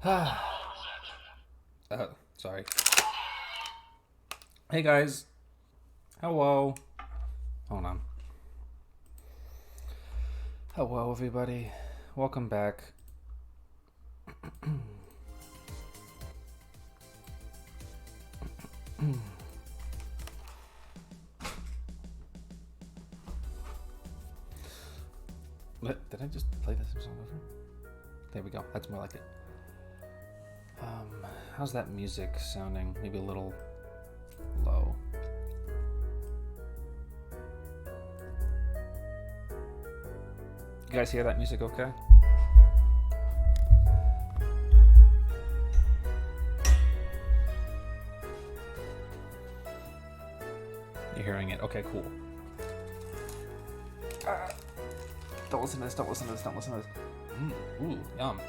Sorry. Hey guys. Hello. Hold on. Hello everybody. Welcome back. What? Did I just play this song over? There we go. That's more like it. How's that music sounding? Maybe a little low. You guys hear that music okay? You're hearing it? Okay, cool. Don't listen to this, don't listen to this, don't listen to this. Ooh, yum.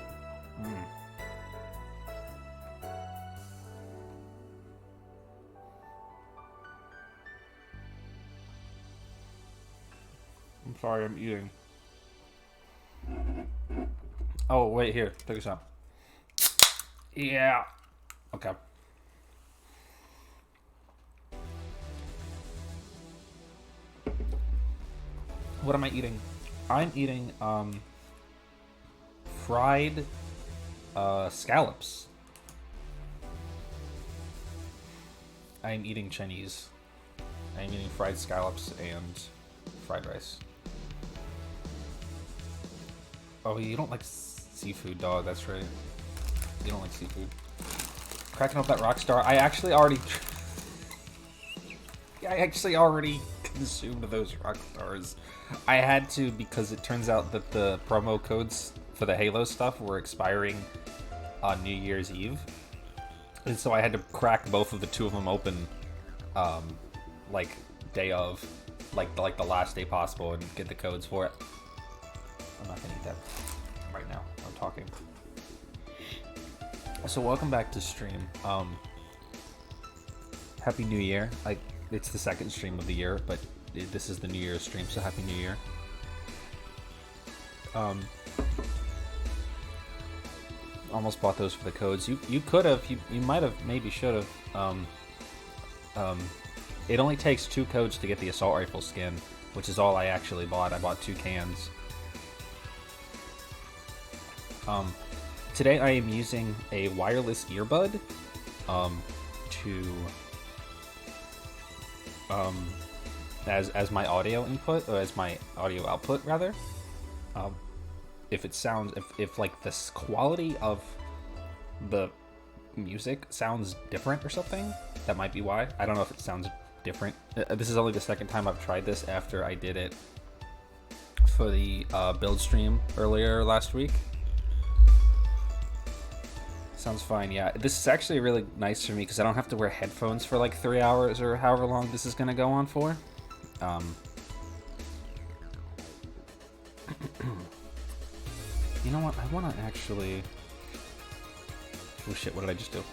I'm sorry, I'm eating. Oh, wait, here. Take a shot. Yeah. Okay. What am I eating? I'm eating, fried, scallops. I'm eating Chinese. I'm eating fried scallops and fried rice. Oh, you don't like seafood, dog. That's right. You don't like seafood. Cracking up that Rockstar. I actually already consumed those Rockstars. I had to because it turns out that the promo codes for the Halo stuff were expiring on New Year's Eve. And so I had to crack both of the two of them open, like day of, like the last day possible, and get the codes for it. I'm not gonna eat that right now. I'm talking. So welcome back to stream. Happy New Year. It's the second stream of the year, but this is the New Year's stream, so Happy New Year. Almost bought those for the codes. You could have. You might have. Maybe should have. It only takes 2 codes to get the assault rifle skin, which is all I actually bought. I bought 2 cans. Today I am using a wireless earbud as my audio input, or as my audio output rather. If it sounds, if like this quality of the music sounds different or something, that might be why. I don't know if it sounds different. This is only the second time I've tried this after I did it for the build stream earlier last week. Sounds fine, yeah. This is actually really nice for me because I don't have to wear headphones for like 3 hours or however long this is gonna go on for. You know what? I want to actually... Oh shit, what did I just do?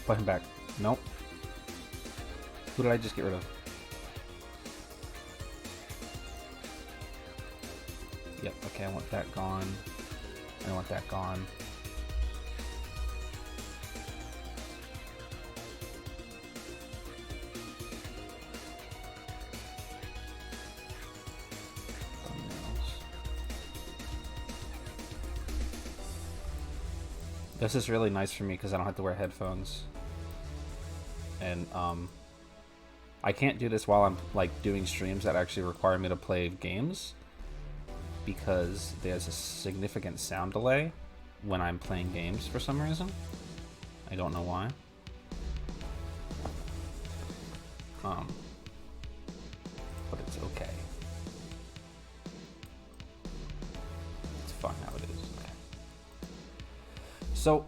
Put him back. Nope. Who did I just get rid of? Yep, okay, I want that gone. I want that gone. This is really nice for me because I don't have to wear headphones. And, I can't do this while I'm, like, doing streams that actually require me to play games, because there's a significant sound delay when I'm playing games for some reason. I don't know why. But it's okay. It's fine how it is. Okay. So,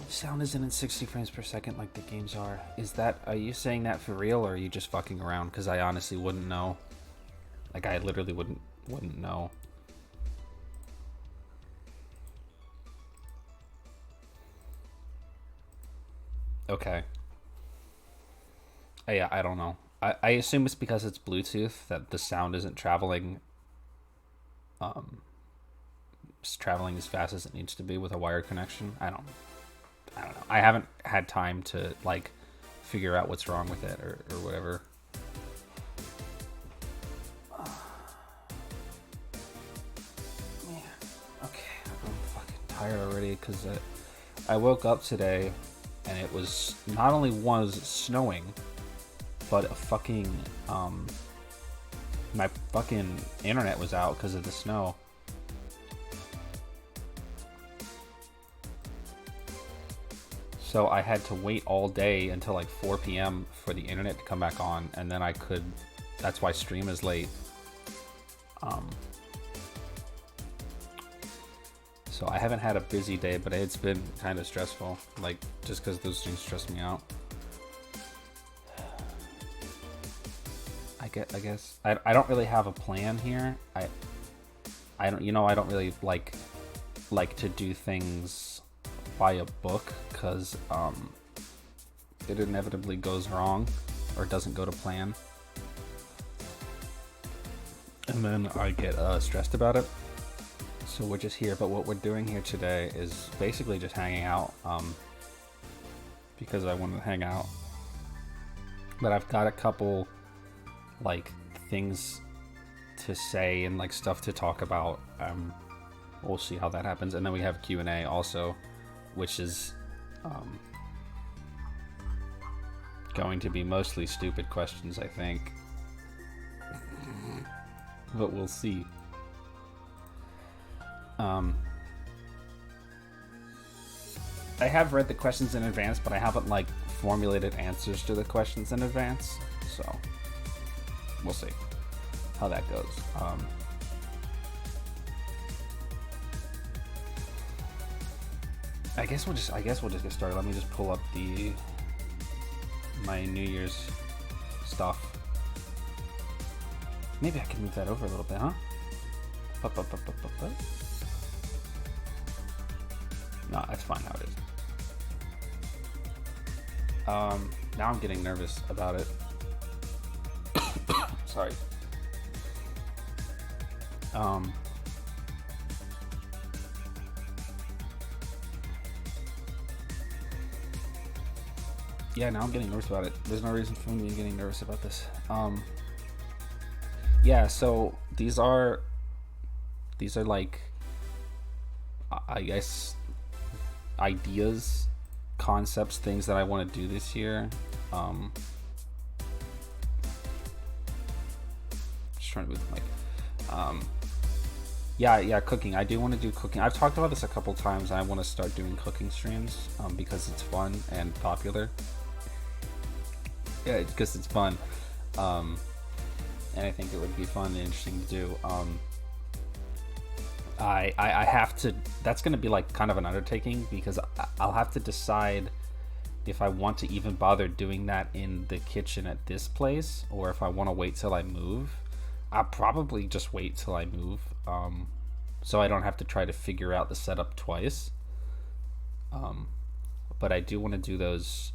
sound isn't in 60 frames per second like the games are. Are you saying that for real, or are you just fucking around? Because I honestly wouldn't know. Like, I literally wouldn't know. Okay. Yeah, I don't know. I assume it's because it's Bluetooth that the sound isn't traveling It's traveling as fast as it needs to be with a wired connection. I don't know. I haven't had time to like figure out what's wrong with it or whatever. Man, okay, I'm fucking tired already because I woke up today and it was not only was snowing, but a fucking my fucking internet was out because of the snow. So I had to wait all day until like 4 p.m. for the internet to come back on, and then I could. That's why stream is late. So I haven't had a busy day, but it's been kind of stressful. Like just because those things stress me out. I guess I don't really have a plan here. I don't really like to do things by a book because it inevitably goes wrong or doesn't go to plan, and then I get stressed about it. So we're just here, but what we're doing here today is basically just hanging out because I wanted to hang out, but I've got a couple like things to say and like stuff to talk about. We'll see how that happens, and then we have Q&A also, which is going to be mostly stupid questions, I think. But we'll see. I have read the questions in advance, but I haven't like formulated answers to the questions in advance, so we'll see how that goes. I guess we'll just get started. Let me just pull up my New Year's stuff. Maybe I can move that over a little bit, huh? No, that's fine how it is. Now I'm getting nervous about it. Sorry. Yeah, now I'm getting nervous about it. There's no reason for me getting nervous about this. Yeah, so these are like, I guess, ideas, concepts, things that I want to do this year. Just trying to move the mic. Yeah, cooking. I do want to do cooking. I've talked about this a couple times. I want to start doing cooking streams because it's fun and popular. Yeah, because it's fun, and I think it would be fun and interesting to do. I have to. That's going to be like kind of an undertaking because I'll have to decide if I want to even bother doing that in the kitchen at this place or if I want to wait till I move. I'll probably just wait till I move, so I don't have to try to figure out the setup twice. But I do want to do those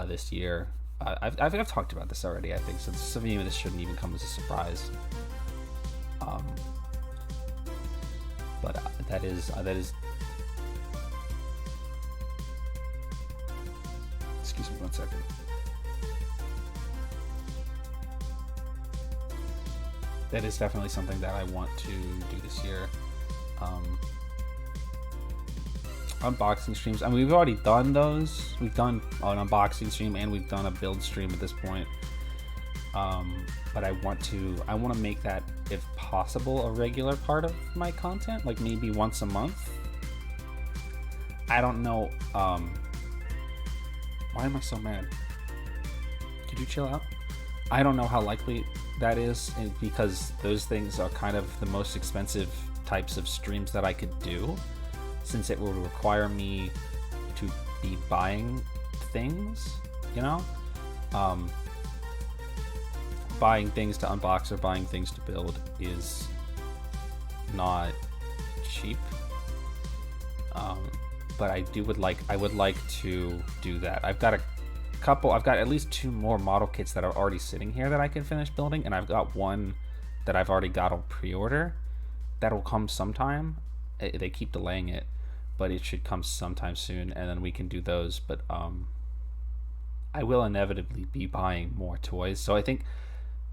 this year. I've talked about this already, I think, so some of you this shouldn't even come as a surprise. But that is. Excuse me 1 second. That is definitely something that I want to do this year. Unboxing streams. I mean, we've already done those. We've done an unboxing stream and we've done a build stream at this point. But I want to make that, if possible, a regular part of my content, like maybe once a month. I don't know. Why am I so mad? Could you chill out? I don't know how likely that is because those things are kind of the most expensive types of streams that I could do, since it will require me to be buying things, you know? Buying things to unbox or buying things to build is not cheap. But I would like to do that. I've got at least 2 more model kits that are already sitting here that I can finish building, and I've got one that I've already got on pre-order. that'll come sometime. They keep delaying it, but it should come sometime soon, and then we can do those. But I will inevitably be buying more toys, so I think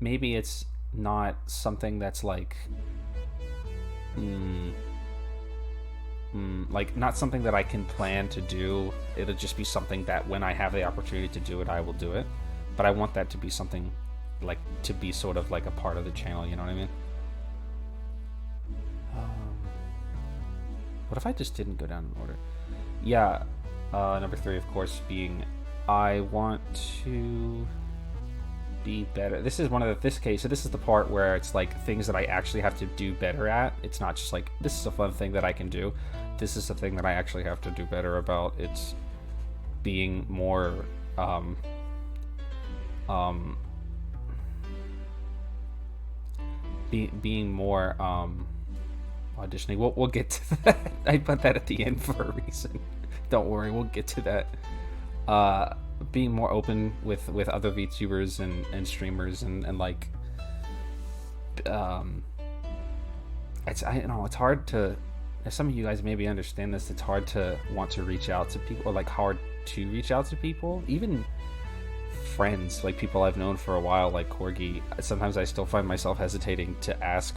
maybe it's not something that's like like not something that I can plan to do. It'll just be something that when I have the opportunity to do it, I will do it. But I want that to be something like to be sort of like a part of the channel, you know what I mean? What if I just didn't go down in order? Yeah, number 3, of course, being I want to be better. This is this case, so this is the part where it's like things that I actually have to do better at. It's not just like, this is a fun thing that I can do. This is the thing that I actually have to do better about. It's being more, being more, auditioning. We'll get to that. I put that at the end for a reason. Don't worry, we'll get to that. Being more open with other VTubers and streamers and like, I know it's hard to. Some of you guys maybe understand this. It's hard to want to reach out to people, or like hard to reach out to people, even friends, like people I've known for a while, like Corgi. Sometimes I still find myself hesitating to ask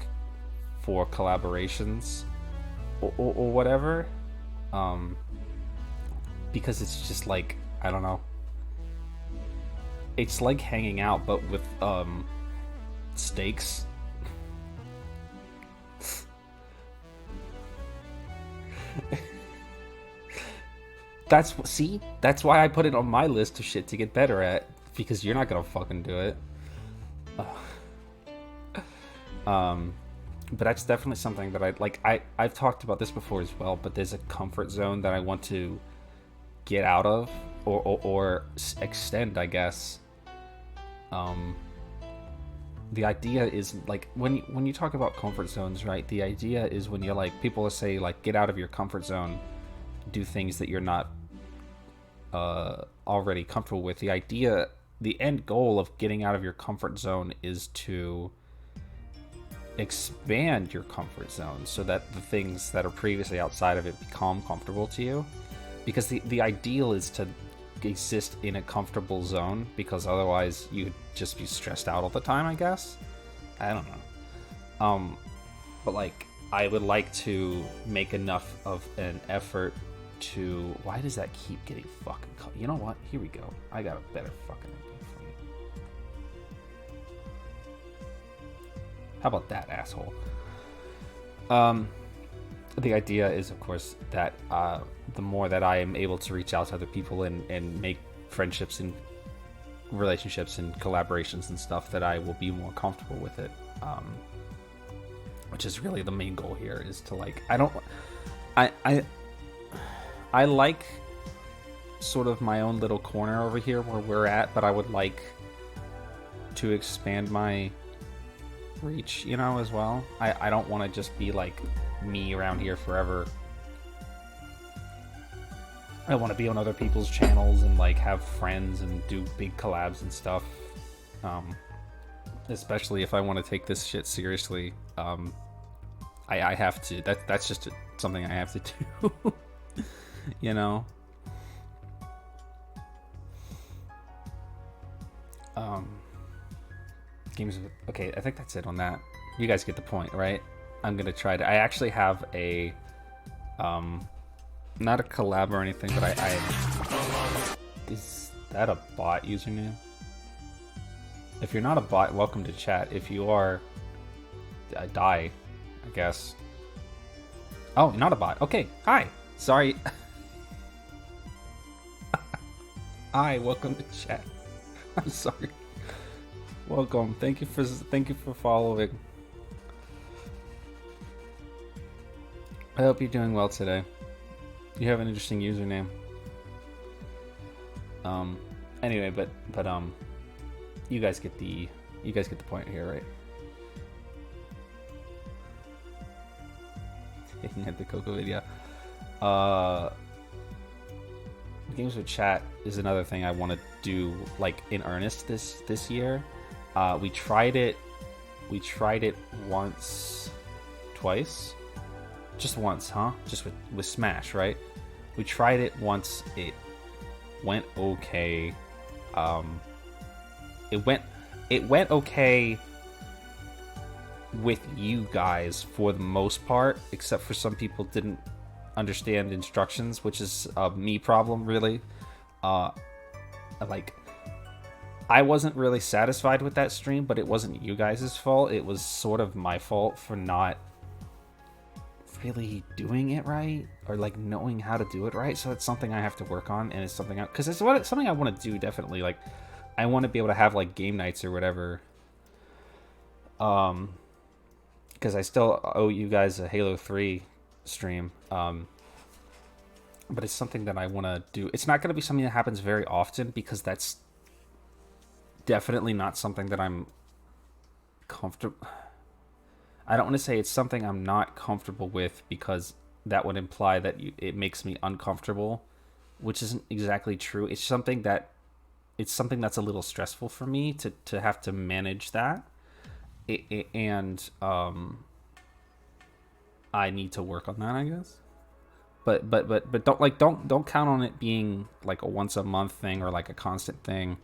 for collaborations or whatever, because it's just like, I don't know, it's like hanging out but with stakes. That's why I put it on my list of shit to get better at, because you're not gonna fucking do it. But that's definitely something that I've talked about this before as well, but there's a comfort zone that I want to get out of or extend, I guess. The idea is like, when you talk about comfort zones, right? The idea is when you're like, people say like, get out of your comfort zone, do things that you're not already comfortable with. The idea, the end goal of getting out of your comfort zone is to expand your comfort zone so that the things that are previously outside of it become comfortable to you. Because the ideal is to exist in a comfortable zone, because otherwise you'd just be stressed out all the time, I guess. I don't know. But like, I would like to make enough of an effort to... Why does that keep getting fucking... You know what? Here we go. I got a better fucking idea for you. How about that, asshole? The idea is, of course, that the more that I am able to reach out to other people and make friendships and relationships and collaborations and stuff, that I will be more comfortable with it. Which is really the main goal here, is to like... I like sort of my own little corner over here where we're at, but I would like to expand my reach, you know, as well. I don't want to just be like me around here forever. I want to be on other people's channels and like have friends and do big collabs and stuff. Especially if I want to take this shit seriously. I have to. That's just something I have to do. You know. Games. Okay, I think that's it on that. You guys get the point, right? I'm gonna try to. I actually have a, not a collab or anything, but I. Is that a bot username? If you're not a bot, welcome to chat. If you are, I die, I guess. Oh, you're not a bot. Okay, hi. Sorry. Hi, welcome to chat. I'm sorry. Welcome. Thank you for following. I hope you're doing well today. You have an interesting username. Anyway, but you guys get the point here, right? Taking at the Coco video. Games with chat is another thing I want to do like in earnest this year. We tried it once twice. Just once, huh? Just with Smash, right? We tried it once. It went okay. It went okay with you guys for the most part, except for some people didn't understand instructions, which is a me problem, really. Like, I wasn't really satisfied with that stream, but it wasn't you guys' fault. It was sort of my fault for not really doing it right, or like knowing how to do it right. So it's something I have to work on, and it's something because it's something I want to do, definitely. Like, I want to be able to have like game nights or whatever. Because I still owe you guys a Halo 3 stream. But it's something that I want to do. It's not going to be something that happens very often, because that's definitely not something that I'm comfortable. I don't want to say it's something I'm not comfortable with, because that would imply that it makes me uncomfortable, which isn't exactly true. It's something that's a little stressful for me to have to manage that. And I need to work on that, I guess. But don't count on it being like a once a month thing or like a constant thing.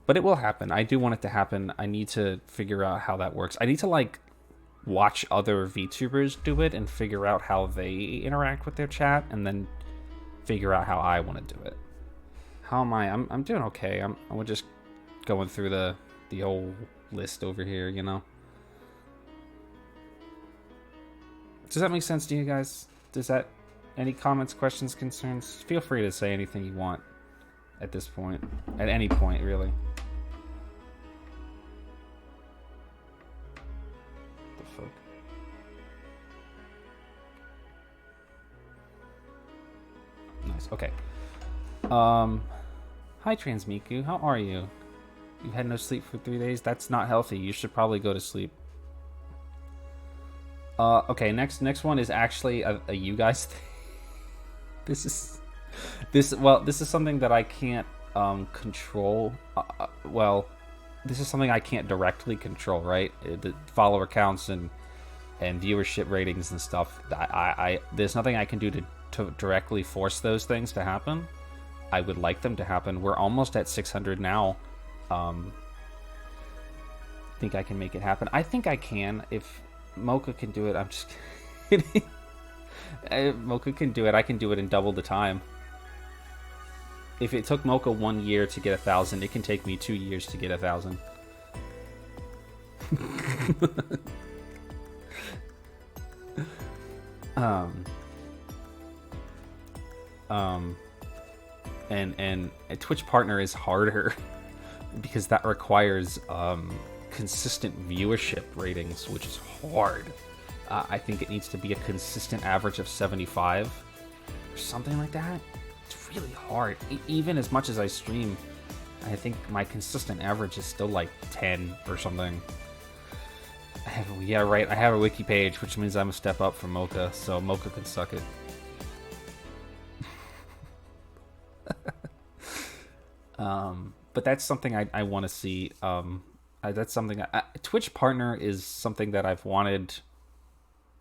But it will happen. I do want it to happen. I need to figure out how that works. I need to like watch other VTubers do it and figure out how they interact with their chat, and then figure out how I want to do it. How am I? I'm doing okay. I'm just going through the whole list over here, you know. Does that make sense to you guys? Does that, any comments, questions, concerns? Feel free to say anything you want at this point. At any point, really. The fuck? Nice. Okay. Hi, Transmiku. How are you? You had no sleep for 3 days? That's not healthy. You should probably go to sleep. Okay, next one is actually a you guys thing. This is something that I can't control. This is something I can't directly control, right? The follower counts and viewership ratings and stuff. I there's nothing I can do to directly force those things to happen. I would like them to happen. We're almost at 600 now. Think I can make it happen. I think I can. If Mocha can do it, I'm just kidding. If Mocha can do it, I can do it in double the time. If it took Mocha 1 year to get 1,000, it can take me 2 years to get 1,000. And a Twitch partner is harder because that requires consistent viewership ratings, which is hard. I think it needs to be a consistent average of 75 or something like that. It's really hard. Even as much as I stream, I think my consistent average is still like 10 or something. I have a wiki page, which means I'm a step up from Mocha, so Mocha can suck it. But that's something I want to see. That's something Twitch partner is something that I've wanted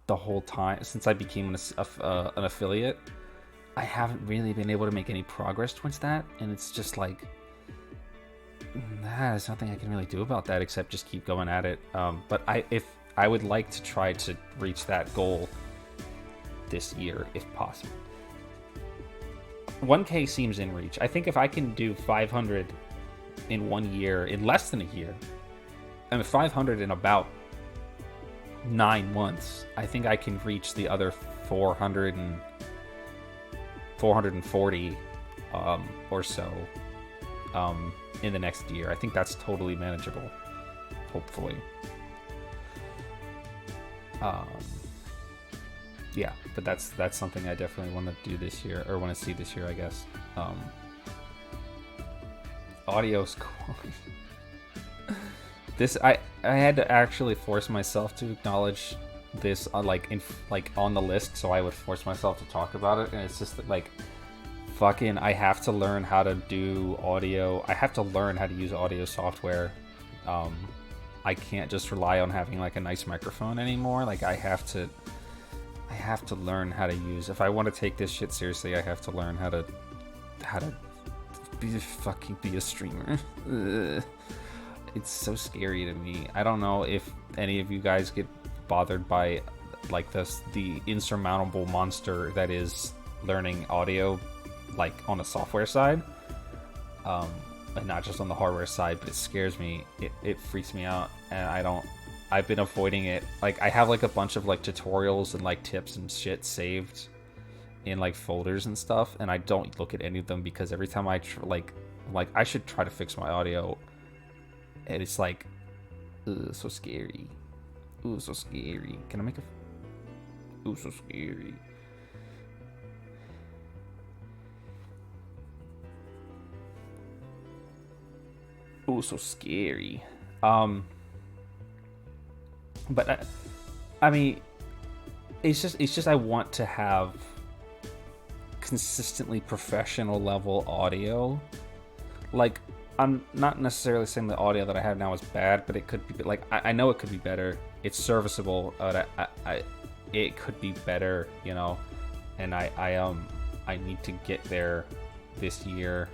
the whole time since I became an affiliate. I haven't really been able to make any progress towards that, and it's just like there's nothing I can really do about that except just keep going at it. But I would like to try to reach that goal this year if possible. 1K seems in reach. I think if I can do 500 in 1 year, in less than a year, and 500 in about 9 months, I think I can reach the other 440 or so in the next year. I think that's totally manageable, hopefully. Yeah, but that's something I definitely want to do this year, or want to see this year, I guess. Audio quality. This I had to actually force myself to acknowledge this on on the list, so I would force myself to talk about it, and it's just like fucking I have to learn how to do audio. I have to learn how to use audio software. I can't just rely on having like a nice microphone anymore. Like I have to learn how to use. If I want to take this shit seriously, I have to learn how to be a streamer. Ugh. It's so scary to me. I don't know if any of you guys get bothered by like the insurmountable monster that is learning audio, like on the software side, and not just on the hardware side. But it scares me. It freaks me out, and I've been avoiding it. Like I have like a bunch of like tutorials and like tips and shit saved in like folders and stuff, and I don't look at any of them because every time I like I should try to fix my audio, and it's like, ugh, so scary. Ooh, so scary. Can I make a? Ooh, so scary. Ooh, so scary. But I mean, it's just I want to have consistently professional level audio. Like, I'm not necessarily saying the audio that I have now is bad, but it could be like I know it could be better. It's serviceable, but it could be better, you know. And I need to get there this year.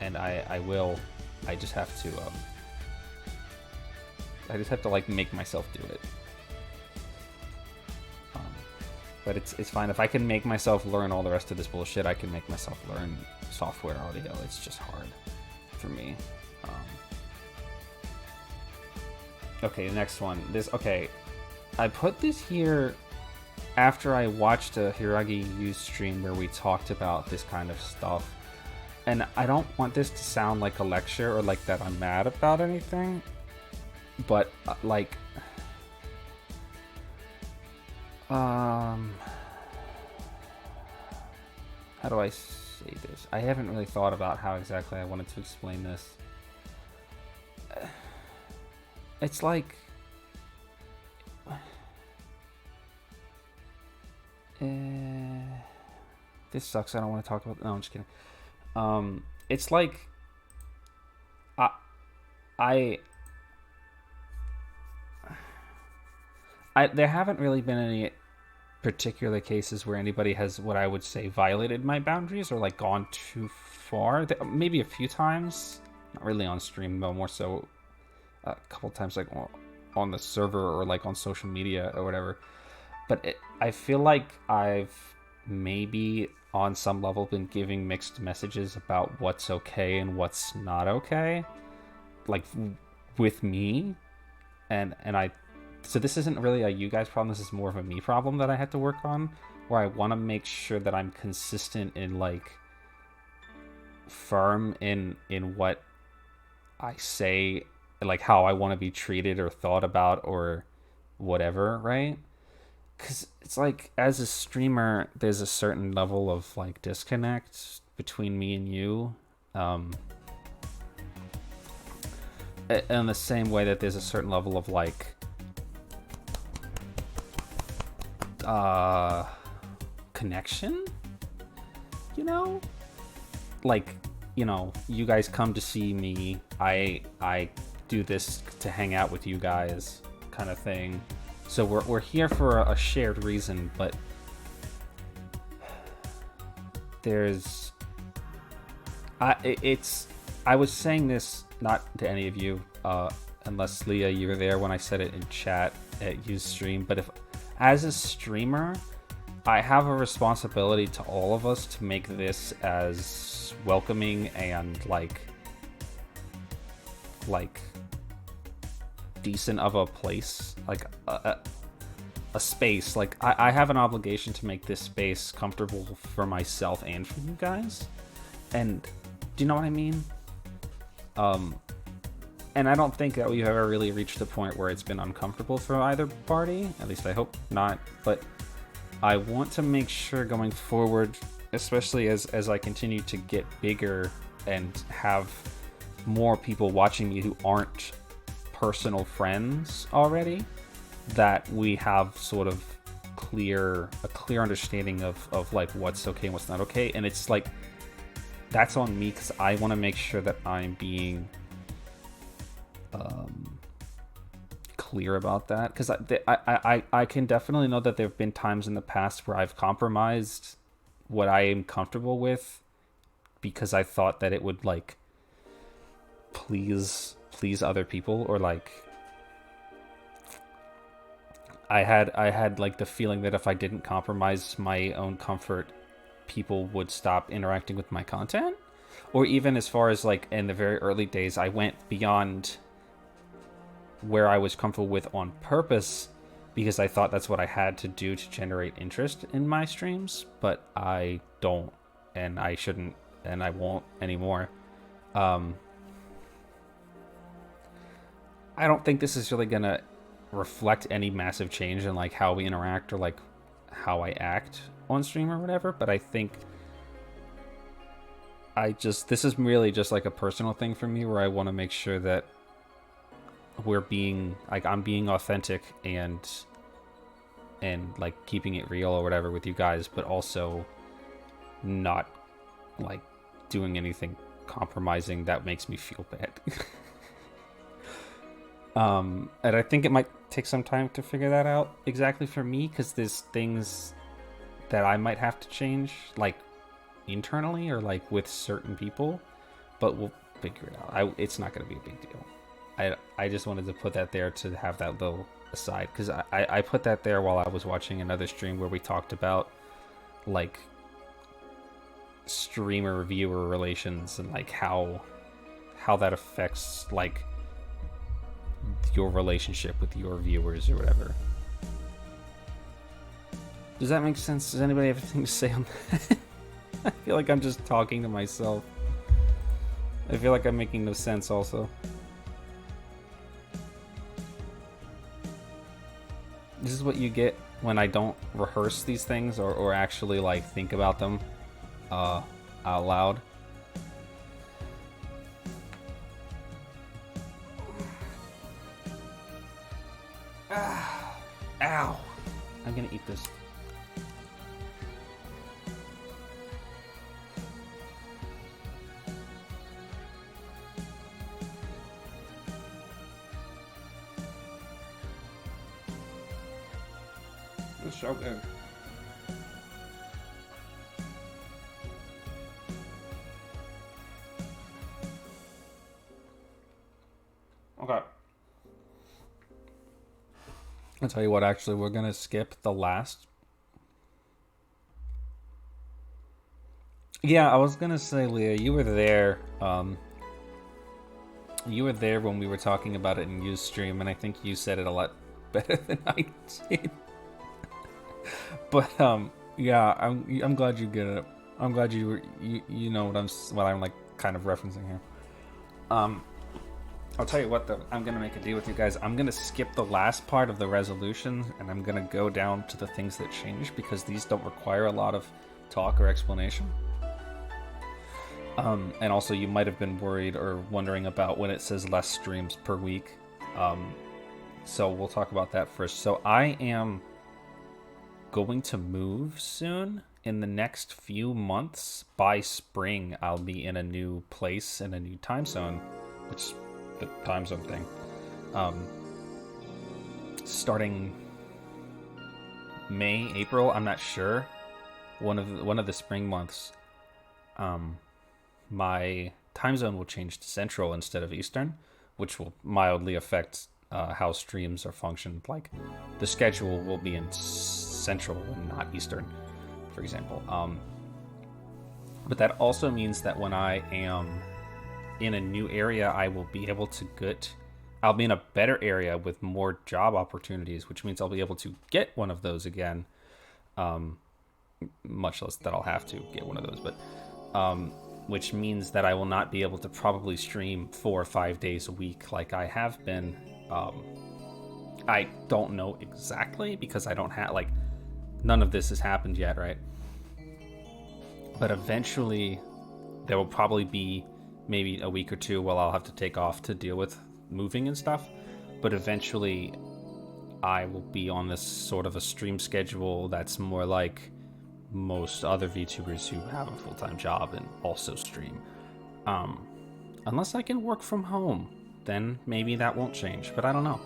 And I will. I just have to like make myself do it. But it's fine. If I can make myself learn all the rest of this bullshit, I can make myself learn software audio. It's just hard for me. Okay, the next one. I put this here after I watched a Hiragi Yu stream where we talked about this kind of stuff. And I don't want this to sound like a lecture or like that I'm mad about anything. But, how do I say this? I haven't really thought about how exactly I wanted to explain this. It's like... this sucks. I don't want to talk about... No, I'm just kidding. It's like... there haven't really been any particular cases where anybody has what I would say violated my boundaries or like gone too far. Maybe a few times, not really on stream, but more so a couple times like on the server or like on social media or whatever. But I feel like I've maybe on some level been giving mixed messages about what's okay and what's not okay, like with me, and so this isn't really a you guys problem. This is more of a me problem that I had to work on, where I want to make sure that I'm consistent in like firm in what I say, like how I want to be treated or thought about or whatever, right? Because it's like, as a streamer, there's a certain level of like disconnect between me and you, in the same way that there's a certain level of like connection, you know, like, you know, you guys come to see me, I do this to hang out with you guys, kind of thing. So we're here for a shared reason, but there's I was saying this not to any of you, unless Leah, you were there when I said it in chat at Ustream, but if as a streamer, I have a responsibility to all of us to make this as welcoming and like decent of a place, like a space. Like I have an obligation to make this space comfortable for myself and for you guys. And do you know what I mean? And I don't think that we've ever really reached a point where it's been uncomfortable for either party. At least I hope not. But I want to make sure going forward, especially as I continue to get bigger and have more people watching me who aren't personal friends already, that we have sort of a clear understanding of like what's okay and what's not okay. And it's like, that's on me because I want to make sure that I'm being clear about that, because I can definitely know that there have been times in the past where I've compromised what I am comfortable with because I thought that it would like please other people, or like I had like the feeling that if I didn't compromise my own comfort, people would stop interacting with my content. Or even as far as like in the very early days, I went beyond where I was comfortable with on purpose because I thought that's what I had to do to generate interest in my streams, but I don't, and I shouldn't, and I won't anymore. I don't think this is really gonna reflect any massive change in like how we interact or like how I act on stream or whatever, but I think this is really just like a personal thing for me where I want to make sure that we're being like, I'm being authentic and like keeping it real or whatever with you guys, but also not like doing anything compromising that makes me feel bad. And I think it might take some time to figure that out exactly for me, because there's things that I might have to change, like internally or like with certain people, but we'll figure it out. It's not going to be a big deal. I just wanted to put that there to have that little aside, because I put that there while I was watching another stream where we talked about like streamer viewer relations and like how that affects like your relationship with your viewers or whatever. Does that make sense? Does anybody have anything to say on that? I feel like I'm just talking to myself. I feel like I'm making no sense also. This is what you get when I don't rehearse these things or actually like think about them out loud. Ow! I'm gonna eat this. It's so good. Okay. I'll tell you what, actually, we're gonna skip the last. Yeah, I was gonna say, Leah, you were there. You were there when we were talking about it in Ustream, and I think you said it a lot better than I did. But yeah, I'm glad you get it. I'm glad you know what I'm like kind of referencing here. I'll tell you what though, I'm gonna make a deal with you guys. I'm gonna skip the last part of the resolution, and I'm gonna go down to the things that change, because these don't require a lot of talk or explanation. And also, you might have been worried or wondering about when it says less streams per week. So we'll talk about that first. So I am going to move soon. In the next few months, by spring, I'll be in a new place in a new time zone, which the time zone thing. Starting May, April, I'm not sure. One of the spring months. My time zone will change to Central instead of Eastern, which will mildly affect how streams are functioned. Like, the schedule will be in Central and not Eastern, for example. But that also means that when I am in a new area, I will be able to I'll be in a better area with more job opportunities, which means I'll be able to get one of those again. Much less that I'll have to get one of those, but which means that I will not be able to probably stream 4 or 5 days a week like I have been. I don't know exactly, because I don't have, like, none of this has happened yet, right? But eventually there will probably be maybe a week or two while I'll have to take off to deal with moving and stuff. But eventually I will be on this sort of a stream schedule that's more like most other VTubers who have a full-time job and also stream. Unless I can work from home, then maybe that won't change, but I don't know.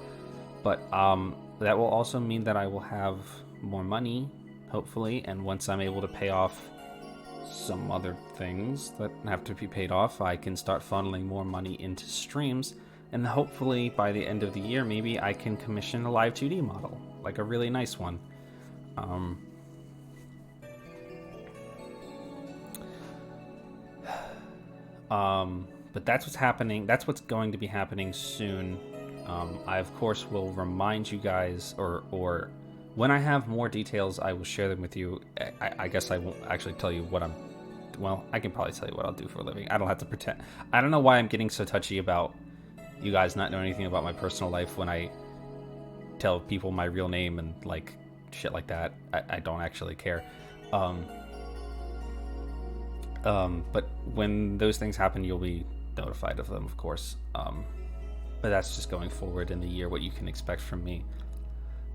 But that will also mean that I will have more money, hopefully, and once I'm able to pay off some other things that have to be paid off, I can start funneling more money into streams, and hopefully by the end of the year, maybe I can commission a live 2D model, like a really nice one. But that's what's happening. That's what's going to be happening soon. I of course will remind you guys, or when I have more details, I will share them with you. I guess I won't actually tell you what I'm. Well, I can probably tell you what I'll do for a living. I don't have to pretend. I don't know why I'm getting so touchy about you guys not knowing anything about my personal life when I tell people my real name and like shit like that. I don't actually care. But when those things happen, you'll be notified of them, of course. But that's just going forward in the year, what you can expect from me.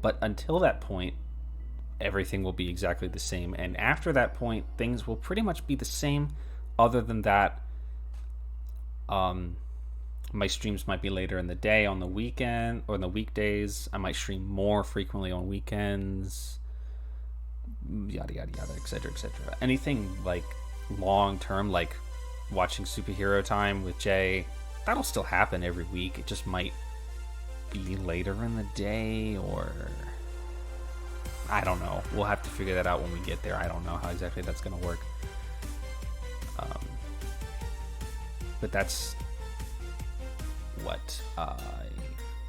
But until that point, everything will be exactly the same. And after that point, things will pretty much be the same. Other than that, my streams might be later in the day on the weekend or on the weekdays. I might stream more frequently on weekends. Yada, yada, yada, etc., etc. Anything like long term, like watching Superhero Time with Jay, that'll still happen every week. It just might be later in the day, or I don't know. We'll have to figure that out when we get there. I don't know how exactly that's going to work. But that's what I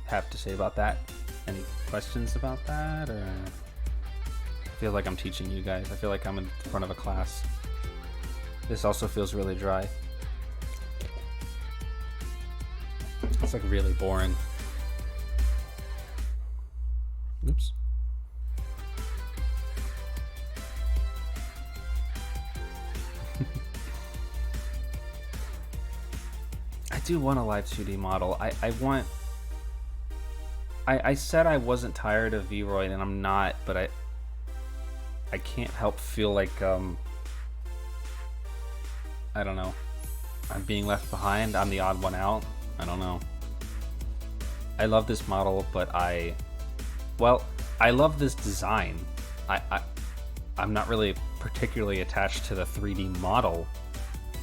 have to say about that. Any questions about that? Or I feel like I'm teaching you guys. I feel like I'm in front of a class. This also feels really dry. It's like really boring. Oops. I do want a live 2D model. I said I wasn't tired of V-Roid, and I'm not, but I can't help feel like I don't know, I'm being left behind. I'm the odd one out. I don't know. I love this model, but I love this design. I'm not really particularly attached to the 3D model,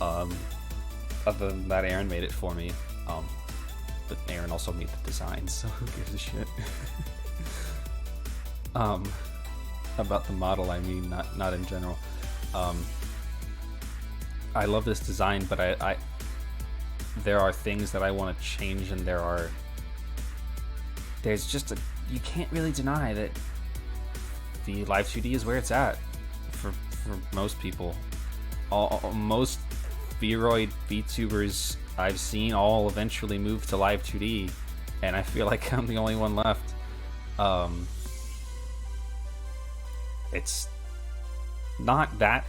other than that Aaron made it for me. But Aaron also made the design, so who gives a shit? About the model, I mean, not in general. I love this design, but there are things that I want to change, and there's just you can't really deny that the live 2D is where it's at for most people. Most V-Roid VTubers I've seen all eventually move to live 2D, and I feel like I'm the only one left. It's not that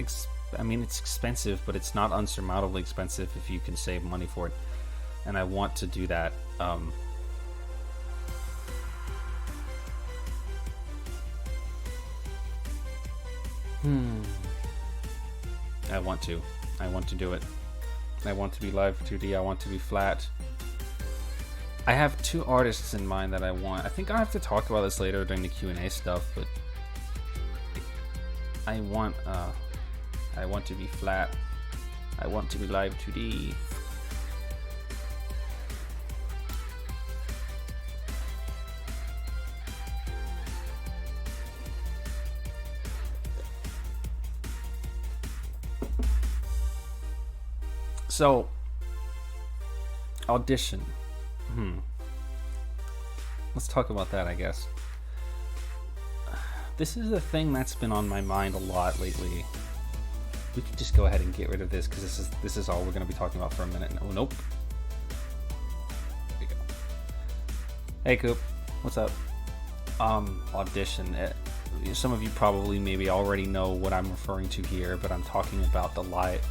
I mean, it's expensive, but it's not unsurmountably expensive if you can save money for it. And I want to do that. I want to do it. I want to be live 2D. I want to be flat. I have two artists in mind that I want. I think I'll have to talk about this later during the Q&A stuff, but I want to be flat. I want to be live 2D. So, audition. Let's talk about that, I guess. This is a thing that's been on my mind a lot lately. We could just go ahead and get rid of this, because this is all we're going to be talking about for a minute. Oh, nope. There we go. Hey, Coop. What's up? Audition. Some of you probably maybe already know what I'm referring to here, but I'm talking about the live.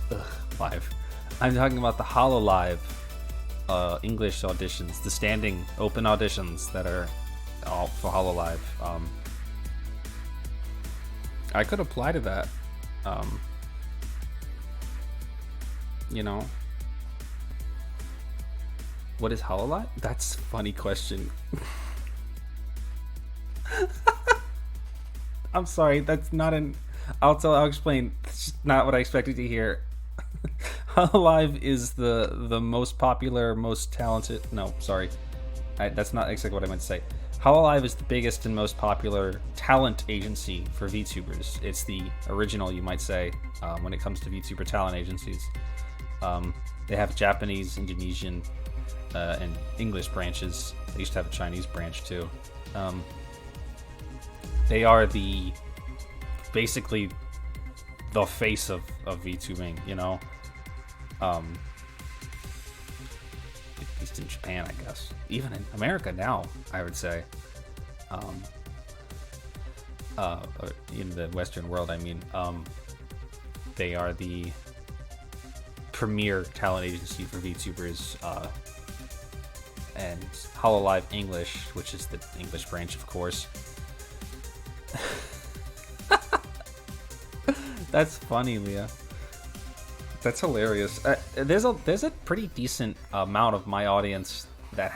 I'm talking about the HoloLive English auditions, the standing open auditions that are all for HoloLive. I could apply to that. Um, you know, what is Hololive? That's a funny question. I'm sorry, that's not an. I'll explain. It's just not what I expected to hear. Hololive is the most popular, most talented. No, sorry, that's not exactly what I meant to say. Hololive is the biggest and most popular talent agency for VTubers. It's the original, you might say, when it comes to VTuber talent agencies. They have Japanese, Indonesian, and English branches. They used to have a Chinese branch too. They are basically the face of VTubing, you know. At least in Japan, I guess. Even in America now, I would say. In the Western world, I mean, they are the premier talent agency for VTubers, and Hololive English, which is the English branch, of course. That's funny, Leah. That's hilarious. There's a pretty decent amount of my audience that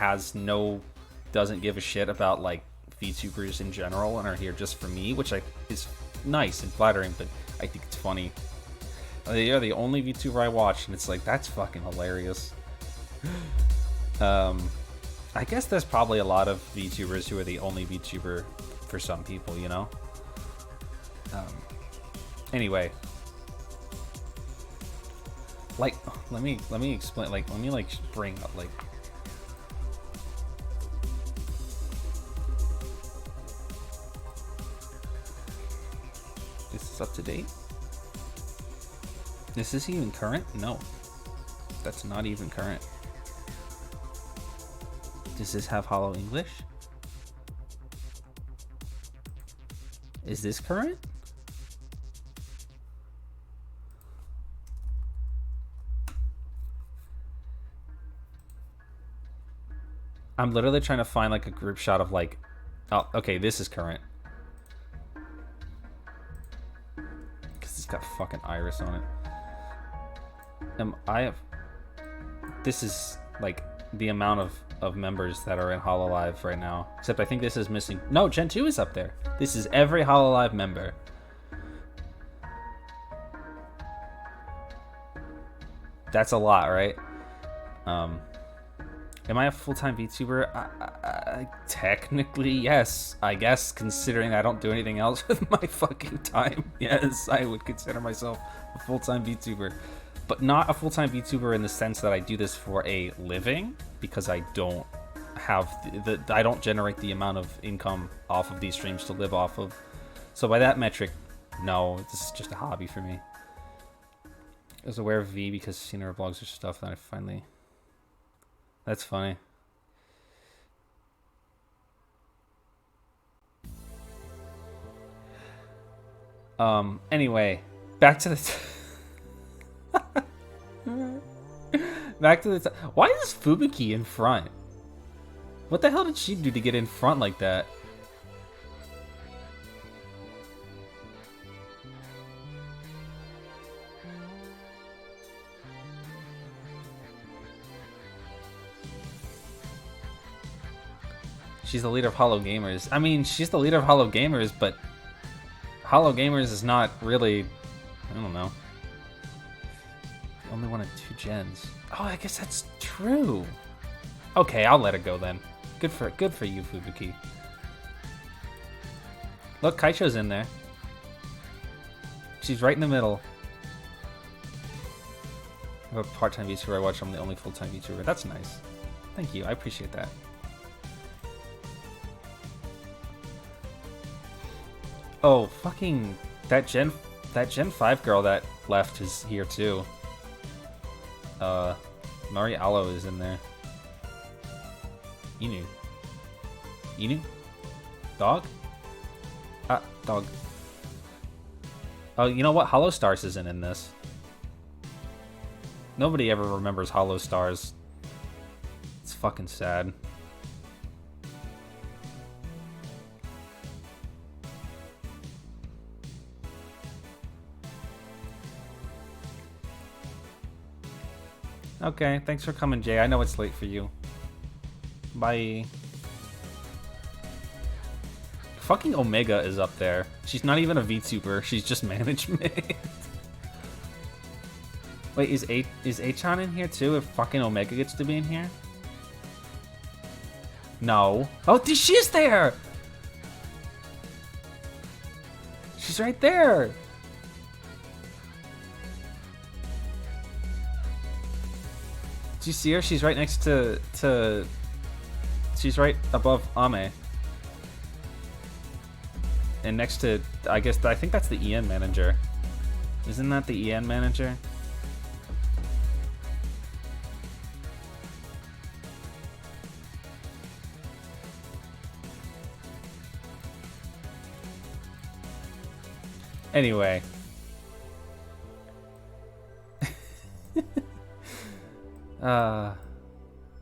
doesn't give a shit about like VTubers in general and are here just for me, which is nice and flattering, but I think it's funny. They are the only VTuber I watch, and it's like, that's fucking hilarious. I guess there's probably a lot of VTubers who are the only VTuber for some people, you know? Anyway. Like, let me explain, like, let me, like, bring up, like... Is this up to date? Is this even current? No. That's not even current. Does this have Holo English? Is this current? I'm literally trying to find like a group shot of like... Oh, okay, this is current. Because it's got fucking iris on it. This is like the amount of members that are in Hololive right now. Except I think this is missing. No, Gen 2 is up there. This is every Hololive member. That's a lot, right? Am I a full-time VTuber? Technically, yes. I guess, considering I don't do anything else with my fucking time. Yes, I would consider myself a full-time VTuber. But not a full-time VTuber in the sense that I do this for a living, because I don't have I don't generate the amount of income off of these streams to live off of. So by that metric, no, this is just a hobby for me. I was aware of V because I've seen her vlogs or stuff that I finally... That's funny. Anyway, back to the... Back to the... Why is Fubuki in front? What the hell did she do to get in front like that? She's the leader of Holo Gamers. I mean, she's the leader of Holo Gamers, but Holo Gamers is not really... I don't know. Only one of 2 gens. Oh, I guess that's true. Okay, I'll let it go then. Good for you, Fubuki. Look, Kaicho's in there. She's right in the middle. I have a part-time VTuber I watch. I'm the only full-time VTuber. That's nice. Thank you. I appreciate that. Oh, fucking that Gen 5 girl that left is here too. Mari Aloe is in there. Inu? Dog? Ah, dog. Oh, you know what? Hollow Stars isn't in this. Nobody ever remembers Hollow Stars. It's fucking sad. Okay, thanks for coming, Jay. I know it's late for you. Bye. Fucking Omega is up there. She's not even a VTuber. She's just management. Wait, is Achan in here too? If fucking Omega gets to be in here? No. Oh, she is there! She's right there! Do you see her? She's right next to... She's right above Ame. And next to... I think that's the EN manager. Isn't that the EN manager? Anyway.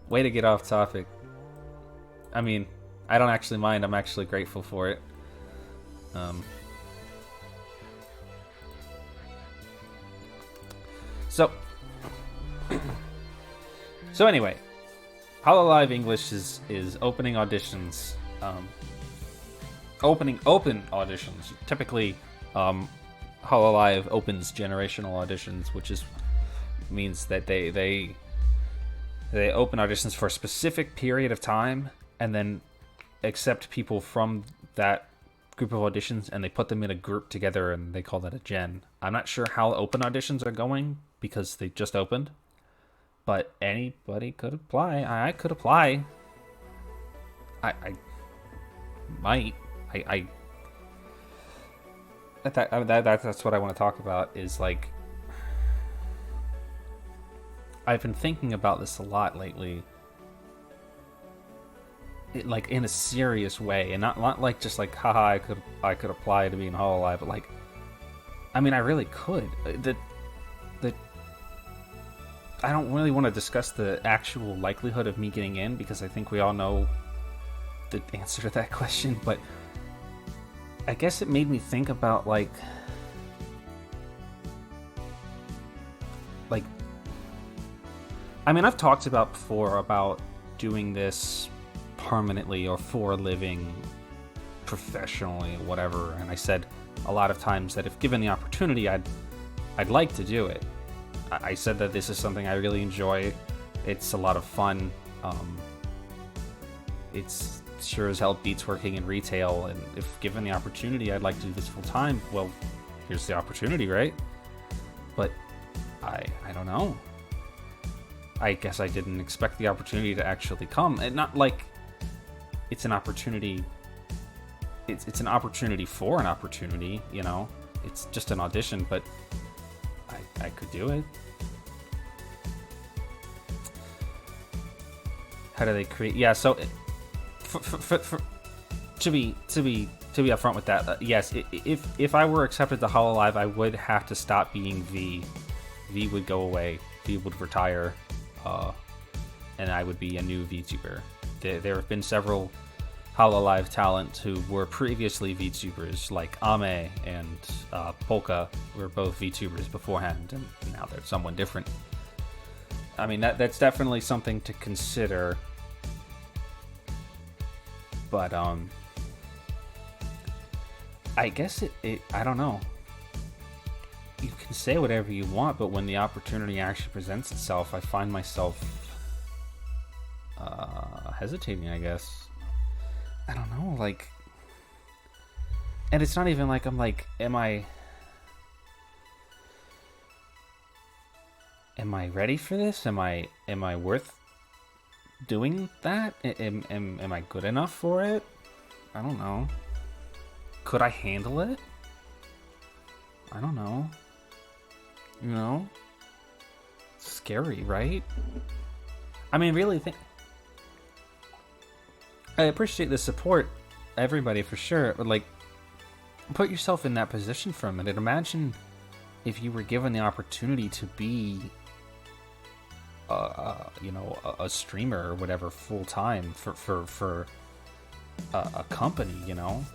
Way to get off topic. I mean, I don't actually mind. I'm actually grateful for it. So anyway, Hololive English is opening auditions. Open auditions. Typically, Hololive opens generational auditions, which means that they open auditions for a specific period of time and then accept people from that group of auditions and they put them in a group together and they call that a gen. I'm not sure how open auditions are going because they just opened, but anybody could apply. I could apply. I might. That's what I want to talk about is like I've been thinking about this a lot lately. Like in a serious way, and not like just like haha I could apply to be in Hololive, but like I mean I really could. I don't really want to discuss the actual likelihood of me getting in because I think we all know the answer to that question, but I guess it made me think about like I mean I've talked about before about doing this permanently or for a living, professionally, whatever, and I said a lot of times that if given the opportunity I'd like to do it. I said that this is something I really enjoy. It's a lot of fun. It's sure as hell beats working in retail, and if given the opportunity I'd like to do this full time. Well, here's the opportunity, right? But I don't know. I guess I didn't expect the opportunity to actually come, and not like it's an opportunity. It's an opportunity for an opportunity, you know. It's just an audition, but I could do it. How do they create? Yeah, so to be upfront with that, yes, if I were accepted to Hololive, I would have to stop being V. V would go away. V would retire, and I would be a new VTuber. There have been several Hololive talent who were previously VTubers, like Ame and Polka were both VTubers beforehand, and now they're someone different. I mean, that's definitely something to consider. But I guess it I don't know. You can say whatever you want, but when the opportunity actually presents itself, I find myself hesitating, I guess. I don't know, like, and it's not even like I'm like, am I ready for this? Am I worth doing that? Am I good enough for it? I don't know. Could I handle it? I don't know. You know? It's scary, right? I mean, really I appreciate the support, everybody, for sure, but like, put yourself in that position for a minute. Imagine if you were given the opportunity to be a streamer or whatever full time for a company, you know,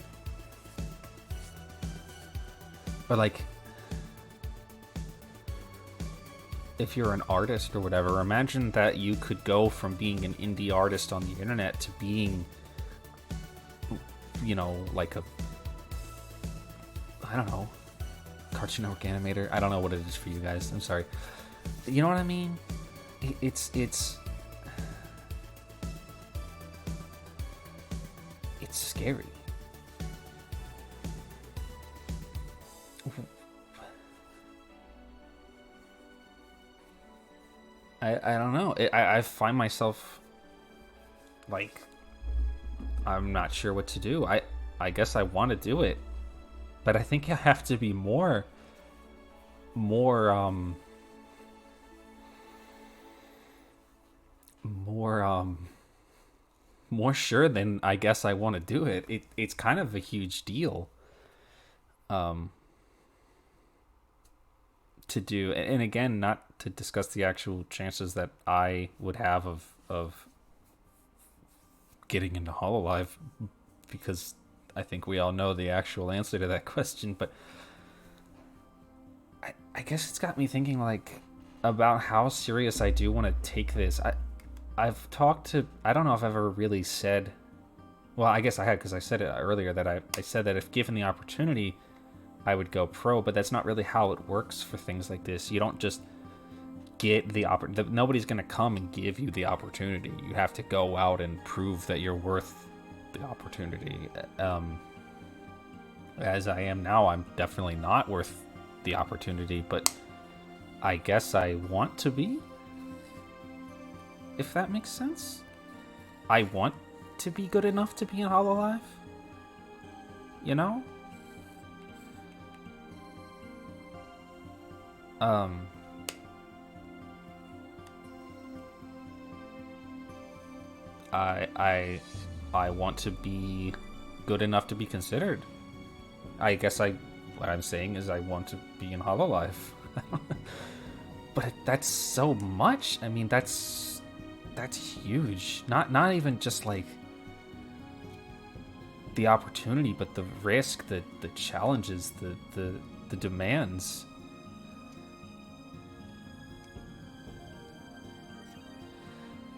or like if you're an artist or whatever, imagine that you could go from being an indie artist on the internet to being, you know, like a, I don't know, Cartoon Network animator. I don't know what it is for you guys. I'm sorry. You know what I mean? It's scary. I don't know. I find myself like I'm not sure what to do. I guess I want to do it, but I think I have to be more more more sure than I guess I want to do it. It's kind of a huge deal to do, and again, not to discuss the actual chances that I would have of getting into Hololive, because I think we all know the actual answer to that question. But I guess it's got me thinking like about how serious I do want to take this. I've talked to, I don't know if I've ever really said, well, I guess I had, because I said it earlier, that I said that if given the opportunity, I would go pro, but that's not really how it works for things like this. You don't just get the opportunity. Nobody's going to come and give you the opportunity. You have to go out and prove that you're worth the opportunity. As I am now, I'm definitely not worth the opportunity, but I guess I want to be, if that makes sense. I want to be good enough to be in Hololive, you know? I want to be good enough to be considered. I guess what I'm saying is I want to be in Hololive. But that's so much. I mean, that's huge. Not even just like the opportunity, but the risk, the challenges, the demands.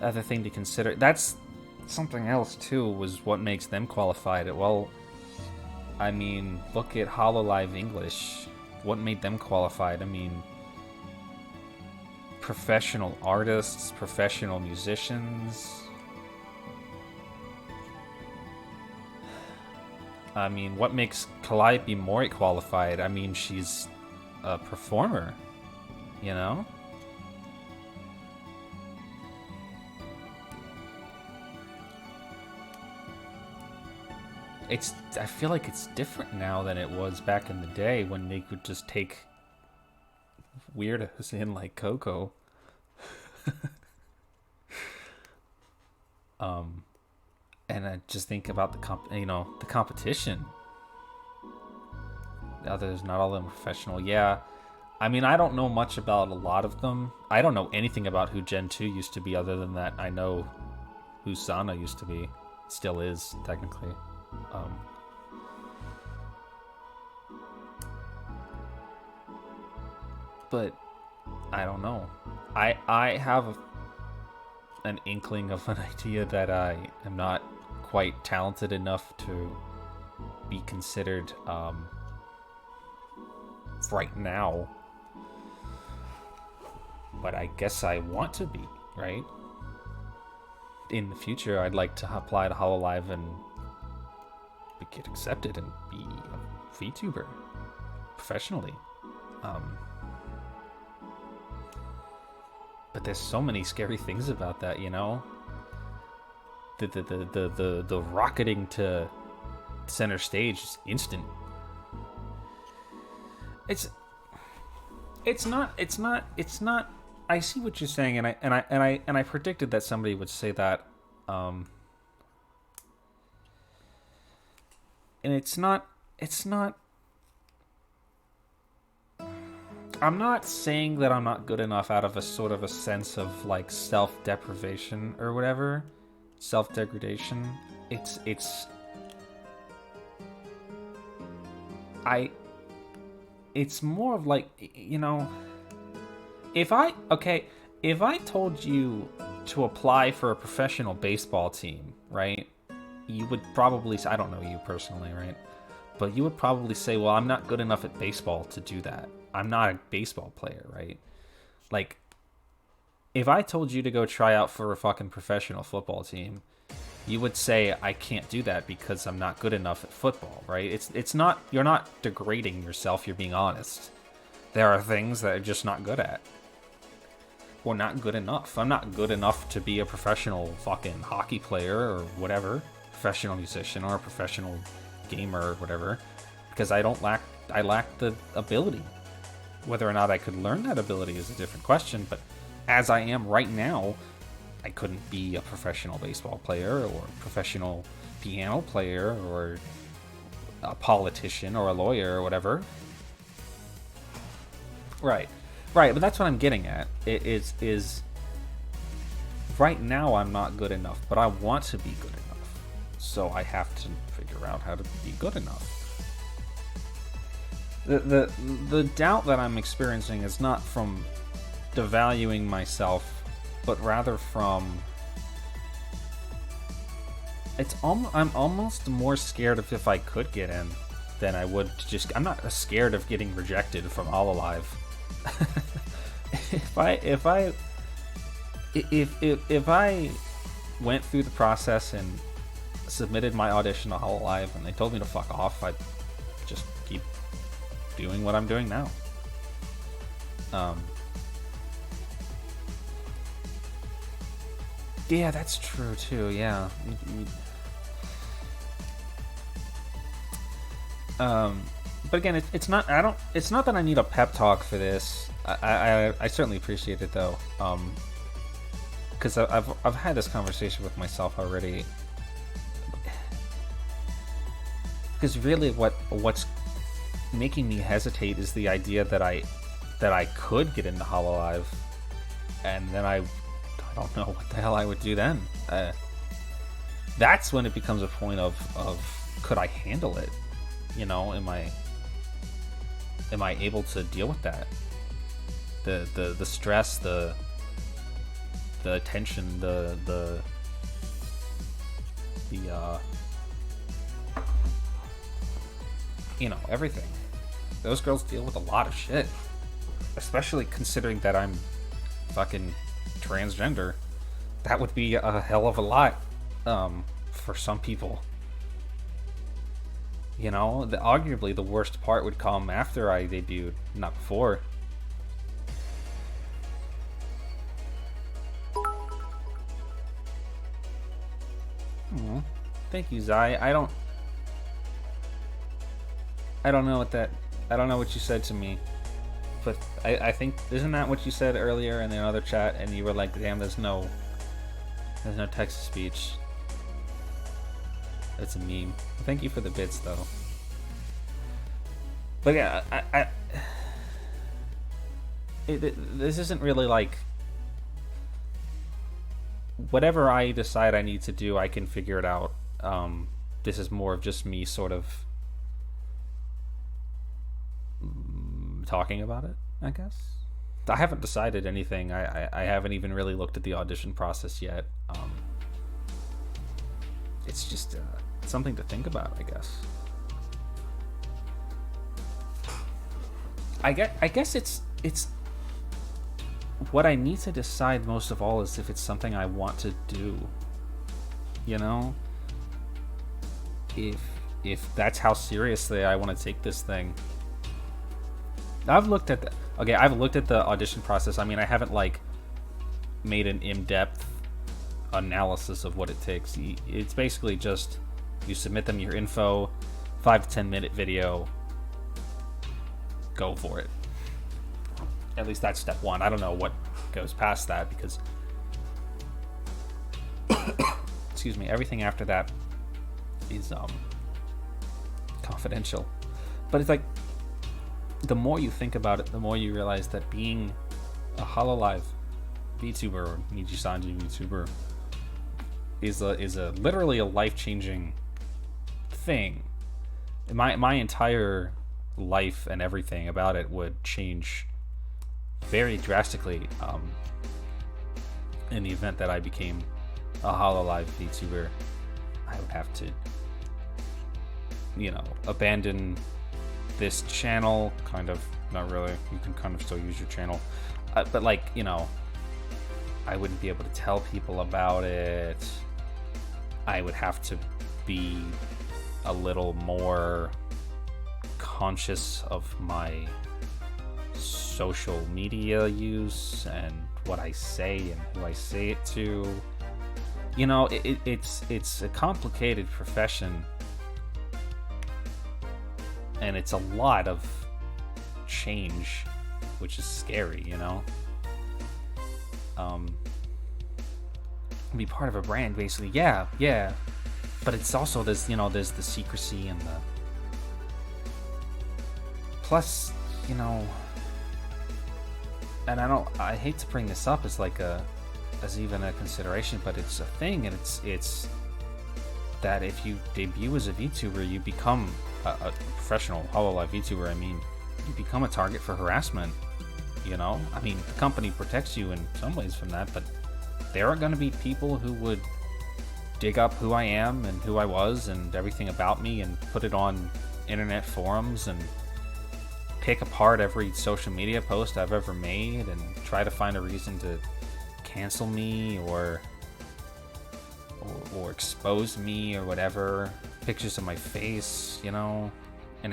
Other thing to consider. That's something else too, was what makes them qualified. Well, I mean, look at Hololive English. What made them qualified? I mean, professional artists, professional musicians. I mean, what makes Calliope more qualified? I mean, she's a performer, you know? I feel like it's different now than it was back in the day when they could just take weirdos in like Coco. And I just think about the competition. Others, not all of them professional. Yeah, I mean, I don't know much about a lot of them. I don't know anything about who Gen 2 used to be, other than that I know who Sana used to be. Still is, technically. But I don't know. I have an inkling of an idea that I am not quite talented enough to be considered right now. But I guess I want to be, right? In the future, I'd like to apply to Hololive and get accepted and be a VTuber professionally. But there's so many scary things about that, you know. The rocketing to center stage is instant. It's not. I see what you're saying, and I predicted that somebody would say that. And it's not. I'm not saying that I'm not good enough out of a sort of a sense of like self-deprivation or whatever, self-degradation. It's more of like, you know, if I okay, if I told you to apply for a professional baseball team, right? You would probably, I don't know you personally, right? But you would probably say, well, I'm not good enough at baseball to do that. I'm not a baseball player, right? Like, if I told you to go try out for a fucking professional football team, you would say, I can't do that because I'm not good enough at football, right? It's not, you're not degrading yourself, you're being honest. There are things that I'm just not good at. Or not good enough. I'm not good enough to be a professional fucking hockey player or whatever. Professional musician or a professional gamer or whatever. Because I lack the ability. Whether or not I could learn that ability is a different question, but as I am right now, I couldn't be a professional baseball player or a professional piano player or a politician or a lawyer or whatever. Right, but that's what I'm getting at. It is right now I'm not good enough, but I want to be good enough. So I have to figure out how to be good enough. The doubt that I'm experiencing is not from devaluing myself, but rather from I'm almost more scared of if I could get in than I would to just. I'm not scared of getting rejected from All Alive. if I went through the process and submitted my audition to All Alive and they told me to fuck off, I'd just keep doing what I'm doing now. Yeah, that's true too. Yeah. But again, it's not. It's not that I need a pep talk for this. I certainly appreciate it though. Because I've had this conversation with myself already. Because really, what's making me hesitate is the idea that I could get into Hololive, and then I don't know what the hell I would do then. That's when it becomes a point of could I handle it? You know, am I able to deal with that? The stress, the tension, the you know, everything. Those girls deal with a lot of shit, especially considering that I'm fucking transgender. That would be a hell of a lot for some people. You know, arguably the worst part would come after I debuted, not before. Thank you, Zai. I don't know what you said to me, but I think, isn't that what you said earlier in the other chat? And you were like, "Damn, there's no text to speech." That's a meme. Thank you for the bits, though. But yeah, this isn't really like, whatever I decide I need to do, I can figure it out. This is more of just me sort of talking about it, I guess. I haven't decided anything. I haven't even really looked at the audition process yet. It's just something to think about, I guess. I guess it's what I need to decide most of all is if it's something I want to do. You know, if that's how seriously I want to take this thing. I've looked at the audition process. I mean, I haven't like made an in-depth analysis of what it takes. It's basically just you submit them your info, 5 to 10 minute video, go for it. At least that's step one. I don't know what goes past that because excuse me, everything after that is confidential. But it's like, the more you think about it, the more you realize that being a Hololive VTuber or Nijisanji VTuber is a literally a life-changing thing. My entire life and everything about it would change very drastically in the event that I became a Hololive VTuber. I would have to, abandon this channel, kind of. Not really, you can kind of still use your channel, but like, I wouldn't be able to tell people about it. I would have to be a little more conscious of my social media use and what I say and who I say it to. It's a complicated profession, and it's a lot of change, which is scary, be part of a brand, basically. Yeah, but it's also there's the secrecy and the plus, and I hate to bring this up as even a consideration, but it's a thing, and it's that if you debut as a VTuber, you become a professional Hololive VTuber. I mean, you become a target for harassment. I mean, the company protects you in some ways from that, but there are going to be people who would dig up who I am and who I was and everything about me and put it on internet forums and pick apart every social media post I've ever made and try to find a reason to cancel me or expose me or whatever. Pictures of my face, and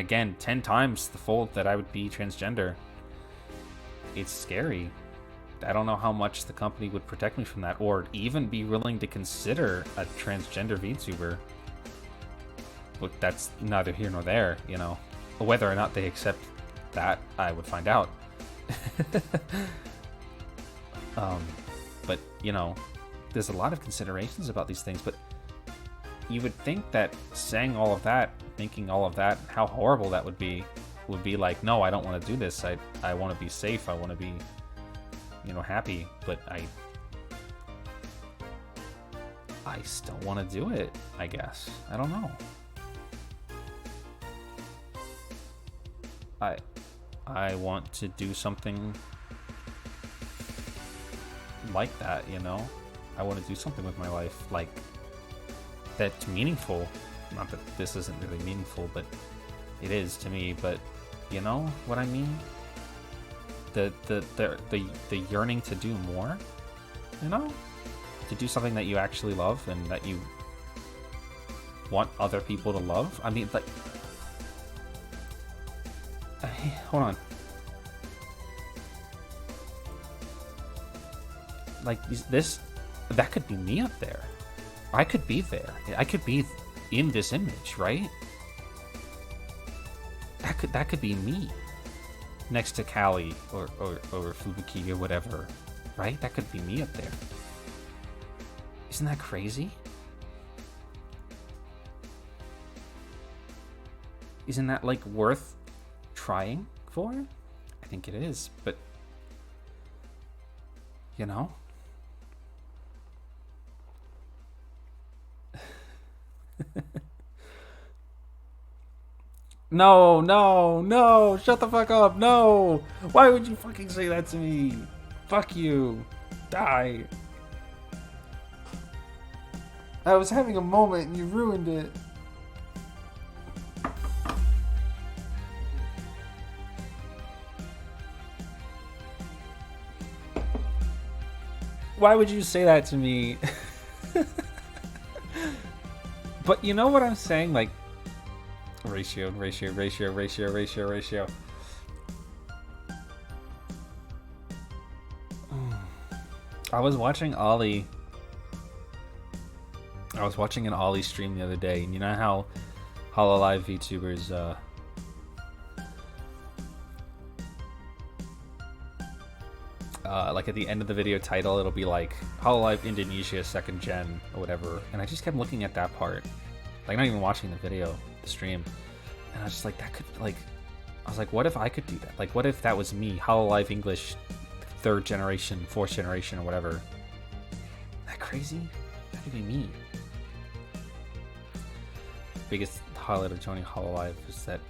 again, 10 times the fold that I would be transgender. It's scary. I don't know how much the company would protect me from that, or even be willing to consider a transgender VTuber. Look, that's neither here nor there, Whether or not they accept that, I would find out. But, there's a lot of considerations about these things, but you would think that saying all of that, thinking all of that, how horrible that would be like, no, I don't want to do this. I want to be safe. I want to be, happy, but I still want to do it, I guess. I don't know. I want to do something like that, I want to do something with my life like that's meaningful. Not that this isn't really meaningful, but it is to me. But you know what I mean? The yearning to do more, to do something that you actually love and that you want other people to love. I mean, like, hold on. Like that could be me up there. I could be there. I could be in this image, right? That could be me next to Callie or Fubuki or whatever, right? That could be me up there. Isn't that crazy? Isn't that like worth trying for? I think it is, but No, shut the fuck up, no! Why would you fucking say that to me? Fuck you. Die. I was having a moment and you ruined it. Why would you say that to me? But you know what I'm saying? Like, ratio. I was watching Ollie. I was watching an Ollie stream the other day, and you know how Hololive VTubers, like at the end of the video title, it'll be like Hololive Indonesia 2nd Gen or whatever. And I just kept looking at that part, like not even watching the video, the stream. And I was just like, that could, like, I was like, what if I could do that? Like, what if that was me, Hololive English 3rd generation, 4th generation, or whatever? Isn't that crazy? That could be me. Biggest highlight of joining Hololive is that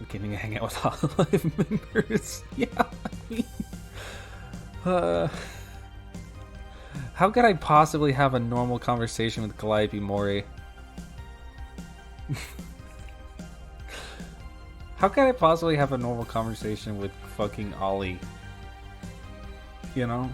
getting to hang out with Hololive members. Yeah, I mean, Uh, how could I possibly have a normal conversation with Calliope Mori? How could I possibly have a normal conversation with fucking Ollie? You know?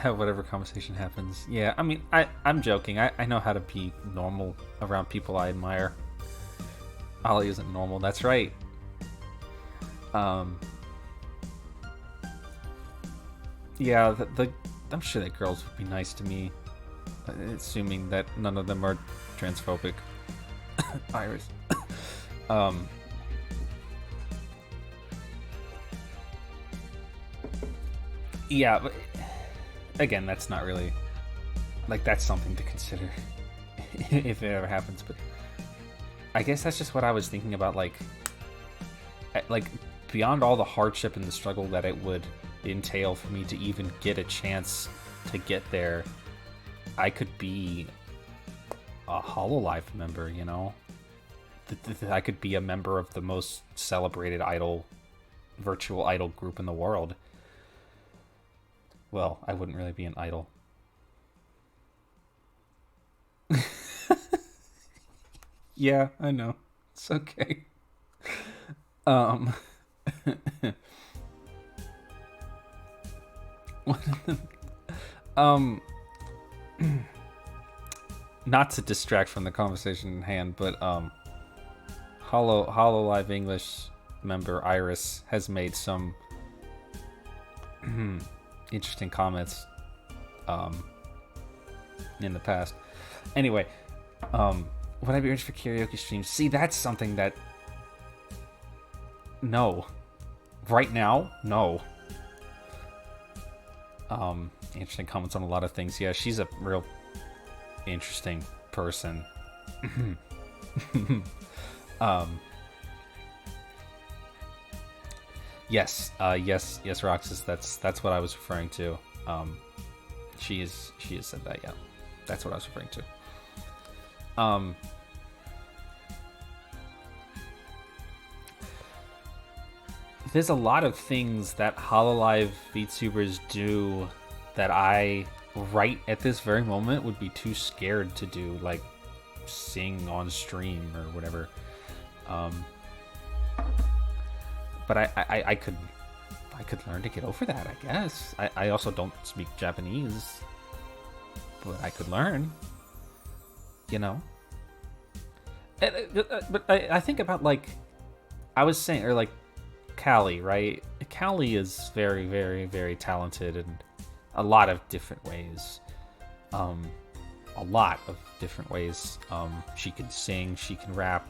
Whatever conversation happens. Yeah, I mean, I'm joking. I know how to be normal around people I admire. Ollie isn't normal, that's right. Yeah, I'm sure that girls would be nice to me, assuming that none of them are transphobic. Iris. Yeah, but again, that's not really like that's something to consider if it ever happens. But I guess that's just what I was thinking about, like beyond all the hardship and the struggle that it would entail for me to even get a chance to get there, I could be a Hololive member, you know? I could be a member of the most celebrated virtual idol group in the world. Well, I wouldn't really be an idol. Yeah, I know. It's okay. Not to distract from the conversation in hand, but Hololive English member Iris has made some interesting comments in the past. Anyway, would I be interested for karaoke streams? See, that's something that no. Right now, no. Interesting comments on a lot of things. Yeah, she's a real interesting person. Yes, Roxas, that's what I was referring to. She has said that, yeah. That's what I was referring to. There's a lot of things that Hololive VTubers do that I, right at this very moment, would be too scared to do, like sing on stream or whatever. But I could learn to get over that, I guess. I also don't speak Japanese, but I could learn, you know. But I think about, like, I was saying, or like Callie, right? Callie is very, very, very talented in a lot of different ways. She can sing, she can rap,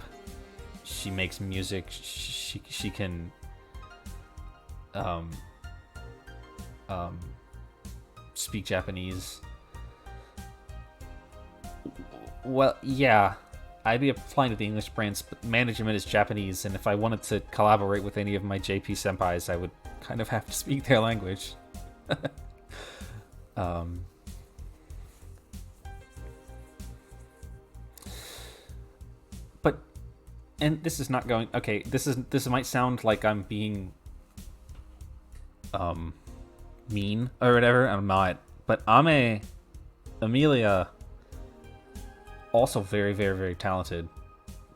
she makes music, she can speak Japanese. Well, yeah, I'd be applying to the English branch, but management is Japanese, and if I wanted to collaborate with any of my JP senpais, I would kind of have to speak their language. But, and this is not going, okay, this might sound like I'm being mean or whatever. I'm not, but Amelia, also very, very, very talented,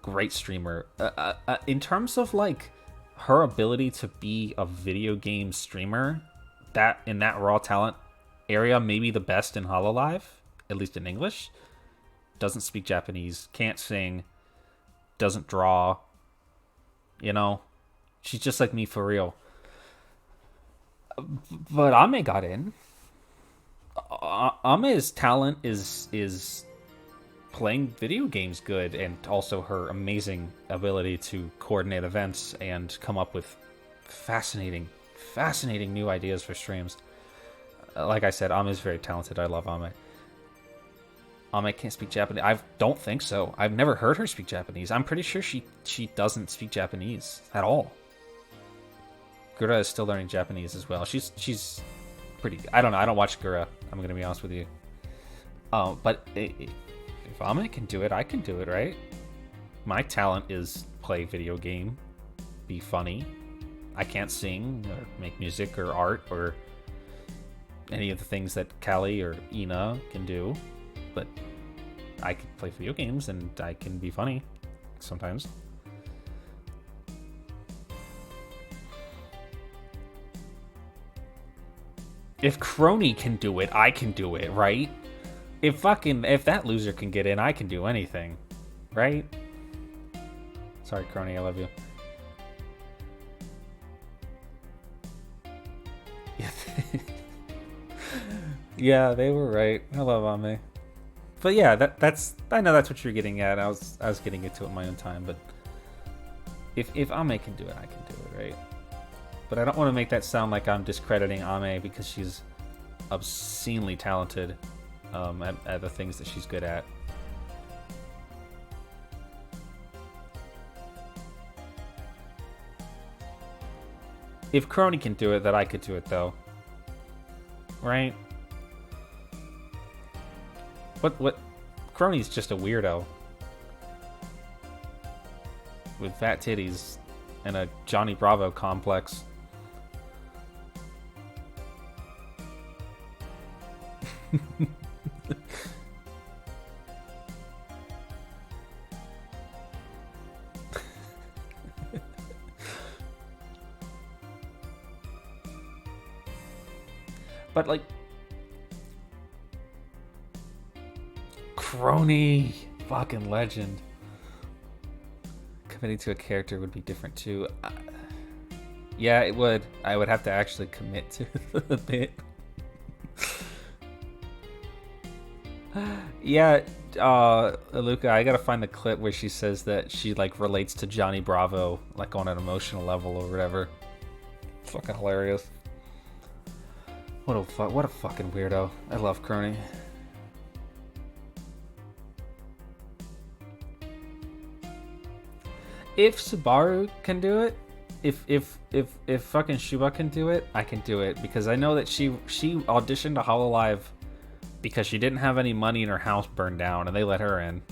great streamer. In terms of like her ability to be a video game streamer, that in that raw talent area, maybe the best in Hololive, at least in English. Doesn't speak Japanese, can't sing, doesn't draw. You know, she's just like me for real. But Ame got in. Ame's talent is playing video games good, and also her amazing ability to coordinate events and come up with fascinating new ideas for streams. Like I said, Ame is very talented. I love Ame. Ame can't speak Japanese. I don't think so. I've never heard her speak Japanese. I'm pretty sure she doesn't speak Japanese at all. Gura is still learning Japanese as well. She's pretty. I don't know. I don't watch Gura. I'm gonna be honest with you. But if Ame can do it, I can do it, right? My talent is play video game, be funny. I can't sing or make music or art or any of the things that Callie or Ina can do, but I can play video games and I can be funny sometimes. If Crony can do it, I can do it, right? If that loser can get in, I can do anything, right? Sorry, Crony, I love you. Yeah, they were right. I love Ame. But yeah, that's I know that's what you're getting at. I was getting into it in my own time, but if Ame can do it, I can do it, right? But I don't want to make that sound like I'm discrediting Ame because she's obscenely talented at the things that she's good at. If Crony can do it, then I could do it, though. Right? What? Crony's just a weirdo. With fat titties and a Johnny Bravo complex. But like Crony, fucking legend. Committing to a character would be different too. Yeah, it would. I would have to actually commit to the bit. Yeah, Luca, I gotta find the clip where she says that she like relates to Johnny Bravo like on an emotional level or whatever. It's fucking hilarious. What a fucking weirdo. I love Crony. If Subaru can do it, if fucking Shuba can do it, I can do it because I know that she auditioned to Hololive because she didn't have any money and her house burned down and they let her in.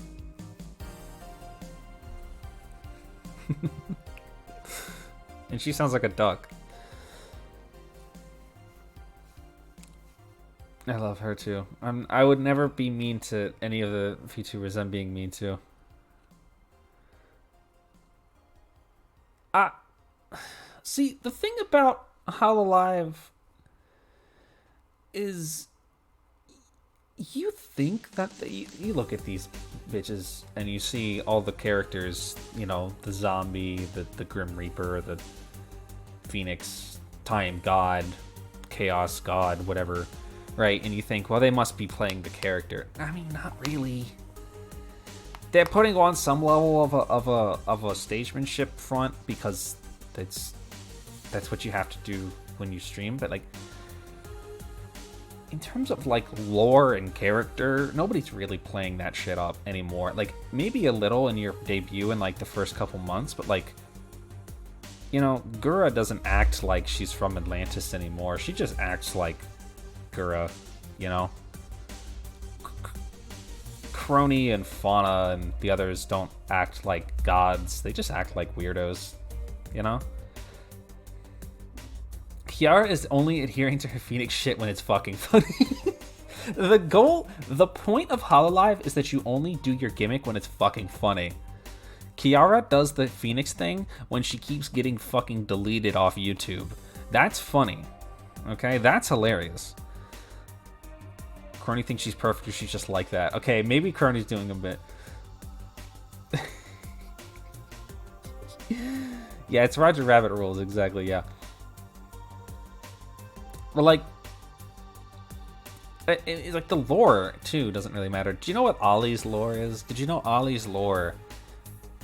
And she sounds like a duck. I love her too. I would never be mean to any of the VTubers I'm being mean to. See, the thing about Hololive is you think that you look at these bitches and you see all the characters, you know, the zombie, the Grim Reaper, the Phoenix, Time God, Chaos God, whatever, right? And you think, well, they must be playing the character. I mean, not really. They're putting on some level of a stagemanship front because that's what you have to do when you stream. But like, in terms of like lore and character, nobody's really playing that shit up anymore. Like maybe a little in your debut in like the first couple months, but like, you know, Gura doesn't act like she's from Atlantis anymore. She just acts like Gura, you know. Crony and Fauna and the others don't act like gods. They just act like weirdos, you know? Kiara is only adhering to her Phoenix shit when it's fucking funny. The point of Hololive is that you only do your gimmick when it's fucking funny. Kiara does the Phoenix thing when she keeps getting fucking deleted off YouTube. That's funny. Okay? That's hilarious. Crony thinks she's perfect or she's just like that. Okay, maybe Crony's doing a bit. Yeah, it's Roger Rabbit rules, exactly, yeah. But like, it's like the lore too doesn't really matter. Do you know what Ollie's lore is? Did you know Ollie's lore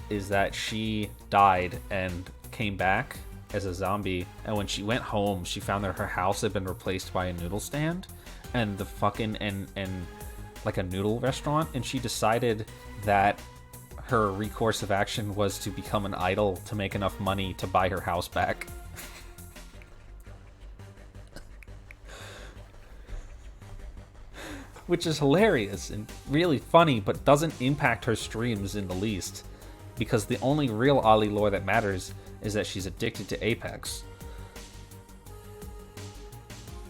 is that she died and came back as a zombie, and when she went home, she found that her house had been replaced by a noodle stand and the fucking and like a noodle restaurant, and she decided that her recourse of action was to become an idol to make enough money to buy her house back. which is hilarious and really funny, but doesn't impact her streams in the least, because the only real Ollie lore that matters is that she's addicted to Apex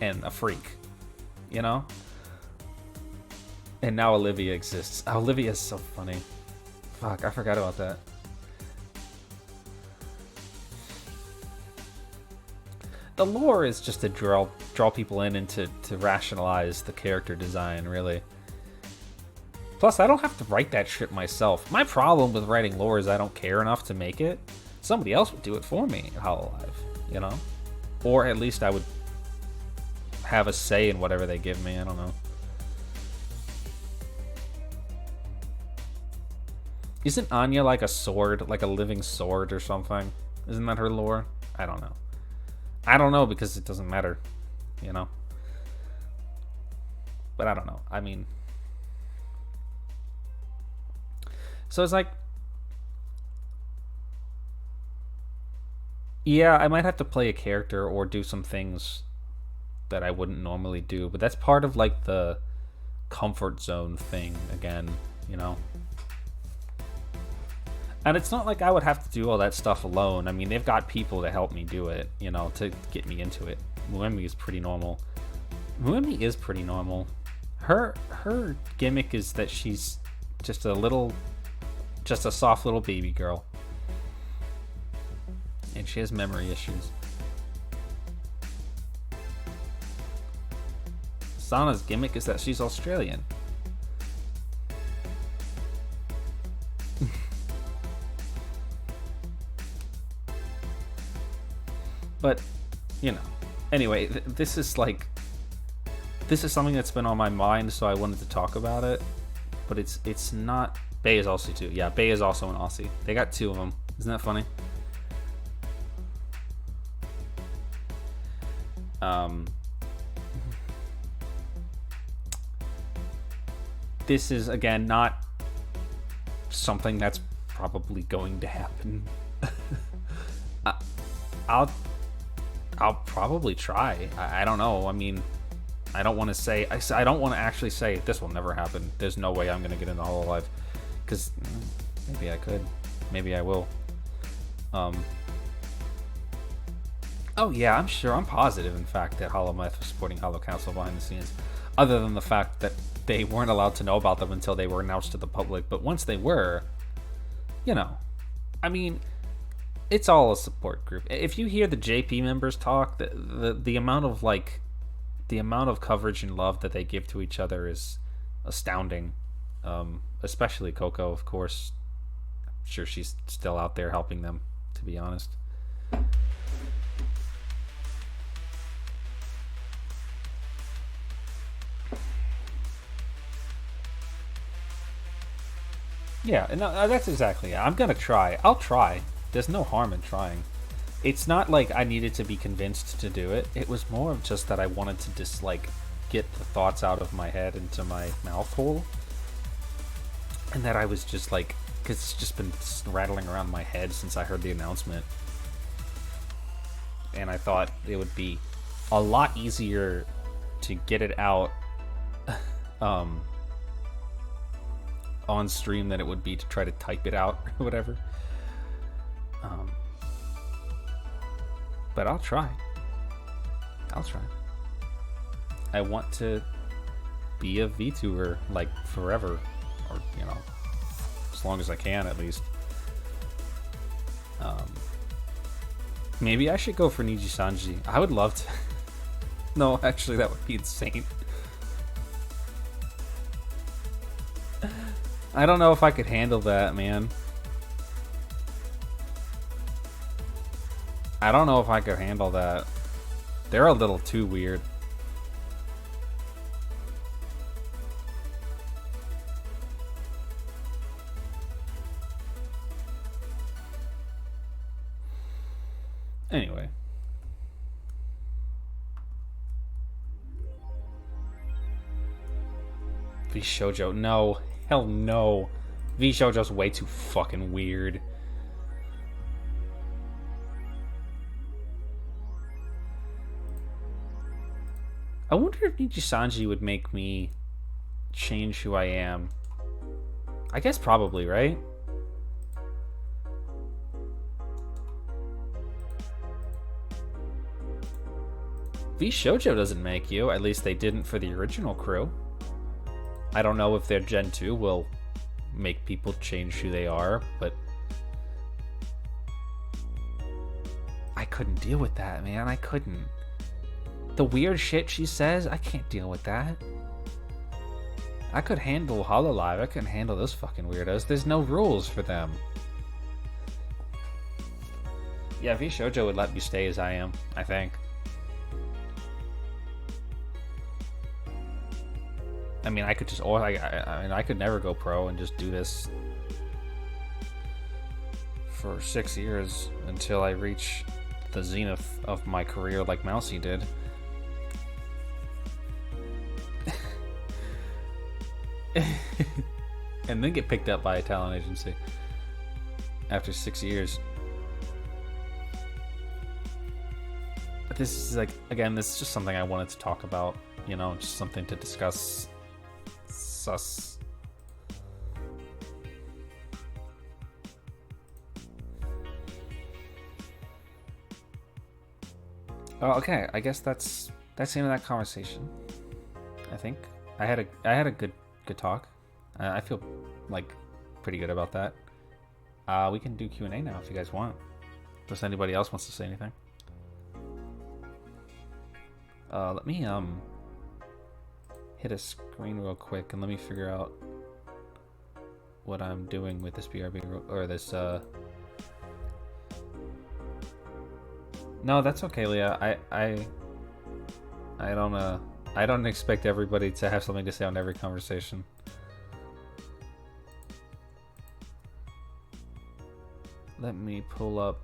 and a freak, you know? And now Olivia exists. Olivia is so funny. Fuck, I forgot about that. The lore is just to draw people in and to rationalize the character design, really. Plus, I don't have to write that shit myself. My problem with writing lore is I don't care enough to make it. Somebody else would do it for me in Hololive, you know? Or at least I would have a say in whatever they give me, I don't know. Isn't Anya like a sword, like a living sword or something? Isn't that her lore? I don't know. I don't know because it doesn't matter, you know? But I don't know. I mean... So it's like... Yeah, I might have to play a character or do some things that I wouldn't normally do. But that's part of, like, the comfort zone thing again, you know? And it's not like I would have to do all that stuff alone. I mean, they've got people to help me do it, you know, to get me into it. Muemi is pretty normal. Muemi is pretty normal. Her gimmick is that she's just a soft little baby girl. And she has memory issues. Sana's gimmick is that she's Australian. But, you know, anyway, this is something that's been on my mind, so I wanted to talk about it. But it's not... Bay is also too. Yeah, Bay is also an Aussie. They got two of them. Isn't that funny? This is, again, not something that's probably going to happen. I'll probably try. I don't know. I mean, I don't want to say... I don't want to actually say, this will never happen. There's no way I'm going to get into Hololive. Because maybe I could. Maybe I will. Oh, yeah, I'm sure. I'm positive, in fact, that Hololive was supporting Hollow Council behind the scenes. Other than the fact that they weren't allowed to know about them until they were announced to the public. But once they were, you know, I mean... It's all a support group. If you hear the JP members talk, the amount of coverage and love that they give to each other is astounding. Especially Coco, of course. I'm sure she's still out there helping them, to be honest. Yeah, and that's exactly it. I'm gonna try. I'll try. There's no harm in trying. It's not like I needed to be convinced to do it. It was more of just that I wanted to just, like, get the thoughts out of my head into my mouth hole. And that I was just, like... Because it's just been rattling around my head since I heard the announcement. And I thought it would be a lot easier to get it out on stream than it would be to try to type it out or whatever. But I'll try. I want to be a VTuber, like, forever. Or, you know, as long as I can, at least. Maybe I should go for Niji Sanji. I would love to. No, actually, that would be insane. I don't know if I could handle that, man. I don't know if I could handle that. They're a little too weird. Anyway. V Shoujo. No. Hell no. V Shoujo's way too fucking weird. I wonder if Niji Sanji would make me change who I am. I guess probably, right? V Shoujo doesn't make you. At least they didn't for the original crew. I don't know if their Gen 2 will make people change who they are, but I couldn't deal with that, man. I couldn't. The weird shit she says, I can't deal with that. I could handle Hololive. I couldn't handle those fucking weirdos. There's no rules for them. Yeah, V Shoujo would let me stay as I am, I think. I mean, I could just, or I could never go pro and just do this for 6 years until I reach the zenith of my career like Mousy did. And then get picked up by a talent agency after 6 years. But this is like, again, this is just something I wanted to talk about, you know, just something to discuss. Sus. Oh, okay. I guess that's the end of that conversation. I think I had a good talk. I feel like pretty good about that. We can do Q&A now if you guys want. Unless anybody else wants to say anything. Let me hit a screen real quick and let me figure out what I'm doing with this BRB or this No, that's okay, Leah. I don't expect everybody to have something to say on every conversation. Let me pull up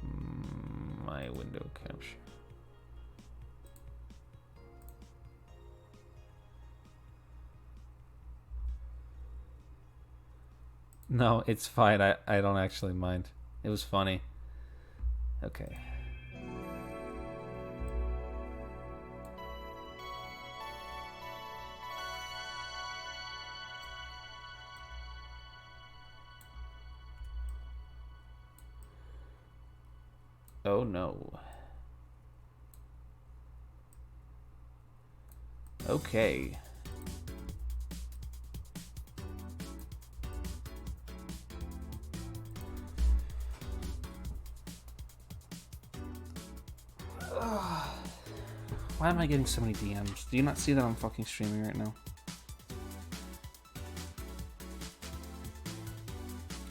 my window capture. No, it's fine. I don't actually mind. It was funny. Okay. Oh no. Okay. Why am I getting so many DMs? Do you not see that I'm fucking streaming right now?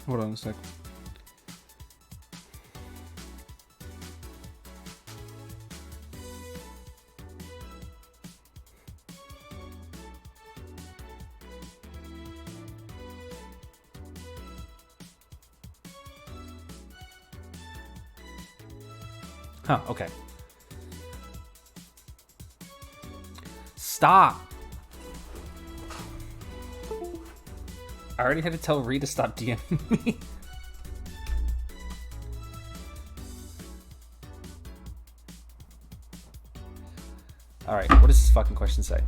Hold on a sec. Huh, okay. Stop! I already had to tell Ree to stop DMing me. Alright, what does this fucking question say?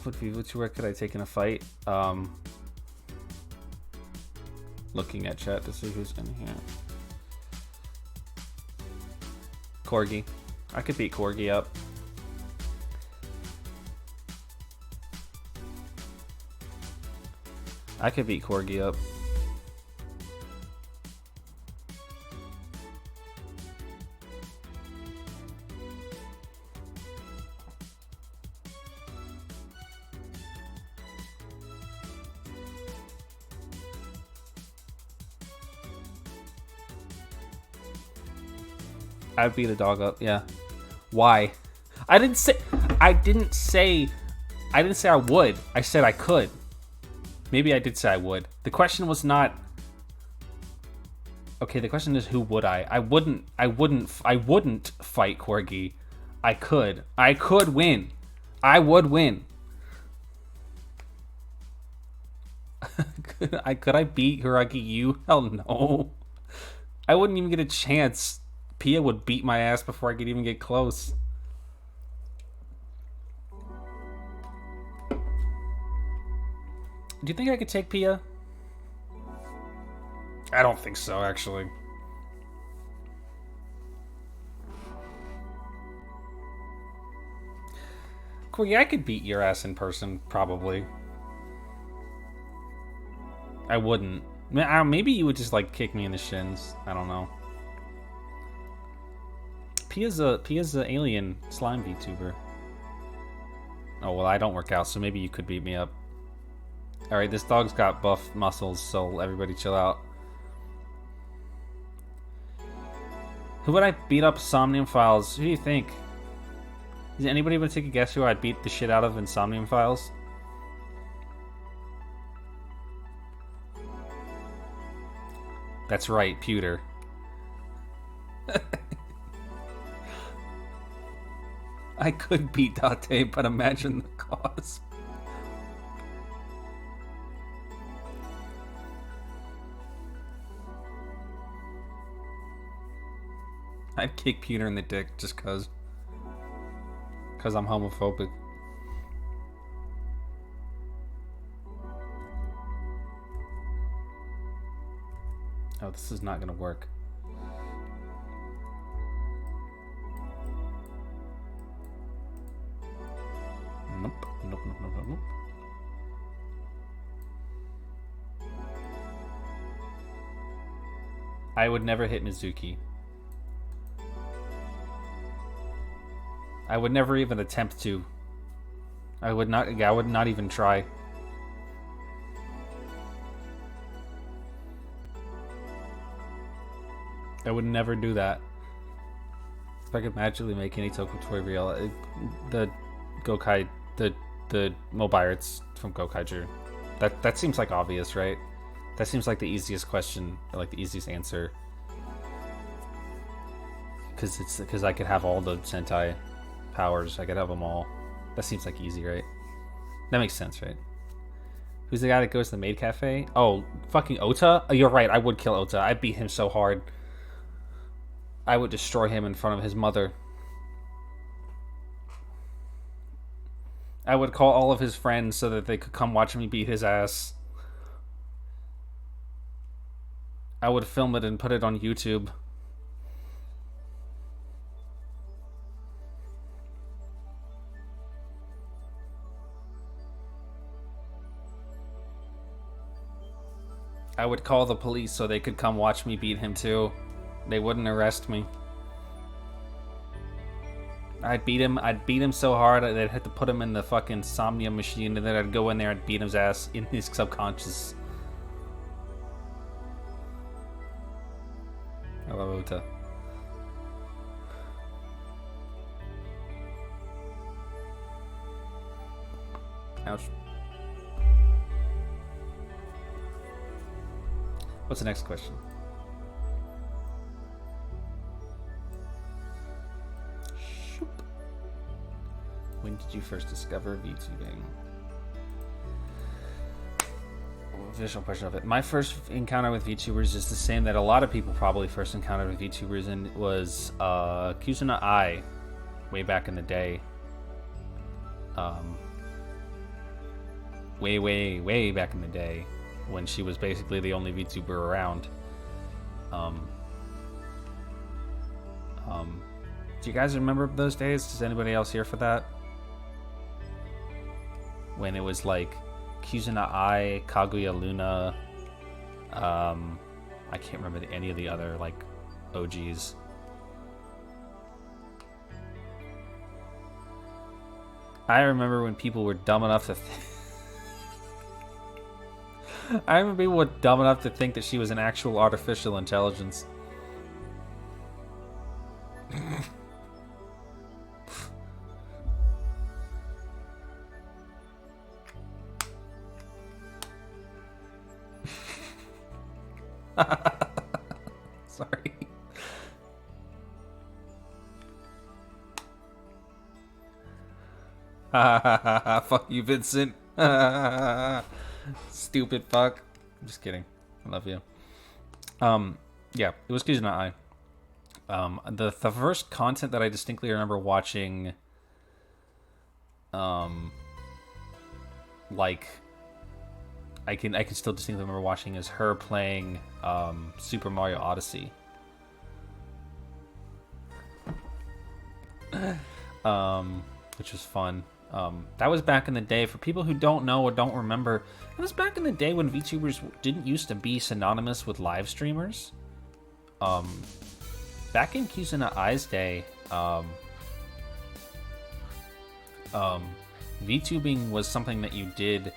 Which where could I take in a fight? Looking at chat to see who's in here. Corgi. I could beat Corgi up. I could beat Corgi up. I'd beat a dog up, yeah. Why? I didn't say I would. I said I could. Maybe I did say I would. The question was not. Okay, the question is who would I? I wouldn't fight Corgi. I could. I could win. I would win. Could I beat Hiragi Yu? Hell no. I wouldn't even get a chance. Pia would beat my ass before I could even get close. Do you think I could take Pia? I don't think so, actually. Cool, yeah, I could beat your ass in person, probably. I wouldn't. Maybe you would just, like, kick me in the shins. I don't know. Pia's a alien slime VTuber. Oh, well, I don't work out, so maybe you could beat me up. Alright, this dog's got buff muscles, so everybody chill out. Who would I beat up Somnium Files? Who do you think? Is anybody going to take a guess who I'd beat the shit out of in Somnium Files? That's right, Pewter. I could beat Date, but imagine the cost. I'd kick Pewter in the dick just cause I'm homophobic. Oh, this is not gonna work. Nope. I would never hit Mizuki. I would never even attempt to. I would not even try. I would never do that. If I could magically make any Tokutori real, the Gokai, the Mobiarts from Gokaiju. That seems like obvious, right? That seems like the easiest question, or like the easiest answer. Because I could have all the Sentai powers. I could have them all. That seems like easy, right? That makes sense, right? Who's the guy that goes to the maid cafe? Oh, fucking Ota? Oh, you're right, I would kill Ota. I'd beat him so hard. I would destroy him in front of his mother. I would call all of his friends so that they could come watch me beat his ass. I would film it and put it on YouTube. I would call the police so they could come watch me beat him too. They wouldn't arrest me. I'd beat him so hard I'd have to put him in the fucking Somnium machine, and then I'd go in there and beat his ass in his subconscious. I love Ota. Ouch. What's the next question? Shoop. When did you first discover VTubing? Visual question of it. My first encounter with VTubers is the same that a lot of people probably first encountered with VTubers, and it was Kizuna Ai, way back in the day. Way back in the day, when she was basically the only VTuber around. Do you guys remember those days? Is anybody else here for that? When it was like Kizuna Ai, Kaguya Luna, I can't remember any of the other like OGs. I remember when people were dumb enough to I remember people were dumb enough to think that she was an actual artificial intelligence. Sorry. Fuck you, Vincent. Stupid fuck. I'm just kidding. I love you. Yeah, it was Kizuna Ai. The first content that I distinctly remember watching, like I can still distinctly remember watching is her playing Super Mario Odyssey. Which was fun. That was back in the day. For people who don't know or don't remember, it was back in the day when VTubers didn't used to be synonymous with live streamers. Back in Kizuna Ai's day, VTubing was something that you did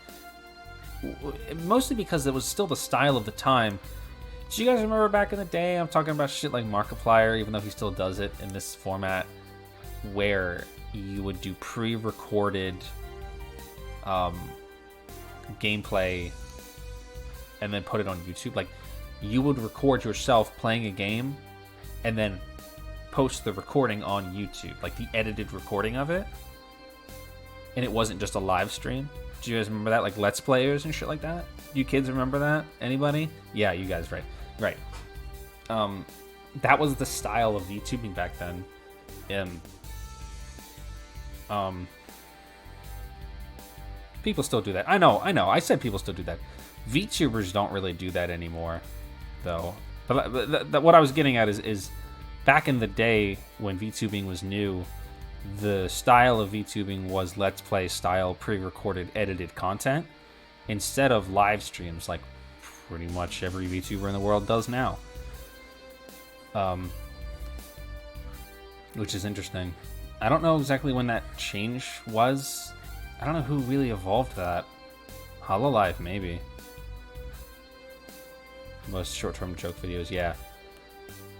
mostly because it was still the style of the time. Do you guys remember back in the day? I'm talking about shit like Markiplier, even though he still does it in this format, where you would do pre-recorded gameplay and then put it on YouTube. Like, you would record yourself playing a game and then post the recording on YouTube, like the edited recording of it, and it wasn't just a live stream. Do you guys remember that? Like Let's Players and shit like that? You kids remember that? Anybody? Yeah, you guys, right. That was the style of VTubing back then. People still do that. I know. I said people still do that. VTubers don't really do that anymore, though. But what I was getting at is back in the day when VTubing was new, the style of VTubing was Let's Play style, pre-recorded, edited content, instead of live streams like pretty much every VTuber in the world does now. Which is interesting. I don't know exactly when that change was. I don't know who really evolved that. Hololive, maybe. Most short-term joke videos, yeah.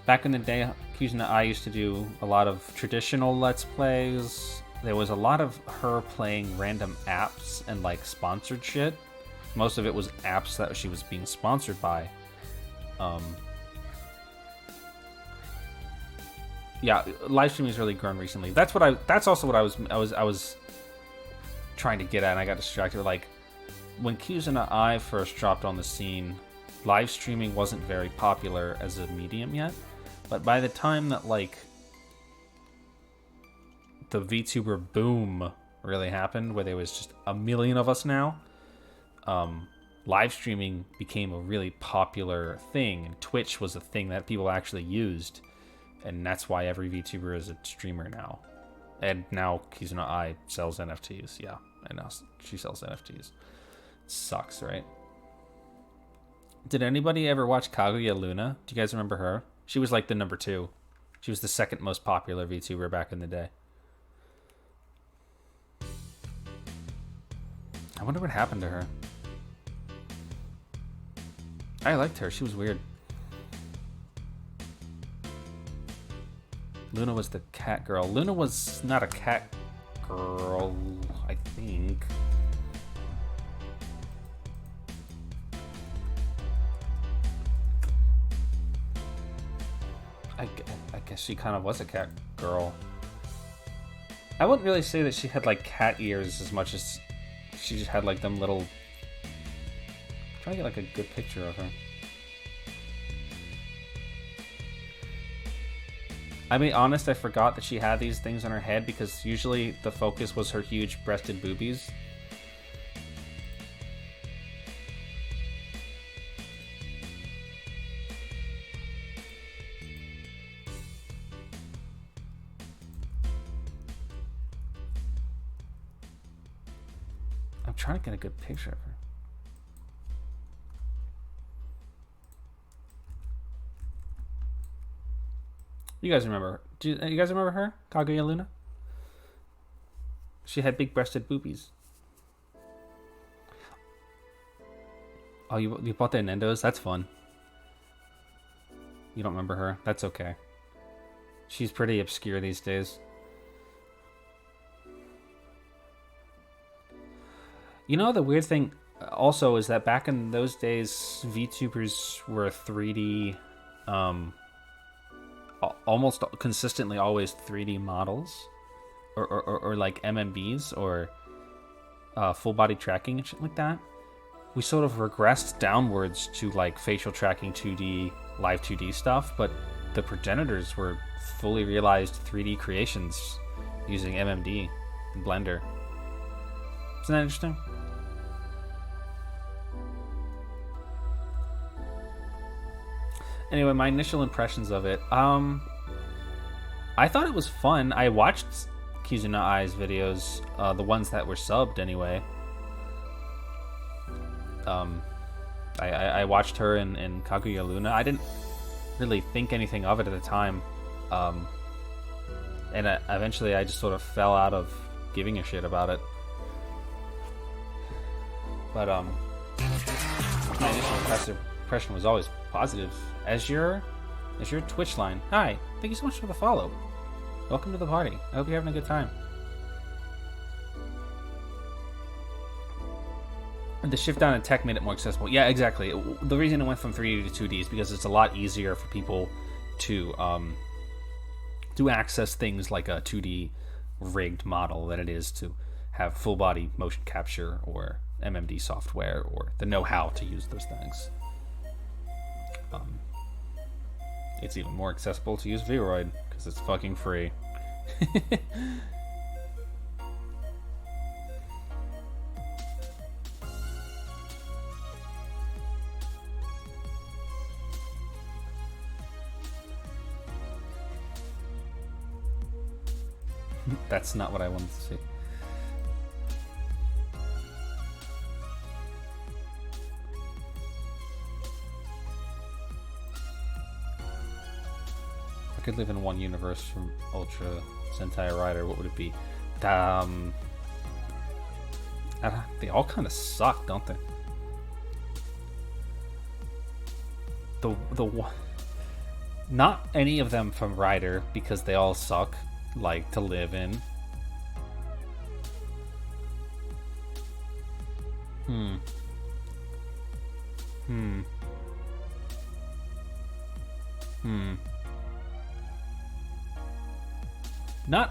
Back in the day, Kizuna Ai used to do a lot of traditional Let's Plays. There was a lot of her playing random apps and like sponsored shit. Most of it was apps that she was being sponsored by. Yeah, live streaming has really grown recently. That's also what I was trying to get at, and I got distracted. Like, when Kizuna Ai first dropped on the scene, live streaming wasn't very popular as a medium yet. But by the time that like the VTuber boom really happened, where there was just a million of us now, live streaming became a really popular thing, and Twitch was a thing that people actually used. And that's why every VTuber is a streamer now. And now Kizuna Ai sells NFTs. Yeah, and now she sells NFTs. Sucks, right? Did anybody ever watch Kaguya Luna? Do you guys remember her? She was like the number 2. She was the second most popular VTuber back in the day. I wonder what happened to her. I liked her. She was weird. Luna was the cat girl. Luna was not a cat girl, I think. I guess she kind of was a cat girl. I wouldn't really say that she had like cat ears as much as she just had like them little... I'm trying to get like a good picture of her. I'll be honest, I forgot that she had these things on her head because usually the focus was her huge breasted boobies. I'm trying to get a good picture of her. You guys remember? Do you guys remember her? Kaguya Luna? She had big breasted boobies. Oh, you bought the Nendos? That's fun. You don't remember her? That's okay. She's pretty obscure these days. You know, the weird thing also is that back in those days, VTubers were 3D... almost consistently always 3D models or like MMBs or full body tracking and shit like that. We sort of regressed downwards to like facial tracking 2D, live 2D stuff, but the progenitors were fully realized 3D creations using MMD and Blender. Isn't that interesting? Anyway, my initial impressions of it. I thought it was fun. I watched Kizuna Ai's videos, the ones that were subbed anyway. I watched her in Kaguya Luna. I didn't really think anything of it at the time. And eventually I just sort of fell out of giving a shit about it. But my initial impression was always positive. As your Twitch line. Hi, thank you so much for the follow. Welcome to the party. I hope you're having a good time. The shift down in tech made it more accessible. Yeah, exactly. The reason it went from 3D to 2D is because it's a lot easier for people to access things like a 2D rigged model than it is to have full body motion capture or MMD software or the know-how to use those things. It's even more accessible to use Garoad because it's fucking free. That's not what I wanted to see. I could live in one universe from Ultra Sentai Rider. What would it be? They all kind of suck, don't they? Not any of them from Rider because they all suck. Like to live in.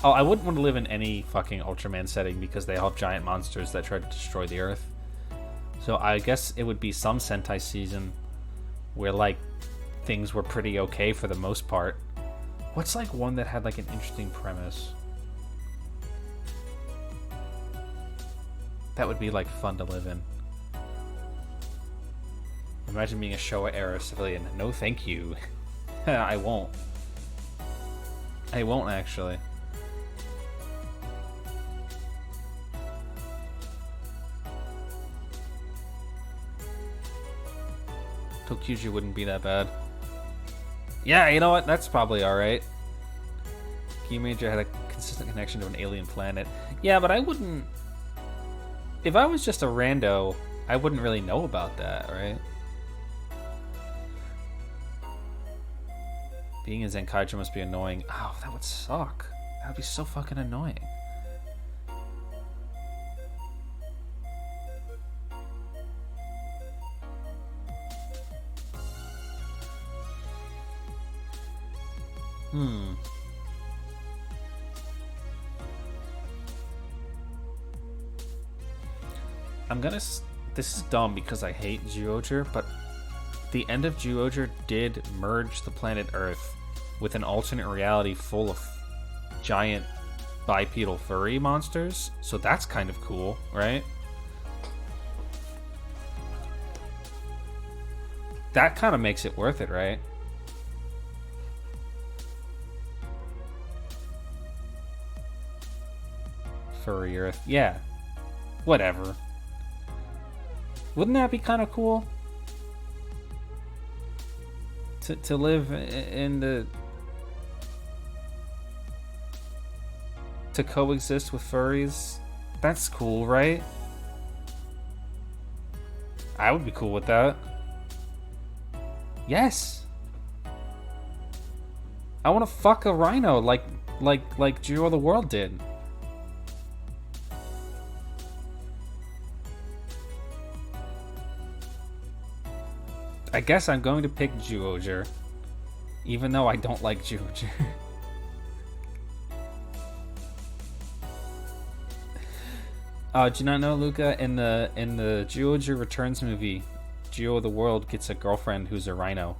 I wouldn't want to live in any fucking Ultraman setting because they all have giant monsters that try to destroy the Earth. So I guess it would be some Sentai season where like things were pretty okay for the most part. What's like one that had like an interesting premise? That would be like fun to live in. Imagine being a Showa era civilian. No thank you. I won't. I won't actually. Tokyuji wouldn't be that bad. Yeah, you know what? That's probably alright. Key Major had a consistent connection to an alien planet. Yeah, but I wouldn't... If I was just a rando, I wouldn't really know about that, right? Being a Zenkaiger must be annoying. Oh, that would suck. That would be so fucking annoying. This is dumb because I hate Zyuohger, but the end of Zyuohger did merge the planet Earth with an alternate reality full of giant bipedal furry monsters, so that's kind of cool, right? That kind of makes it worth it, right? Furry Earth. Yeah. Whatever. Wouldn't that be kind of cool? To live in the... To coexist with furries? That's cool, right? I would be cool with that. Yes! I want to fuck a rhino like Jiro the World did. I guess I'm going to pick Zyuohger, even though I don't like Zyuohger. Do you not know, Luca? In the Zyuohger Returns movie, Jiro the World gets a girlfriend who's a rhino.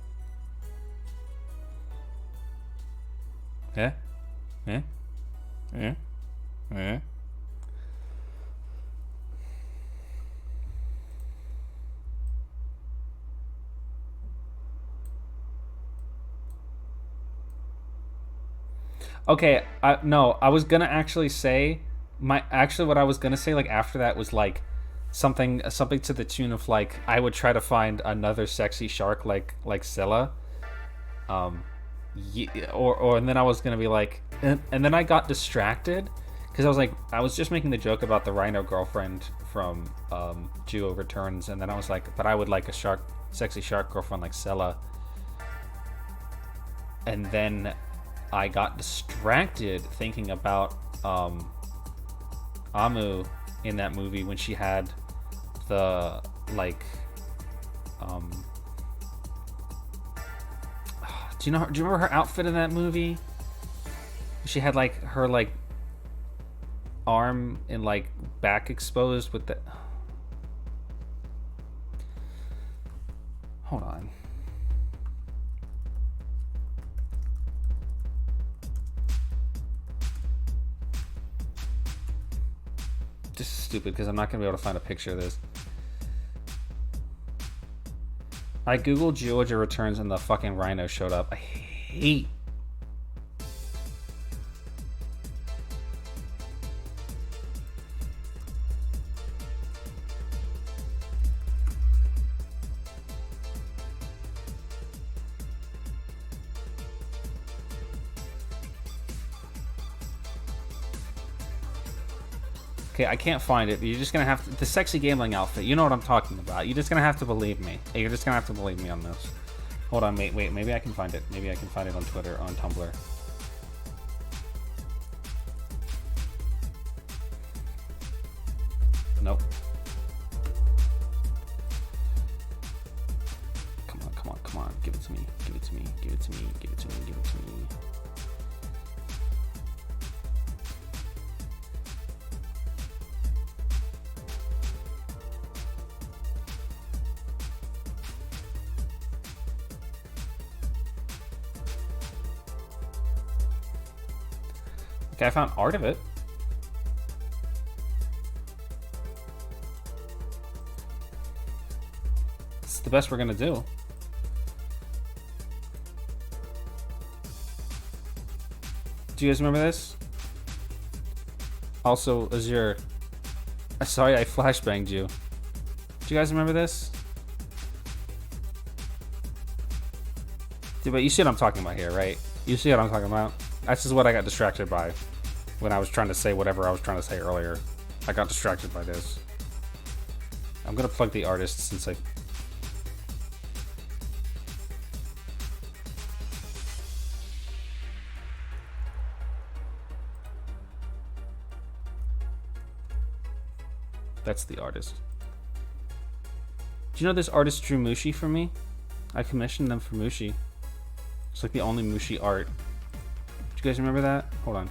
Yeah? Yeah? Yeah? Yeah? Okay, no, I was gonna actually say what I was gonna say like after that was like something to the tune of like I would try to find another sexy shark like Scylla. Um, or and then I was gonna be like, and then I got distracted because I was just making the joke about the rhino girlfriend from Duo Returns, and then I was like, but I would like a sexy shark girlfriend like Scylla, and then I got distracted thinking about Amu in that movie when she had the like um do you remember her outfit in that movie? She had like her like arm and like back exposed with the hold on. Just stupid because I'm not gonna be able to find a picture of this. I googled Georgia Returns and the fucking rhino showed up. I hate. Okay, I can't find it. You're just gonna have to. The sexy gambling outfit. You know what I'm talking about. You're just gonna have to believe me. You're just gonna have to believe me on this. Hold on, wait. Maybe I can find it. Maybe I can find it on Twitter, on Tumblr. Nope. Come on. Give it to me. Give it to me. Give it to me. Give it to me. Give it to me. Okay, I found art of it. It's the best we're gonna do. Do you guys remember this? Also, Azure. Sorry, I flashbanged you. Do you guys remember this? Dude, but you see what I'm talking about here, right? You see what I'm talking about? That's just what I got distracted by when I was trying to say whatever I was trying to say earlier. I got distracted by this. I'm gonna plug the artist since I... That's the artist. Do you know this artist drew Mushi for me? I commissioned them for Mushi. It's like the only Mushi art. Do you guys remember that? Hold on.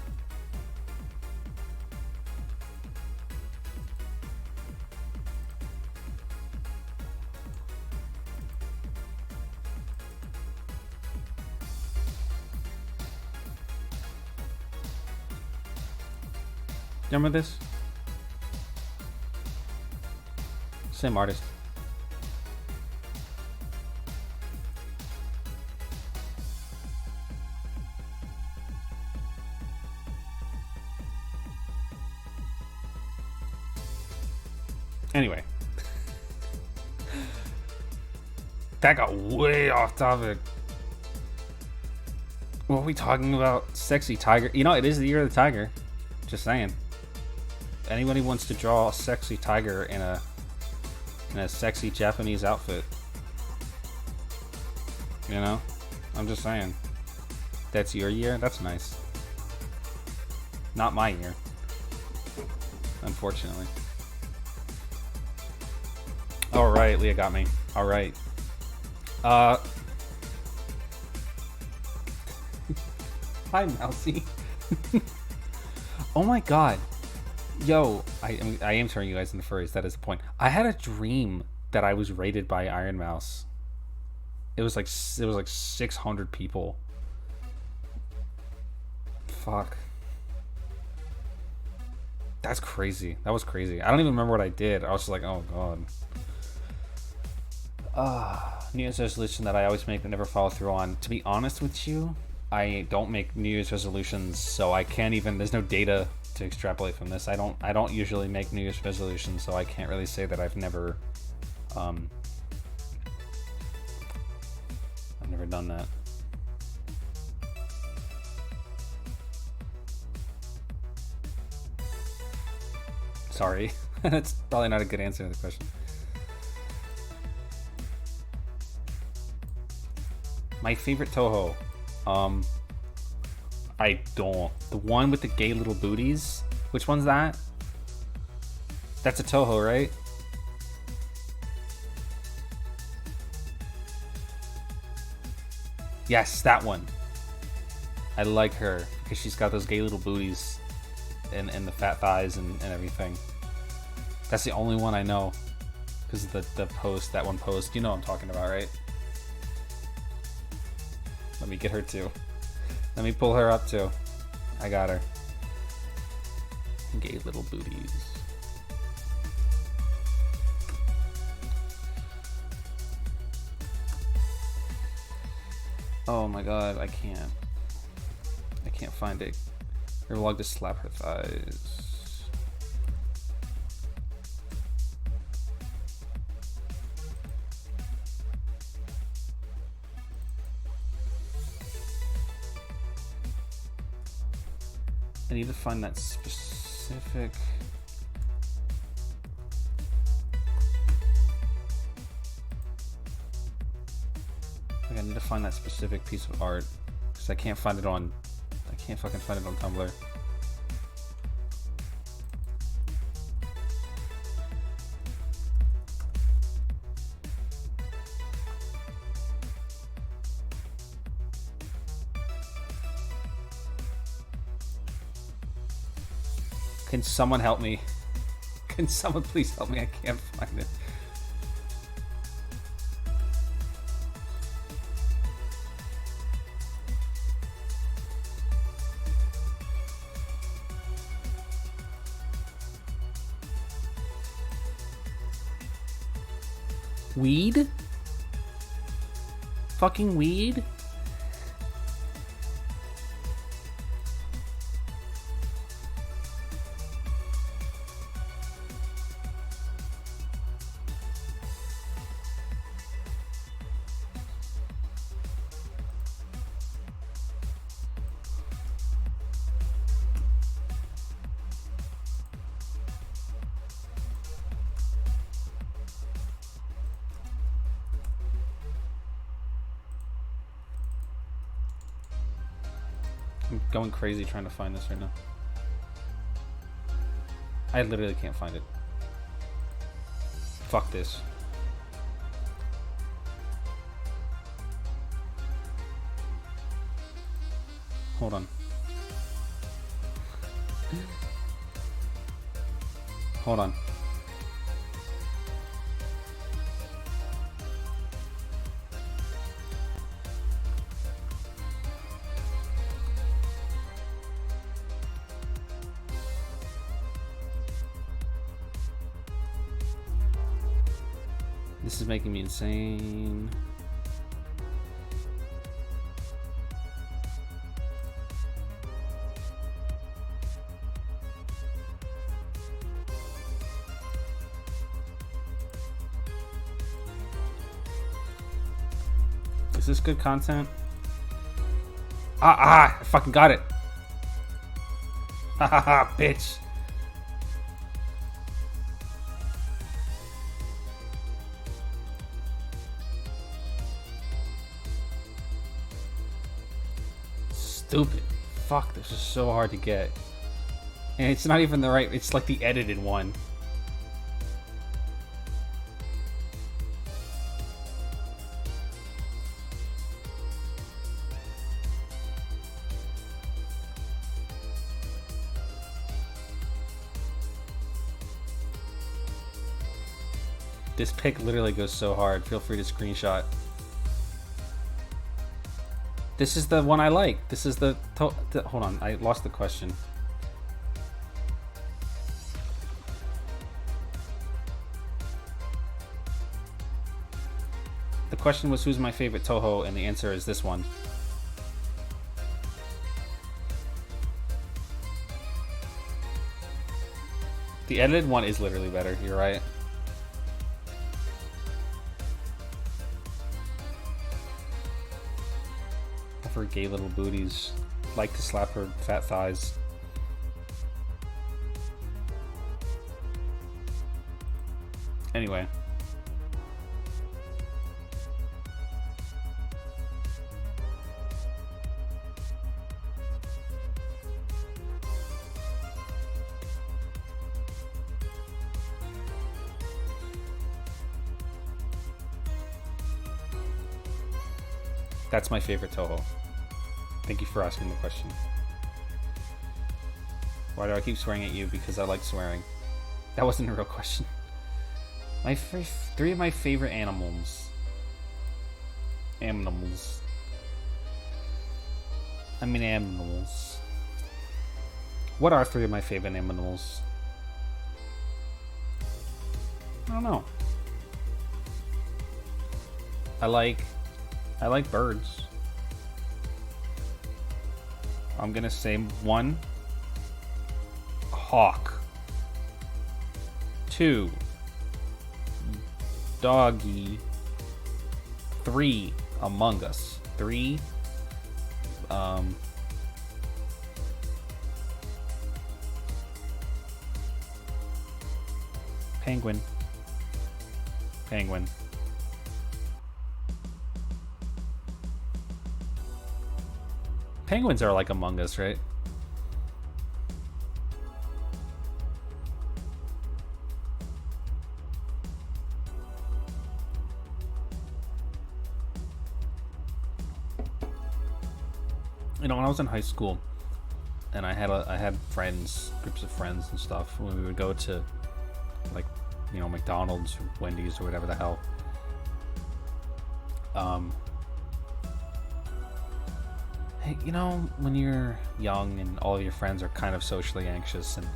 You remember this? Same artist. Anyway. That got way off topic. What are we talking about? Sexy tiger. You know, it is the year of the tiger. Just saying. Anybody wants to draw a sexy tiger in a sexy Japanese outfit. You know? I'm just saying. That's your year? That's nice. Not my year. Unfortunately. Alright, Leah got me. Alright. Hi, Mousy. Oh my god. Yo, I am turning you guys into furries. That is the point. I had a dream that I was raided by Iron Mouse. It was like 600 people. Fuck. That's crazy. That was crazy. I don't even remember what I did. I was just like, oh god. New Year's resolution that I always make but never follow through on. To be honest with you, I don't make New Year's resolutions, so I can't even. There's no data to extrapolate from this. I don't usually make New Year's resolutions, so I can't really say that I've never done that. Sorry. That's probably not a good answer to the question. My favorite Toho. I don't. The one with the gay little booties? Which one's that? That's a Toho, right? Yes, that one. I like her because she's got those gay little booties and the fat thighs and everything. That's the only one I know because of the post, that one post. You know what I'm talking about, right? Let me get her too. Let me pull her up too. I got her. Gay little booties. Oh my god, I can't find it. Her vlog to slap her thighs. I need to find that specific. I need to find that specific piece of art because I can't find it on. I can't fucking find it on Tumblr. Can someone help me? Can someone please help me? I can't find it. Weed? Fucking weed? I'm going crazy trying to find this right now. I literally can't find it. Fuck this. Hold on. Hold on. This is making me insane. Is this good content? I fucking got it. Ha ha ha, bitch. Stupid. Fuck, this is so hard to get. And it's not even the right, it's like the edited one. This pic literally goes so hard. Feel free to screenshot. This is the one I like. This is the hold on, I lost the question. The question was who's my favorite Toho, and the answer is this one. The edited one is literally better. You're right. Her gay little booties like to slap her fat thighs. Anyway. That's my favorite Toho. Thank you for asking the question. Why do I keep swearing at you? Because I like swearing. That wasn't a real question. My three of my favorite animals. Animals. I mean animals. What are three of my favorite animals? I don't know. I like birds. I'm gonna say 1, hawk. 2, doggy. 3, Among Us. 3, penguin. Penguins are like Among Us, right? You know, when I was in high school, and I had friends, groups of friends and stuff, when we would go to, like, you know, McDonald's or Wendy's or whatever the hell. You know, when you're young and all of your friends are kind of socially anxious, and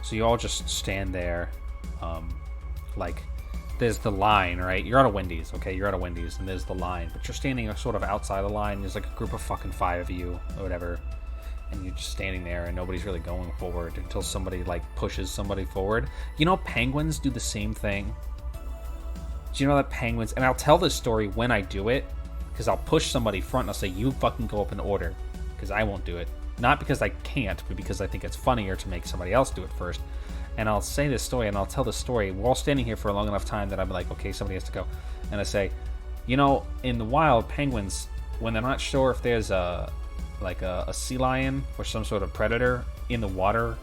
so you all just stand there, like, there's the line, right? You're at a Wendy's, okay? You're at a Wendy's, and there's the line, but you're standing sort of outside the line. There's like a group of fucking 5 of you, or whatever, and you're just standing there, and nobody's really going forward until somebody, like, pushes somebody forward. You know, penguins do the same thing. Do you know that penguins... And I'll tell this story when I do it, because I'll push somebody front and I'll say, you fucking go up in order, because I won't do it. Not because I can't, but because I think it's funnier to make somebody else do it first. And I'll say this story, and I'll tell this story. We're all standing here for a long enough time that I'm like, okay, somebody has to go. And I say, you know, in the wild, penguins, when they're not sure if there's a sea lion or some sort of predator in the water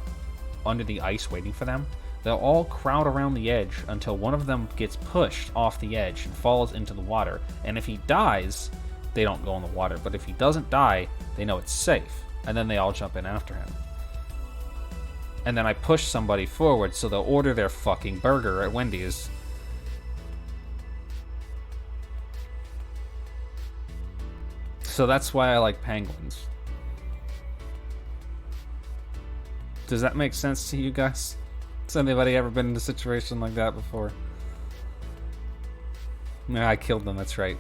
under the ice waiting for them, they'll all crowd around the edge until one of them gets pushed off the edge and falls into the water. And if he dies, they don't go in the water. But if he doesn't die, they know it's safe. And then they all jump in after him. And then I push somebody forward so they'll order their fucking burger at Wendy's. So that's why I like penguins. Does that make sense to you guys? Has anybody ever been in a situation like that before? Yeah, I killed them, that's right.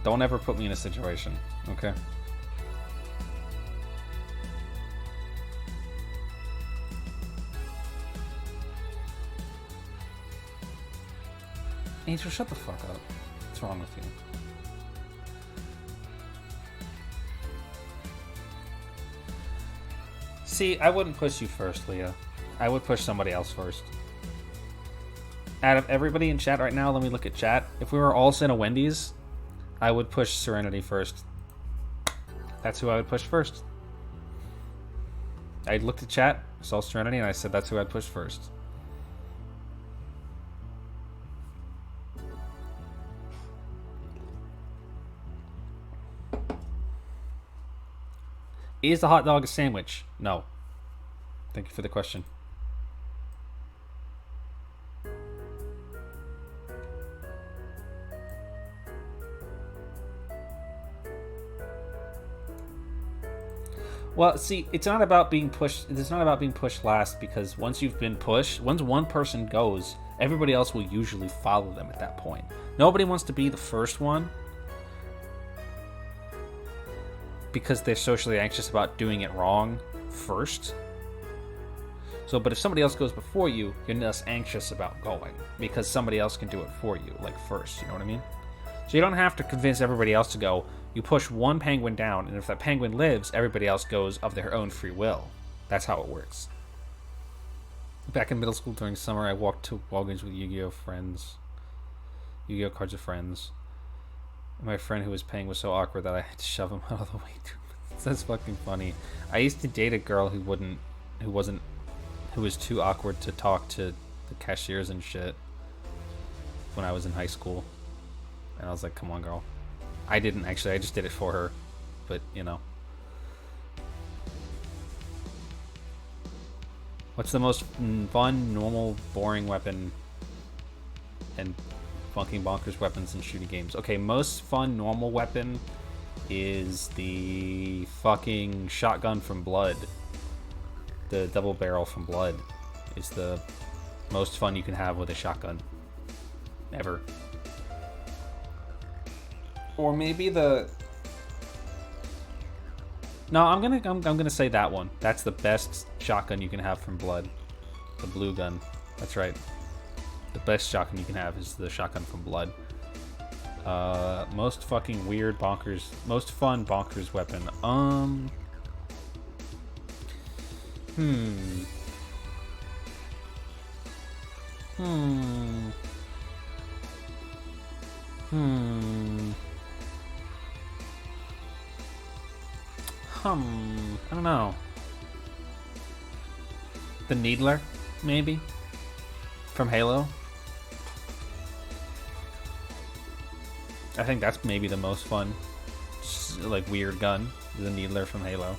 Don't ever put me in a situation, okay? Angel, shut the fuck up. What's wrong with you? See, I wouldn't push you first, Leah. I would push somebody else first. Out of everybody in chat right now, let me look at chat. If we were all in a Wendy's, I would push Serenity first. That's who I would push first. I looked at chat, saw Serenity, and I said that's who I'd push first. Is the hot dog a sandwich? No. Thank you for the question. Well, see, it's not about being pushed. It's not about being pushed last, because once you've been pushed, once one person goes, everybody else will usually follow them at that point. Nobody wants to be the first one because they're socially anxious about doing it wrong first. So, but if somebody else goes before you, you're less anxious about going because somebody else can do it for you, like first, you know what I mean? So you don't have to convince everybody else to go. You push one penguin down, and if that penguin lives, everybody else goes of their own free will. That's how it works. Back in middle school during summer, I walked to Walgreens with Yu-Gi-Oh! Friends. Yu-Gi-Oh! Cards of Friends. My friend who was paying was so awkward that I had to shove him out of the way. That's fucking funny. I used to date a girl who was too awkward to talk to the cashiers and shit when I was in high school. And I was like, come on, girl. I didn't actually, I just did it for her. But, you know. What's the most fun, normal, boring weapon and funking bonkers weapons in shooting games? Okay, most fun, normal weapon is the fucking shotgun from Blood. The double barrel from Blood is the most fun you can have with a shotgun. Ever. Or maybe the... No, I'm gonna say that one. That's the best shotgun you can have from Blood. The blue gun. That's right. The best shotgun you can have is the shotgun from Blood. Most fucking weird bonkers... Most fun bonkers weapon. I don't know. The Needler, maybe? From Halo? I think that's maybe the most fun, like, weird gun. The Needler from Halo.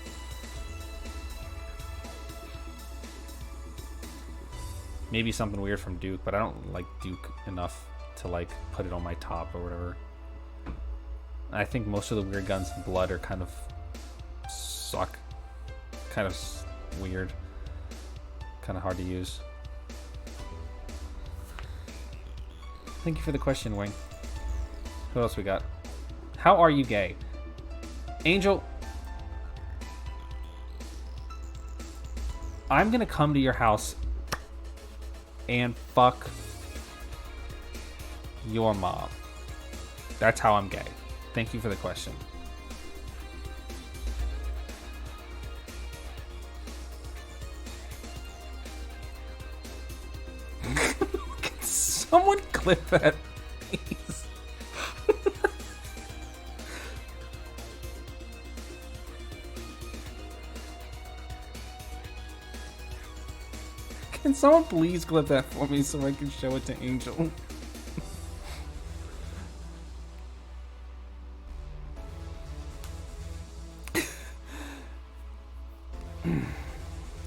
Maybe something weird from Duke, but I don't like Duke enough to, like, put it on my top or whatever. I think most of the weird guns in Blood are kind of suck. Kind of weird. Kind of hard to use. Thank you for the question, Wing. What else we got? How are you gay? Angel, I'm gonna come to your house and fuck your mom. That's how I'm gay. Thank you for the question. Can someone clip that, please? Can someone please clip that for me so I can show it to Angel?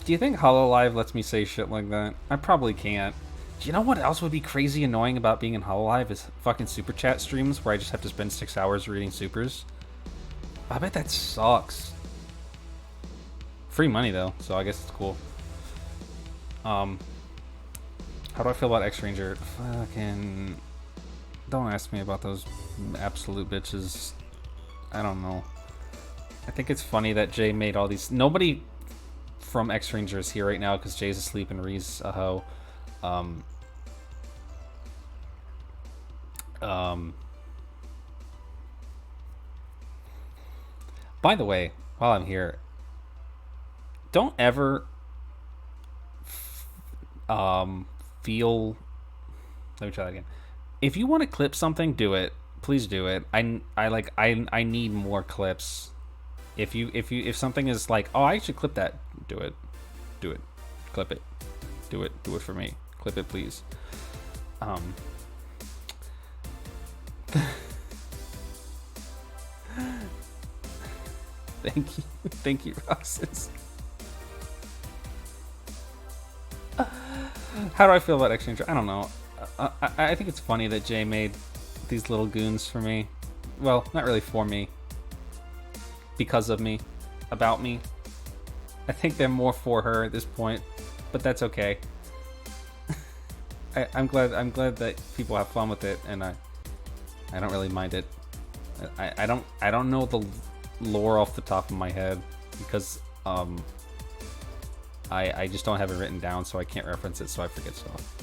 Do you think HoloLive lets me say shit like that? I probably can't. Do you know what else would be crazy annoying about being in HoloLive is fucking super chat streams where I just have to spend 6 hours reading supers? I bet that sucks. Free money though, so I guess it's cool. How do I feel about X-Ranger? Fucking... Don't ask me about those absolute bitches. I don't know. I think it's funny that Jay made all these... Nobody from X-Ranger is here right now because Jay's asleep and Ree's a hoe. By the way, while I'm here, don't ever feel... Let me try that again. If you want to clip something, do it. Please do it. I need more clips. If something is like, oh, I should clip that, do it. Do it. Clip it. Do it. Do it for me. Clip it, please. Thank you. Thank you, Roxas. How do I feel about X-Ranger? I don't know. I think it's funny that Jay made these little goons for me. Well, not really for me. Because of me. About me. I think they're more for her at this point. But that's okay. I'm glad that people have fun with it, and I don't really mind it. I don't know the lore off the top of my head because I just don't have it written down, so I can't reference it, so I forget stuff.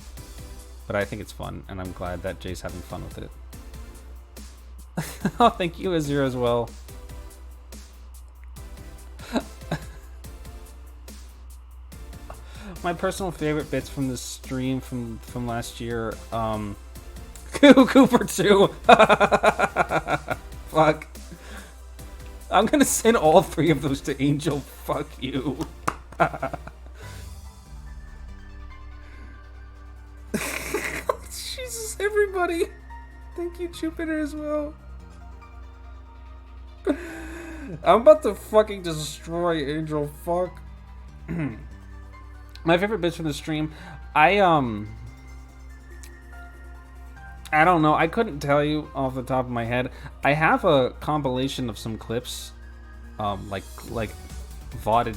But I think it's fun, and I'm glad that Jay's having fun with it. Oh, thank you, Azir, as well. My personal favorite bits from the stream from last year, Cooper 2. Fuck. I'm gonna send all 3 of those to Angel. Fuck you. Jesus, everybody. Thank you, Jupiter, as well. I'm about to fucking destroy Angel. Fuck. My favorite bits from the stream, I don't know. I couldn't tell you off the top of my head. I have a compilation of some clips, like VODed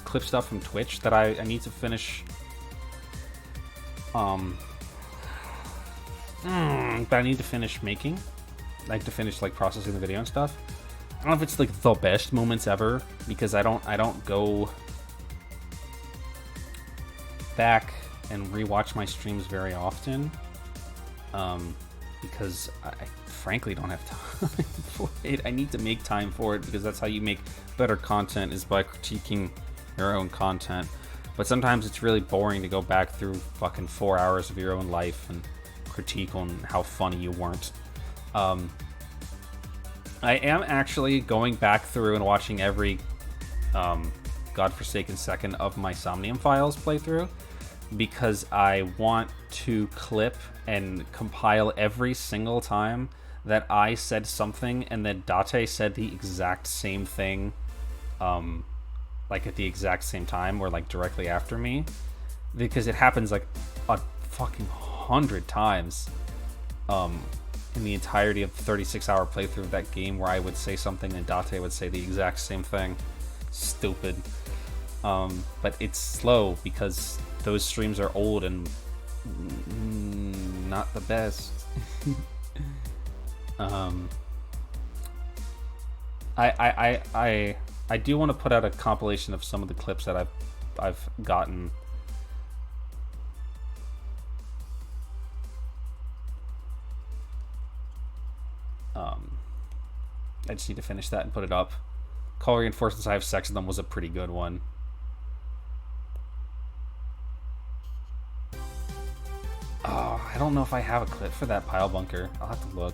clip stuff from Twitch that I need to finish. But I need to finish making, like to finish like processing the video and stuff. I don't know if it's like the best moments ever because I don't go back and rewatch my streams very often, because I frankly don't have time for it. I need to make time for it because that's how you make better content, is by critiquing your own content. But sometimes it's really boring to go back through fucking 4 hours of your own life and critique on how funny you weren't. I am actually going back through and watching every godforsaken second of my Somnium Files playthrough, because I want to clip and compile every single time that I said something and then Date said the exact same thing, like at the exact same time or like directly after me, because it happens like a fucking 100 times in the entirety of the 36-hour playthrough of that game, where I would say something and Date would say the exact same thing. Stupid. But it's slow because those streams are old and not the best. I do want to put out a compilation of some of the clips that I've gotten. I just need to finish that and put it up. Call Reinforcements I Have Sex with Them was a pretty good one. Oh, I don't know if I have a clip for that pile bunker. I'll have to look.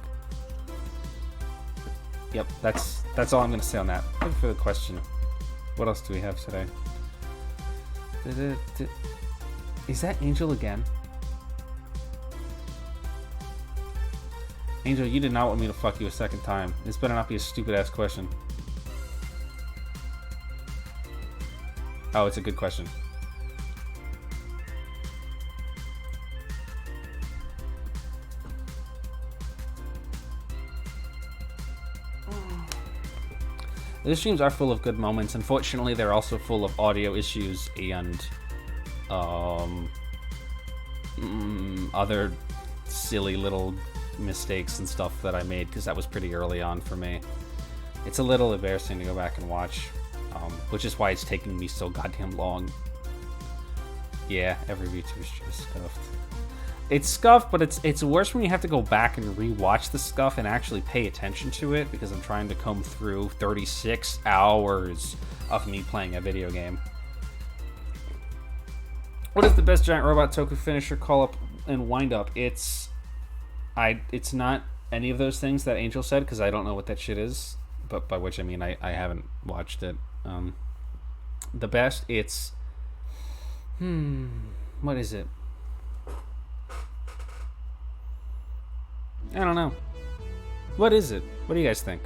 Yep, that's all I'm going to say on that. Thank you for the question. What else do we have today? Is that Angel again? Angel, you did not want me to fuck you a second time. This better not be a stupid-ass question. Oh, it's a good question. The streams are full of good moments. Unfortunately, they're also full of audio issues and other silly little mistakes and stuff that I made, because that was pretty early on for me. It's a little embarrassing to go back and watch, which is why it's taking me so goddamn long. Yeah, every VTuber stream is scuffed. It's scuffed, but it's worse when you have to go back and rewatch the scuff and actually pay attention to it, because I'm trying to comb through 36 hours of me playing a video game. What is the best giant robot Toku finisher, call up, and wind up? It's not any of those things that Angel said, because I don't know what that shit is. But by which I mean I haven't watched it. The best, it's what is it? I don't know. What is it? What do you guys think?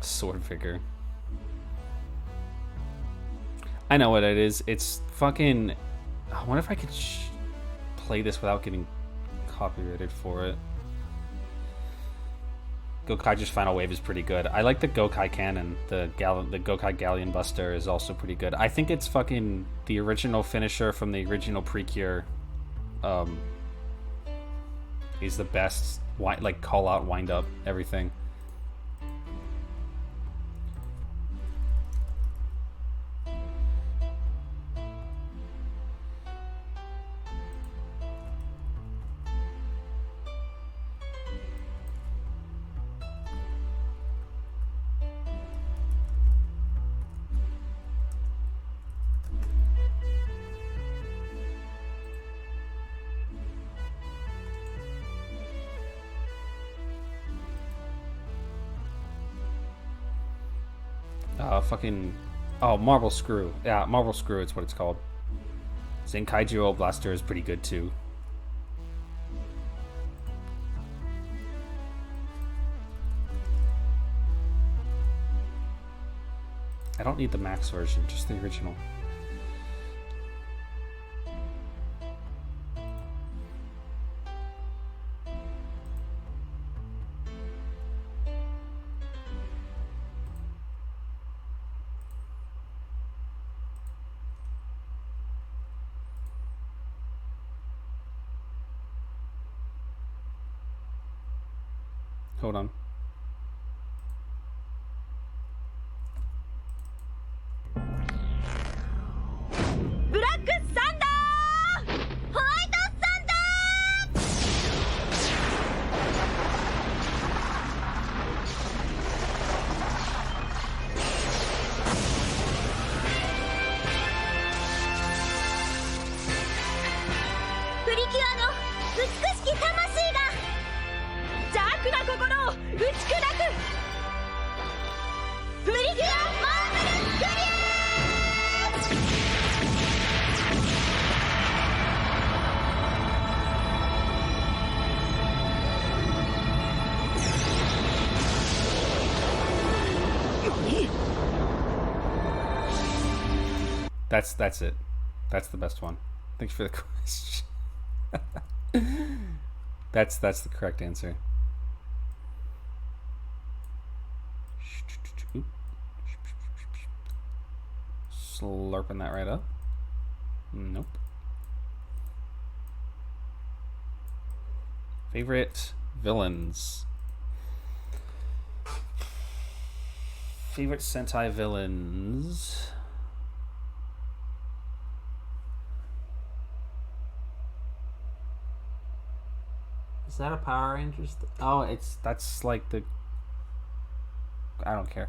Sword figure. I know what it is. It's fucking... I wonder if I could play this without getting copyrighted for it. Gokaiger's Final Wave is pretty good. I like the Gokai Cannon. The Gokai Galleon Buster is also pretty good. I think it's fucking the original finisher from the original Precure. He's the best. Like call out, wind up, everything. Marble Screw. Yeah, Marble Screw is what it's called. Zenkaiju Blaster is pretty good too. I don't need the max version, just the original. Hold on. Black Thunder! White Thunder! Precure の美しき魂が邪悪な心を打ち砕くプリキュアマーベルスクリThat's it. That's the best one. Thanks for the question. That's the correct answer. Slurping that right up. Nope. Favorite villains. Favorite Sentai villains. Is that a Power Rangers? Oh, that's like the. I don't care.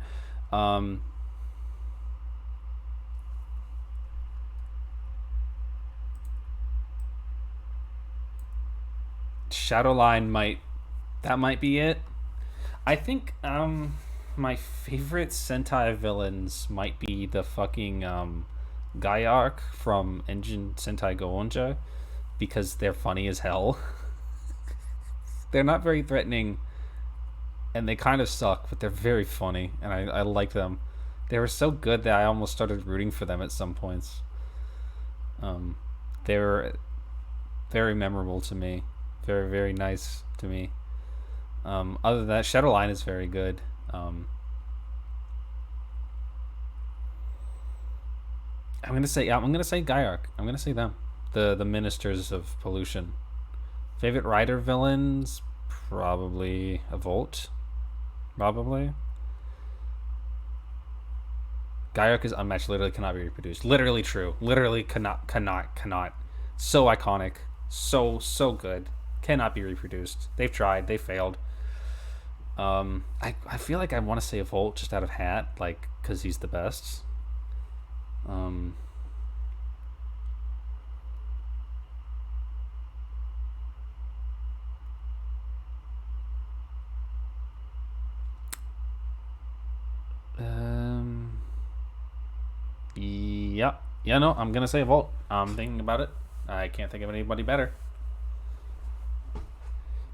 Shadowline might be it. I think my favorite Sentai villains might be the fucking Gaiark from Engine Sentai Goonja, because they're funny as hell. They're not very threatening, and they kind of suck, but they're very funny, and I like them. They were so good that I almost started rooting for them at some points. They were very memorable to me. Very, very nice to me. Other than that, Shadowline is very good. I'm gonna say Gaiark. I'm gonna say them. The Ministers of Pollution. Favorite Rider villains? Probably a Volt. Probably. Gaiark is unmatched. Literally cannot be reproduced. Literally true. Literally cannot. So iconic. So good. Cannot be reproduced. They've tried. They failed. I feel like I want to say a Volt just out of hat, like, because he's the best. Yeah, no, I'm gonna say Volt. I'm thinking about it. I can't think of anybody better.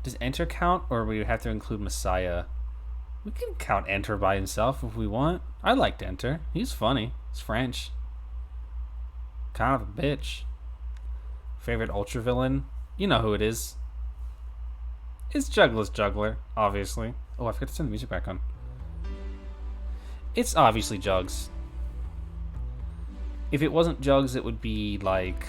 Does Enter count, or we have to include Messiah? We can count Enter by himself if we want. I liked Enter. He's funny. He's French. Kind of a bitch. Favorite Ultra villain? You know who it is. It's Jugless Juggler, obviously. Oh, I forgot to turn the music back on. It's obviously Jugs. If it wasn't Jugs, it would be like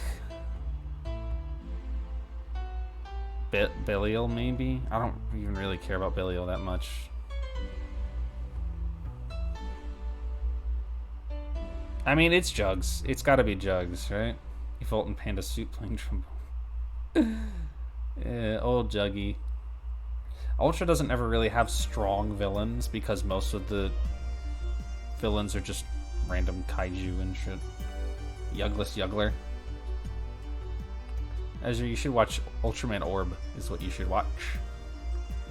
Belial, maybe? I don't even really care about Belial that much. I mean, it's Jugs. It's gotta be Jugs, right? Evolve in Panda suit playing trombone. Yeah, old Juggy. Ultra doesn't ever really have strong villains because most of the villains are just random kaiju and shit. Yugless Juggler. Ezra, you should watch Ultraman Orb, is what you should watch.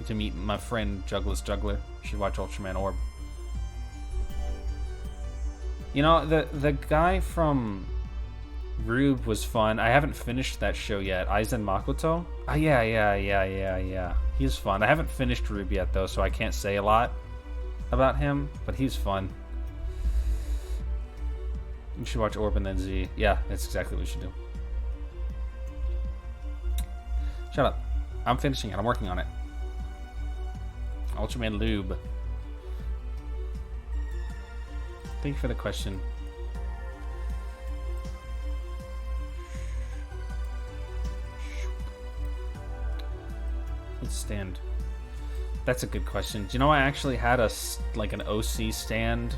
To meet my friend Jugless Juggler, you should watch Ultraman Orb. You know, the guy from Rube was fun. I haven't finished that show yet. Aizen Makoto? Ah, yeah. He's fun. I haven't finished Rube yet, though, so I can't say a lot about him, but he's fun. You should watch Orb and then Z. Yeah, that's exactly what you should do. Shut up. I'm finishing it. I'm working on it. Ultraman Lube. Thank you for the question. Let's stand. That's a good question. Do you know I actually had an OC stand?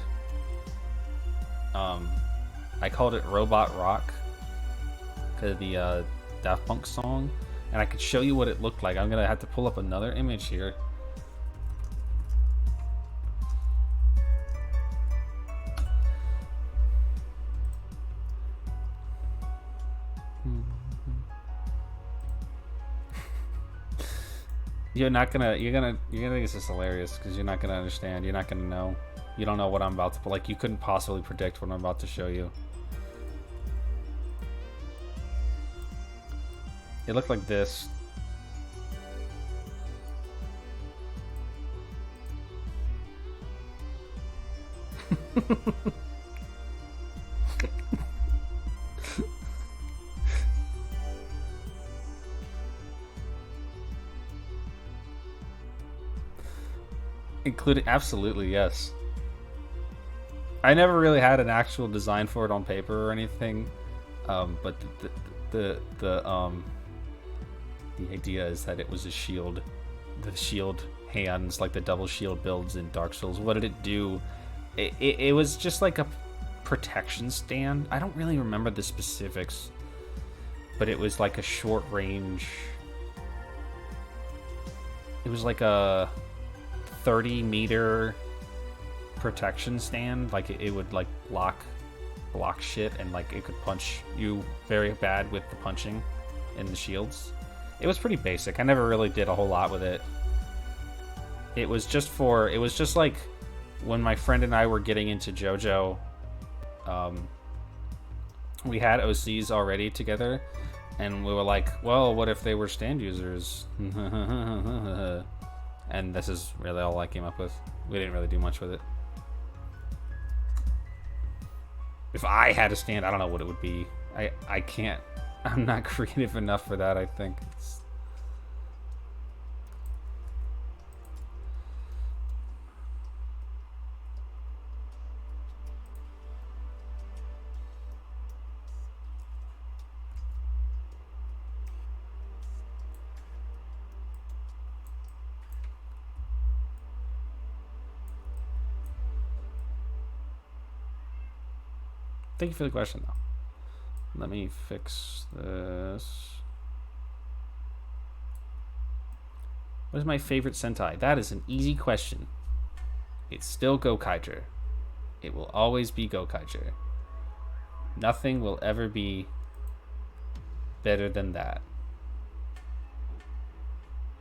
I called it Robot Rock because of the Daft Punk song, and I could show you what it looked like. I'm gonna have to pull up another image here. You're gonna think this is hilarious because you're not gonna understand. You're not gonna know. You don't know what I'm about to put. Like, you couldn't possibly predict what I'm about to show you. It looked like this. Including, absolutely, yes. I never really had an actual design for it on paper or anything, but the idea is that it was a shield, the shield hands, like the double shield builds in Dark Souls. What did it do? It was just like a protection stand. I don't really remember the specifics, but it was like a short range. It was like a 30-meter protection stand. Like it would like block shit, and like it could punch you very bad with the punching and the shields. It was pretty basic. I never really did a whole lot with it. It was just like when my friend and I were getting into JoJo, we had OCs already together, and we were like, well, what if they were stand users? And this is really all I came up with. We didn't really do much with it. If I had a stand, I don't know what it would be. I can't. I'm not creative enough for that, I think. Thank you for the question, though. Let me fix this. What is my favorite Sentai? That is an easy question. It's still Gokaiger. It will always be Gokaiger. Nothing will ever be better than that.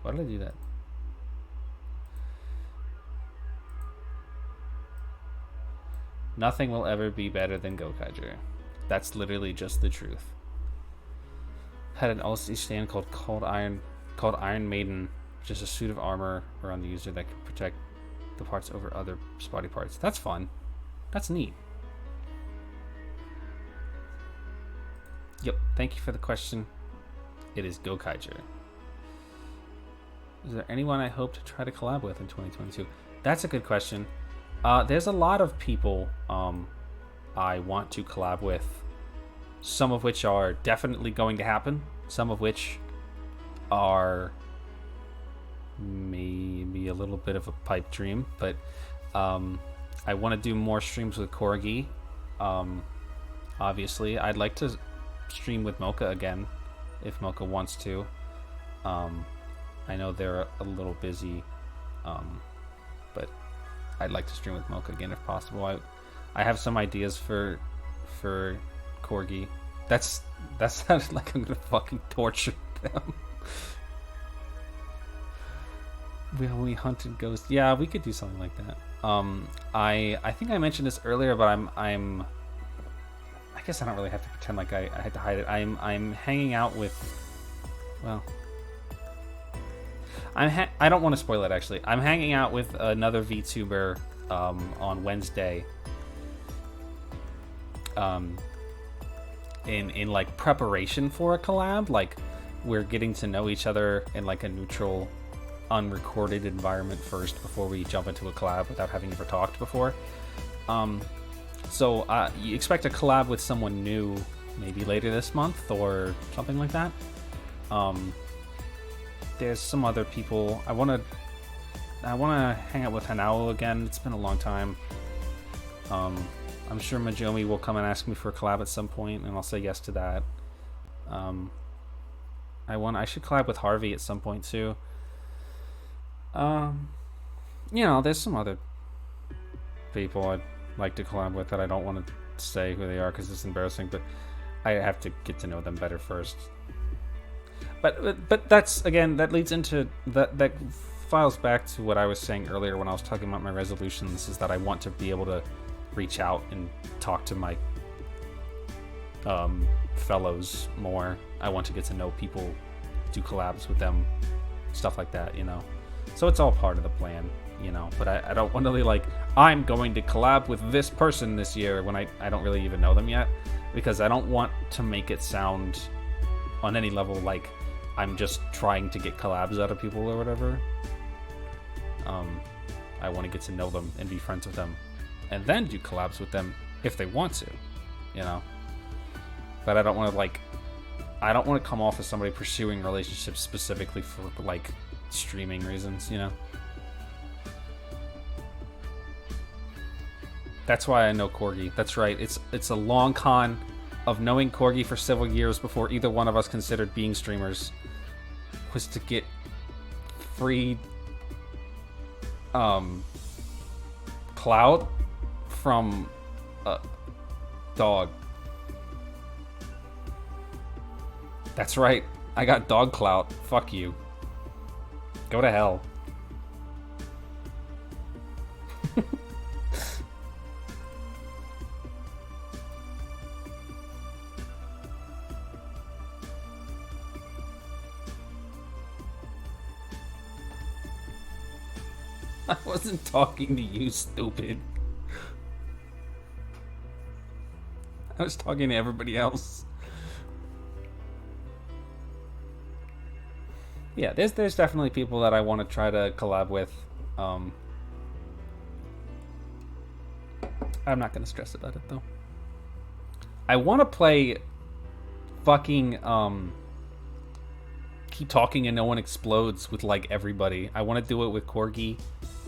Why did I do that? Nothing will ever be better than Gokaiger. That's literally just the truth. Had an LC stand called Iron Maiden, which is a suit of armor around the user that can protect the parts over other spotty parts. That's fun. That's neat. Yep, thank you for the question. It is Gokaiger. Is there anyone I hope to try to collab with in 2022? That's a good question. There's a lot of people I want to collab with. Some of which are definitely going to happen. Some of which are maybe a little bit of a pipe dream. But I want to do more streams with Corgi. Obviously, I'd like to stream with Mocha again, if Mocha wants to. I know they're a little busy, but I'd like to stream with Mocha again if possible. I have some ideas for Corgi. That sounds like I'm gonna fucking torture them. We hunted ghosts. Yeah, we could do something like that. I think I mentioned this earlier, but I guess I don't really have to pretend like I had to hide it. I'm hanging out with, well, I don't want to spoil it actually. I'm hanging out with another VTuber on Wednesday. In like preparation for a collab, like we're getting to know each other in like a neutral, unrecorded environment first before we jump into a collab without having ever talked before. So you expect a collab with someone new maybe later this month or something like that. There's some other people. I want to hang out with Hanao again. It's been a long time. I'm sure Majomi will come and ask me for a collab at some point, and I'll say yes to that. I should collab with Harvey at some point too. There's some other people I'd like to collab with that I don't want to say who they are because it's embarrassing, but I have to get to know them better first. But that's, again, that leads into that files back to what I was saying earlier when I was talking about my resolutions, is that I want to be able to reach out and talk to my fellows more. I want to get to know people, do collabs with them, stuff like that, so it's all part of the plan, but I don't want to be like, I'm going to collab with this person this year when I don't really even know them yet, because I don't want to make it sound on any level like I'm just trying to get collabs out of people or whatever. I want to get to know them and be friends with them and then do collabs with them if they want to, but I don't want to come off as somebody pursuing relationships specifically for like streaming reasons, That's why I know Corgi. That's right. It's a long con of knowing Corgi for several years before either one of us considered being streamers, was to get free clout from a dog. That's right. I got dog clout. Fuck you. Go to hell. I wasn't talking to you, stupid. I was talking to everybody else. Yeah, there's definitely people that I want to try to collab with. I'm not gonna stress about it though. I want to play fucking Keep Talking and No One Explodes with like everybody. I want to do it with Corgi.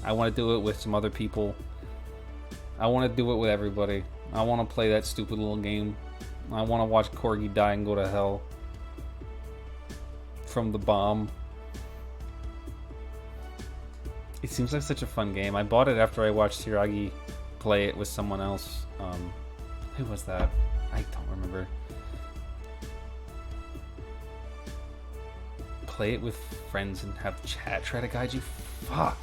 I want to do it with some other people. I want to do it with everybody. I want to play that stupid little game. I want to watch Corgi die and go to hell from the bomb. It seems like such a fun game. I bought it after I watched Hiragi play it with someone else. Who was that? I don't remember. Play it with friends and have chat try to guide you? Fuck.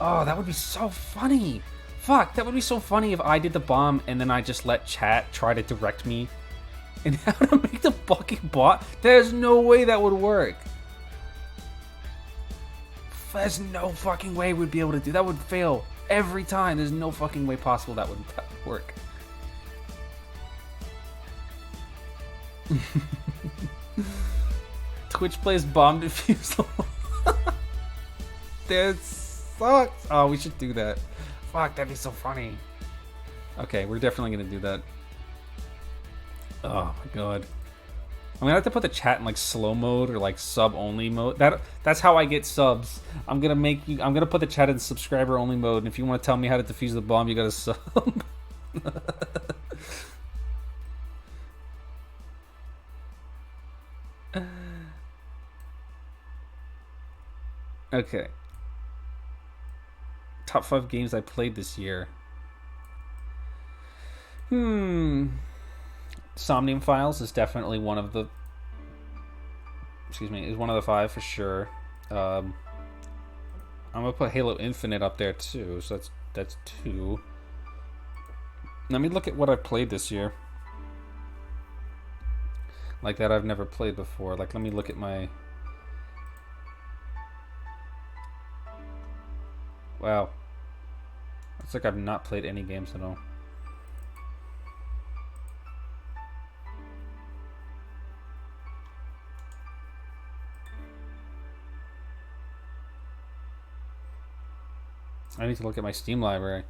Oh, that would be so funny. Fuck, that would be so funny if I did the bomb and then I just let chat try to direct me and how to make the fucking bot. There's no way that would work. There's no fucking way we'd be able to do that. Would fail every time. There's no fucking way possible that would work. Twitch plays bomb defusal. That sucks. Oh, we should do that. Fuck, that'd be so funny. Okay, we're definitely gonna do that. Oh my god. I'm gonna have to put the chat in like slow mode or like sub only mode. That's how I get subs. I'm gonna put the chat in subscriber only mode, and if you want to tell me how to defuse the bomb, you gotta sub. Okay. Top 5 games I played this year. Somnium Files is definitely one of the. Excuse me, is one of the 5 for sure. I'm gonna put Halo Infinite up there too, so that's 2. Let me look at what I've played this year. Like that I've never played before. Like, let me look at my. Wow. It's like I've not played any games at all. I need to look at my Steam library.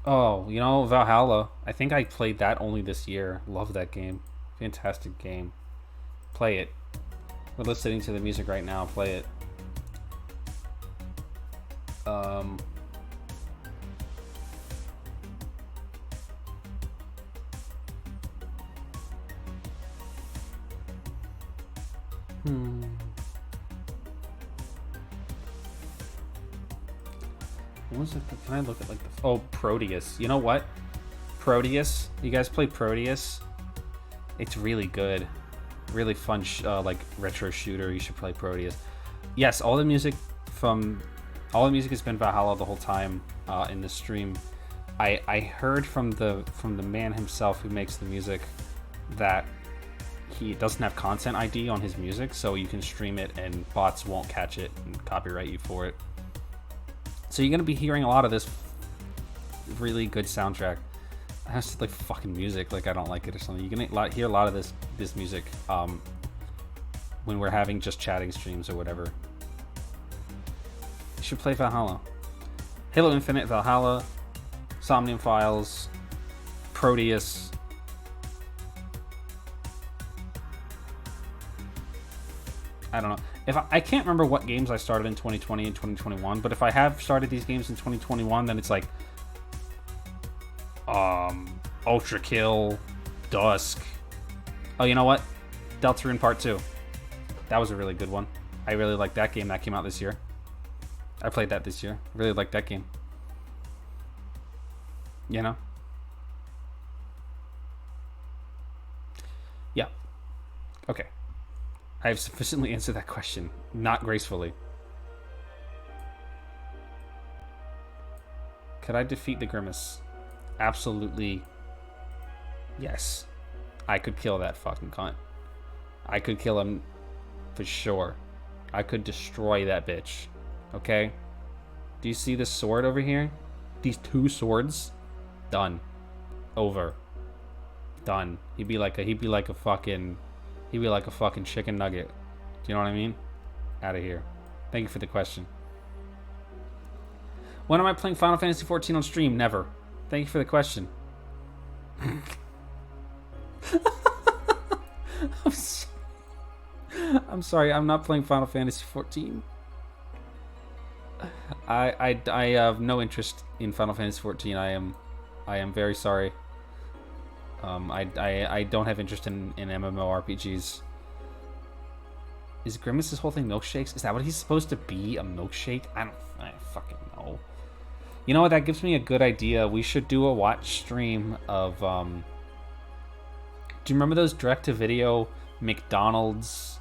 Oh, you know, Valhalla. I think I played that only this year. Love that game. Fantastic game. Play it. We're listening to the music right now. Play it. What was it? Can I look at like the... Oh, Proteus. You know what? Proteus. You guys play Proteus? It's really good. Really fun, like retro shooter. You should play Proteus. Yes, all the music has been Valhalla the whole time in the stream. I heard from the man himself who makes the music that he doesn't have content ID on his music, so you can stream it and bots won't catch it and copyright you for it. So you're gonna be hearing a lot of this really good soundtrack. I have to like fucking music, like I don't like it or something. You're gonna hear a lot of this music when we're having just chatting streams or whatever. You should play Valhalla. Halo Infinite, Valhalla, Somnium Files, Proteus. I don't know. I can't remember what games I started in 2020 and 2021, but if I have started these games in 2021, then it's like Ultra Kill, Dusk. Oh, you know what? Deltarune Part 2. That was a really good one. I really like that game. That came out this year. I played that this year. Really like that game. You know? Yeah. Okay. I have sufficiently answered that question. Not gracefully. Could I defeat the Grimace? Absolutely. Yes. I could kill that fucking cunt. I could kill him for sure. I could destroy that bitch. Okay? Do you see this sword over here? These 2 swords? Done. Over. Done. He'd be like a fucking chicken nugget. Do you know what I mean? Out of here. Thank you for the question. When am I playing Final Fantasy XIV on stream? Never. Thank you for the question. I'm sorry. I'm not playing Final Fantasy XIV. I have no interest in Final Fantasy XIV. I am very sorry. I don't have interest in MMORPGs. Is Grimace's whole thing milkshakes? Is that what he's supposed to be? A milkshake? I fucking know. You know what? That gives me a good idea. We should do a watch stream of do you remember those direct-to-video McDonald's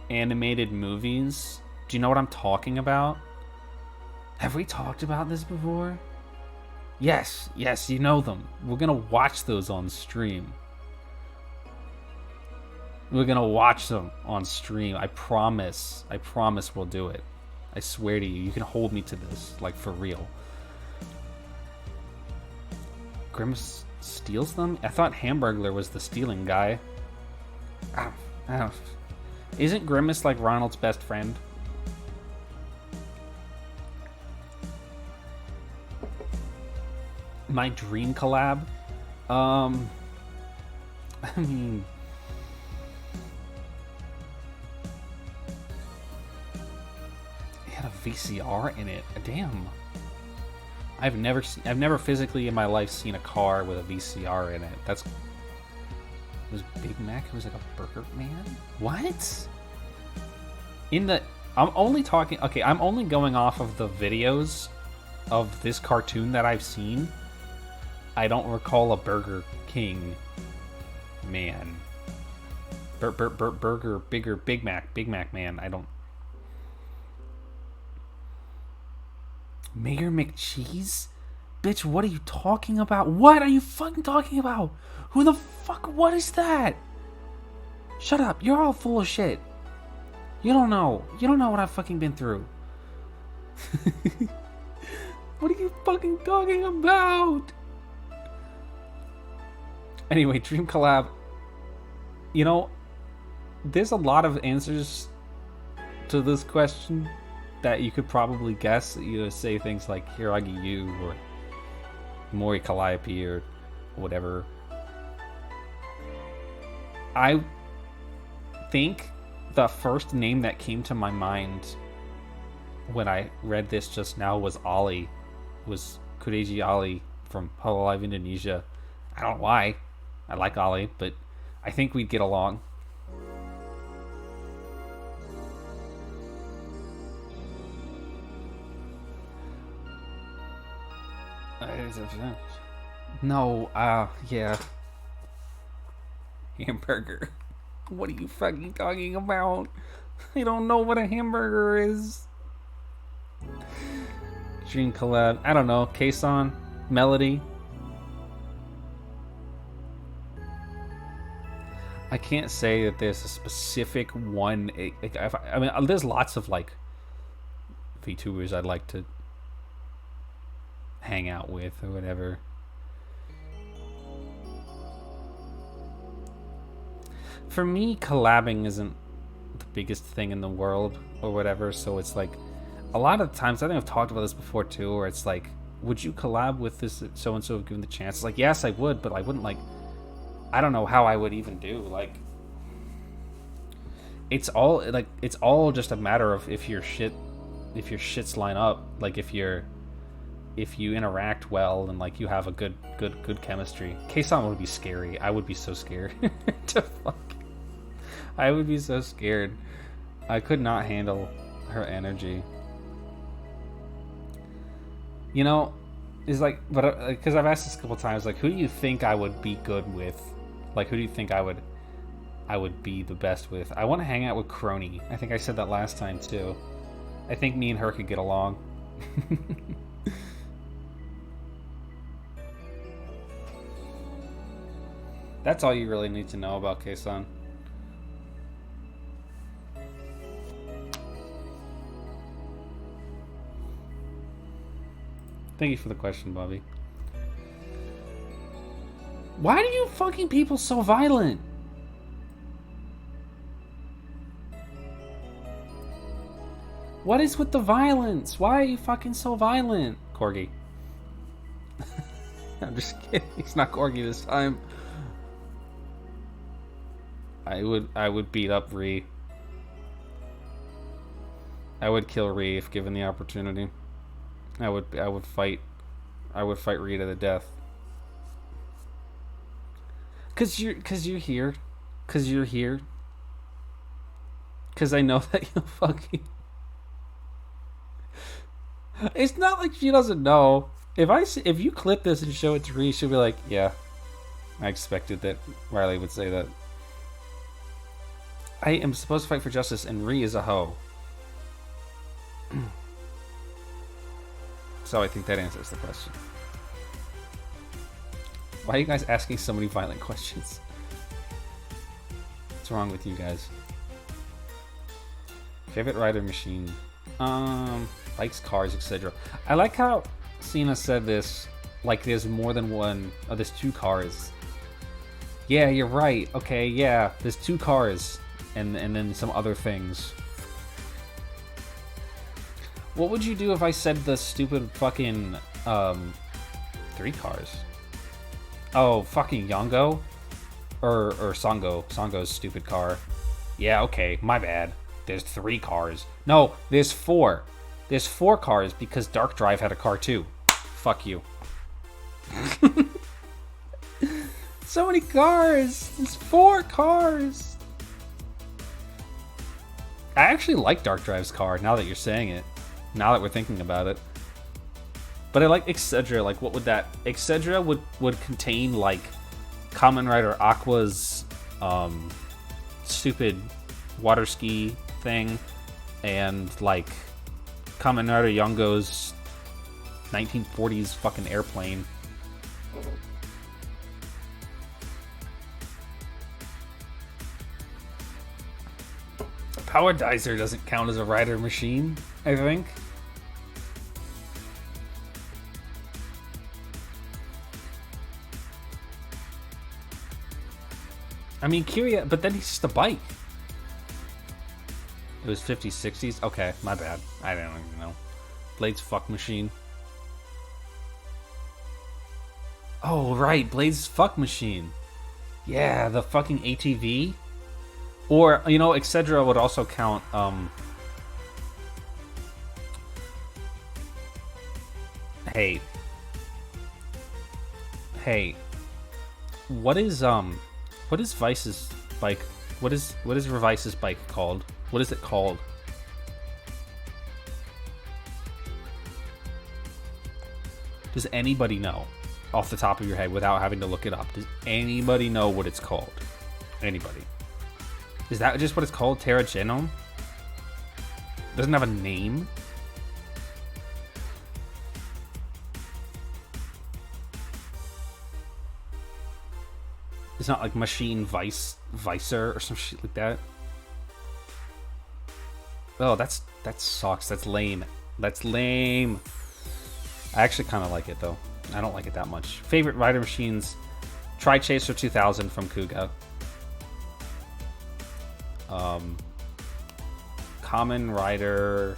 animated movies? Do you know what I'm talking about? Have we talked about this before? Yes, you know them. We're gonna watch those on stream. We're gonna watch them on stream. I promise we'll do it. I swear to you. You can hold me to this, like for real. Grimace steals them? I thought Hamburglar was the stealing guy. I don't Isn't Grimace like Ronald's best friend? My dream collab? I mean... It had a VCR in it. Damn. I've never physically in my life seen a car with a VCR in it. That's... It was Big Mac who was like a burger man? What? In the... I'm only talking... Okay, I'm only going off of the videos of this cartoon that I've seen. I don't recall a Burger King man. Burger, bigger, Big Mac man. I don't... Mayor McCheese? Bitch, what are you talking about? What are you fucking talking about? Who the fuck? What is that? Shut up. You're all full of shit. You don't know. You don't know what I've fucking been through. What are you fucking talking about? Anyway, Dream Collab. You know, there's a lot of answers to this question that you could probably guess. You know, say things like Hiragi Yu or Mori Calliope or whatever. I think the first name that came to my mind when I read this just now was Ali. Was Kureji Ali from Hololive Indonesia. I don't know why. I like Ali, but I think we'd get along. No, yeah. Hamburger. What are you fucking talking about? I don't know what a hamburger is. Dream collab. I don't know. Kason? Melody? I can't say that there's a specific one. I mean, there's lots of like VTubers I'd like to hang out with or whatever. For me, collabing isn't the biggest thing in the world or whatever, so it's like a lot of times, I think I've talked about this before too, where it's like, would you collab with this so and so given the chance? It's like, yes, I would, but I wouldn't like. I don't know how I would even do. Like, it's all just a matter of if your shits line up. Like if you interact well and like you have a good chemistry. Kason would be scary. I would be so scared to fuck. I would be so scared. I could not handle her energy. You know, it's like, but because I've asked this a couple times, like, who do you think I would be good with? Like, who do you think I would be the best with? I want to hang out with Crony. I think I said that last time too. I think me and her could get along. That's all you really need to know about Kason. Thank you for the question, Bobby. Why are you fucking people so violent? What is with the violence? Why are you fucking so violent? Corgi. I'm just kidding. He's not Corgi this time. I would beat up Ree. I would kill Ree if given the opportunity. I would fight Ree to the death. Cause you're here. Cause you're here. Cause I know that you fucking. It's not like she doesn't know. If you clip this and show it to Ree, she'll be like, "Yeah, I expected that Riley would say that." I am supposed to fight for justice, and Ree is a hoe. So I think that answers the question. Why are you guys asking so many violent questions? What's wrong with you guys? Favorite rider machine? Likes cars, etc. I like how Cena said this, like there's more than one, oh, there's two cars. Yeah, you're right. Okay, yeah, there's two cars. and then some other things. What would you do if I said the stupid fucking 3 cars? Oh, fucking Yongo? Or Songo. Songo's stupid car. Yeah, okay, my bad. There's 3 cars. No, there's 4. There's 4 cars because Dark Drive had a car too. Fuck you. So many cars! There's 4 cars! I actually like Dark Drive's car, now that you're saying it. Now that we're thinking about it. But I like Excedra. Like, what would that... Excedra would contain, like, Kamen Rider Aqua's stupid water ski thing, and, like, Kamen Rider Yongo's 1940s fucking airplane. Power Dicer doesn't count as a rider machine, I think. I mean, Kiria, but then he's just a bike. It was 50s, 60s? Okay, my bad. I don't even know. Blade's fuck machine. Oh, right, Blade's fuck machine. Yeah, the fucking ATV. Or, you know, Excedra would also count, Hey. What is Vice's bike? What is Revice's bike called? What is it called? Does anybody know? Off the top of your head, without having to look it up. Does anybody know what it's called? Anybody? Is that just what it's called? Terra Genome? Doesn't have a name? It's not like Machine Vicer or some shit like that. Oh, that sucks. That's lame. That's lame. I actually kind of like it though. I don't like it that much. Favorite rider machines: Tri Chaser 2000 from Kuga. Kamen Rider,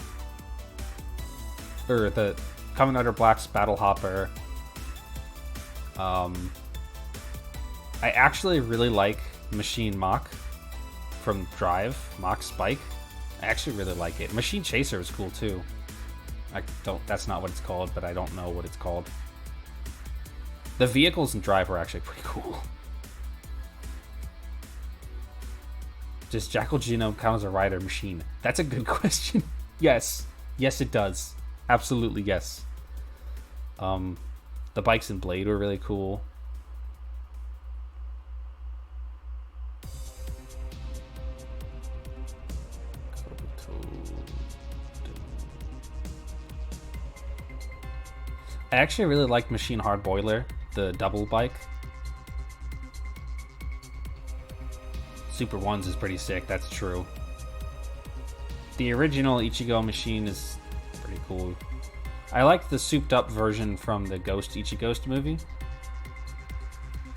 or the Kamen Rider Black's Battle Hopper. I actually really like Machine Mach from Drive, Mach Spike. I actually really like it. Machine Chaser is cool too. That's not what it's called, but I don't know what it's called. The vehicles in Drive are actually pretty cool. Does Jackal Genome count as a rider machine? That's a good question. Yes. Yes, it does. Absolutely, yes. The bikes in Blade were really cool. I actually really like Machine Hard Boiler, the double bike. Super Ones is pretty sick, that's true. The original Ichigo machine is pretty cool. I like the souped up version from the Ghost Ichighost movie.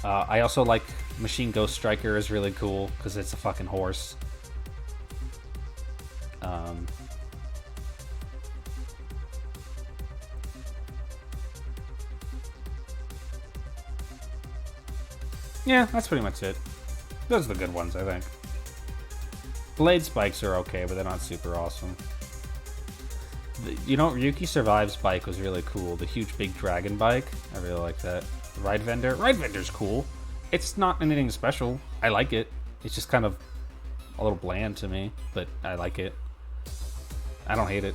I also like Machine Ghost Striker is really cool because it's a fucking horse. Yeah, that's pretty much it. Those are the good ones, I think. Blade spikes are okay, but they're not super awesome. You know, Ryuki Survive's bike was really cool. The huge big dragon bike. I really like that. Ride Vendor. Ride Vendor's cool. It's not anything special. I like it. It's just kind of a little bland to me, but I like it. I don't hate it.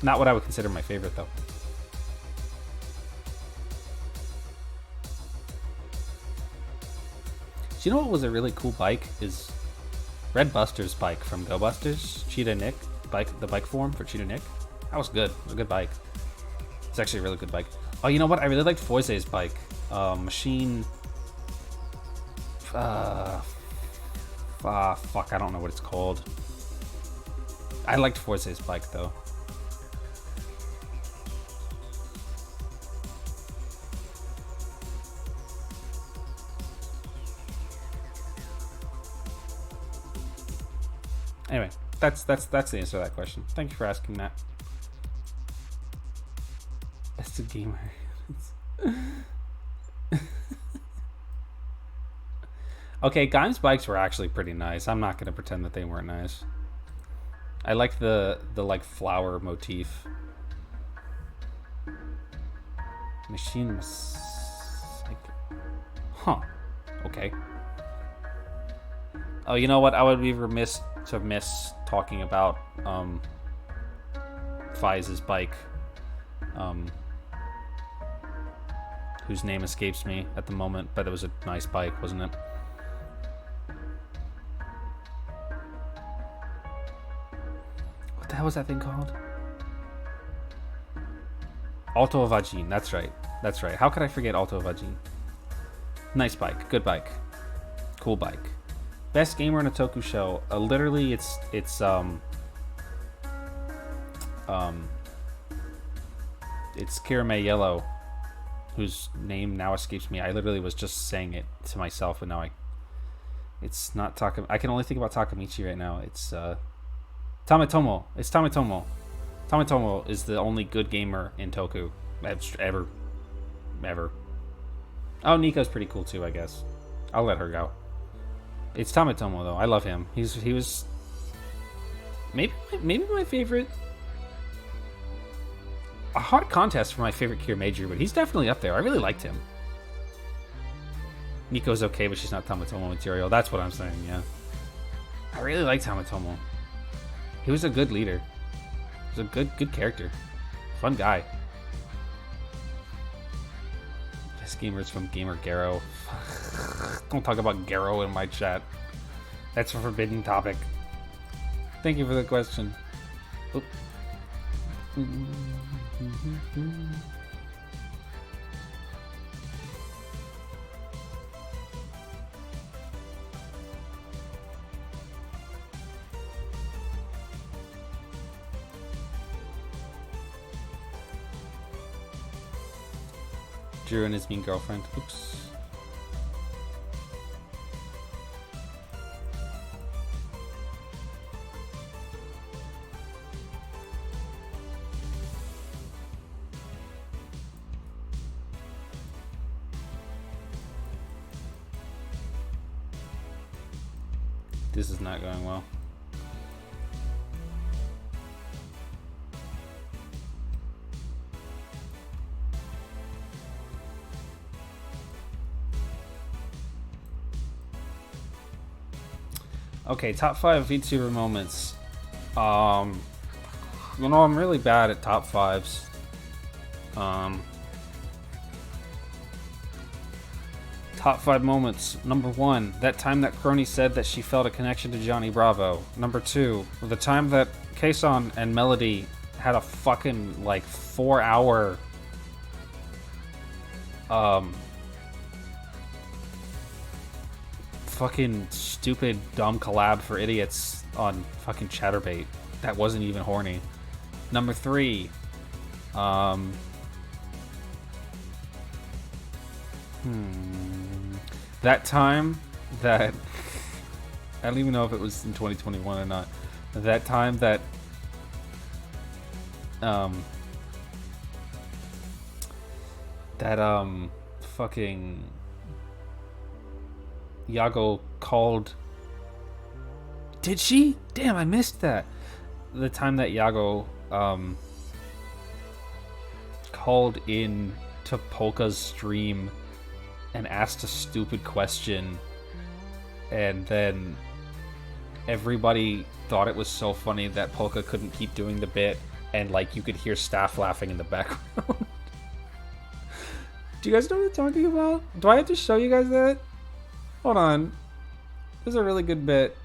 Not what I would consider my favorite, though. Do you know what was a really cool bike? Is Red Buster's bike from Go Busters. Cheetah Nick. The bike form for Cheetah Nick. That was good. It was a good bike. It's actually a really good bike. Oh, you know what? I really liked Foise's bike. Machine... fuck, I don't know what it's called. I liked Foise's bike, though. that's the answer to that question. Thank you for asking that. That's a gamer. Okay, Gaim's bikes were actually pretty nice. I'm not gonna pretend that they weren't nice. I like the like flower motif. Machine was like, huh? Okay. Oh, you know what? I would be remiss to miss talking about Fize's bike, whose name escapes me at the moment, but it was a nice bike, wasn't it? What the hell was that thing called? Alto Vagine. That's right. That's right. How could I forget Alto Vagine? Nice bike. Good bike. Cool bike. Best gamer in a Toku show. Literally, it's Kirame Yellow, whose name now escapes me. I literally was just saying it to myself, and now it's not Taka. I can only think about Takamichi right now. It's Tametomo. It's Tametomo. Tametomo is the only good gamer in Toku ever. Oh, Nico's pretty cool too, I guess. I'll let her go. It's Tametomo though. I love him. He was maybe my favorite. A hard contest for my favorite Kier Major, but he's definitely up there. I really liked him. Nico's okay, but she's not Tametomo material. That's what I'm saying. Yeah, I really liked Tametomo. He was a good leader. He was a good character. Fun guy. Best gamers from Gamer Garo. Don't talk about Garo in my chat. That's a forbidden topic. Thank you for the question. Oop. Drew and his mean girlfriend. Oops. This is not going well. Okay, top 5 VTuber moments. You know, I'm really bad at top 5s. Top 5 moments. Number 1, that time that Crony said that she felt a connection to Johnny Bravo. Number 2, the time that Kason and Melody had a fucking, like, 4-hour fucking stupid dumb collab for idiots on fucking Chatterbait that wasn't even horny. Number 3, that time that I don't even know if it was in 2021 or not. That time that fucking Yago called. Did she? Damn, I missed that. The time that Yago called in to Polka's stream and asked a stupid question, and then everybody thought it was so funny that Polka couldn't keep doing the bit, and like you could hear staff laughing in the background. Do you guys know what I'm talking about? Do I have to show you guys that? Hold on. This is a really good bit.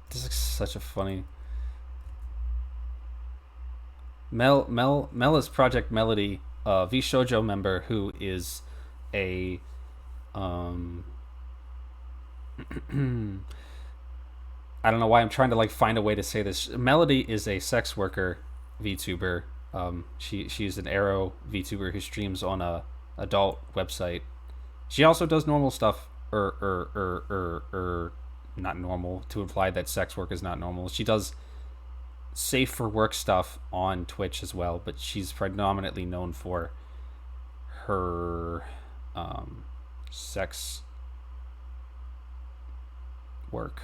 This is such a funny. Mel is Project Melody, V Shoujo member who is a I don't know why I'm trying to like find a way to say this. Melody is a sex worker VTuber. She's an Arrow VTuber who streams on a adult website. She also does normal stuff, or not normal, to imply that sex work is not normal. She does safe for work stuff on Twitch as well, but she's predominantly known for her sex work.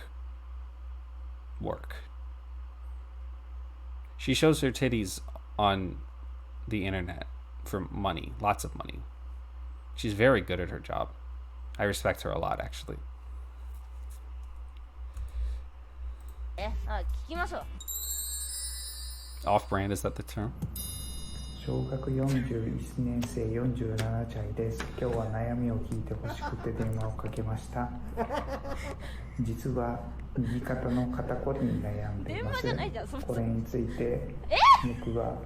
She shows her titties on the internet for money, lots of money. She's very good at her job. I respect her a lot, actually. 聞きましょう。 Off-brand, is that the term? 小学41年生47歳です。今日は悩みを聞いてほしくて電話をかけました。実は右肩の肩こりに悩んでいます。これについて僕は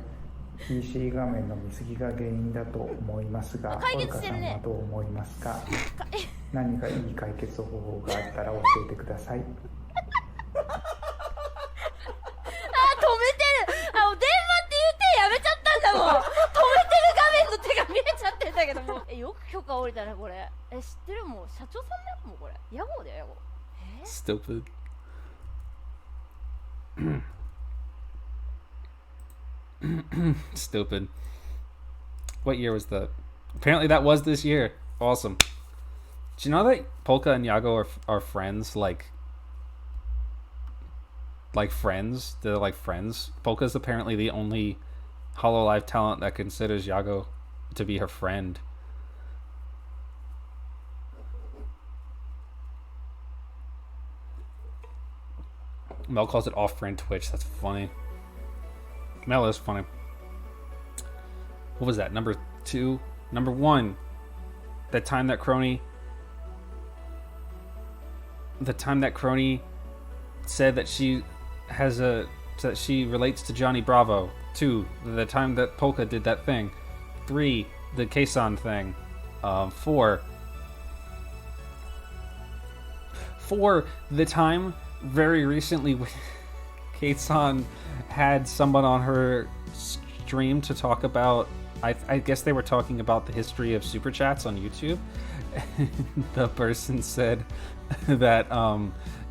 PC 画面の見過ぎが原因だと思いますが、オルカさんはどう思いますか？何かいい解決方法があったら教えてください。 Stupid. Stupid. What year was that? Apparently that was this year. Awesome. Do you know that Polka and Yago are friends? Like friends? They're like friends. Polka's apparently the only Hololive talent that considers Yago to be her friend. Mel calls it off-brand Twitch. That's funny. Mel is funny. What was that? Number 2? Number 1. The time that Crony said that she relates to Johnny Bravo. 2. The time that Polka did that thing. 3. The Kason thing. 4. The time very recently Kason had someone on her stream to talk about, I guess they were talking about the history of super chats on YouTube. The person said that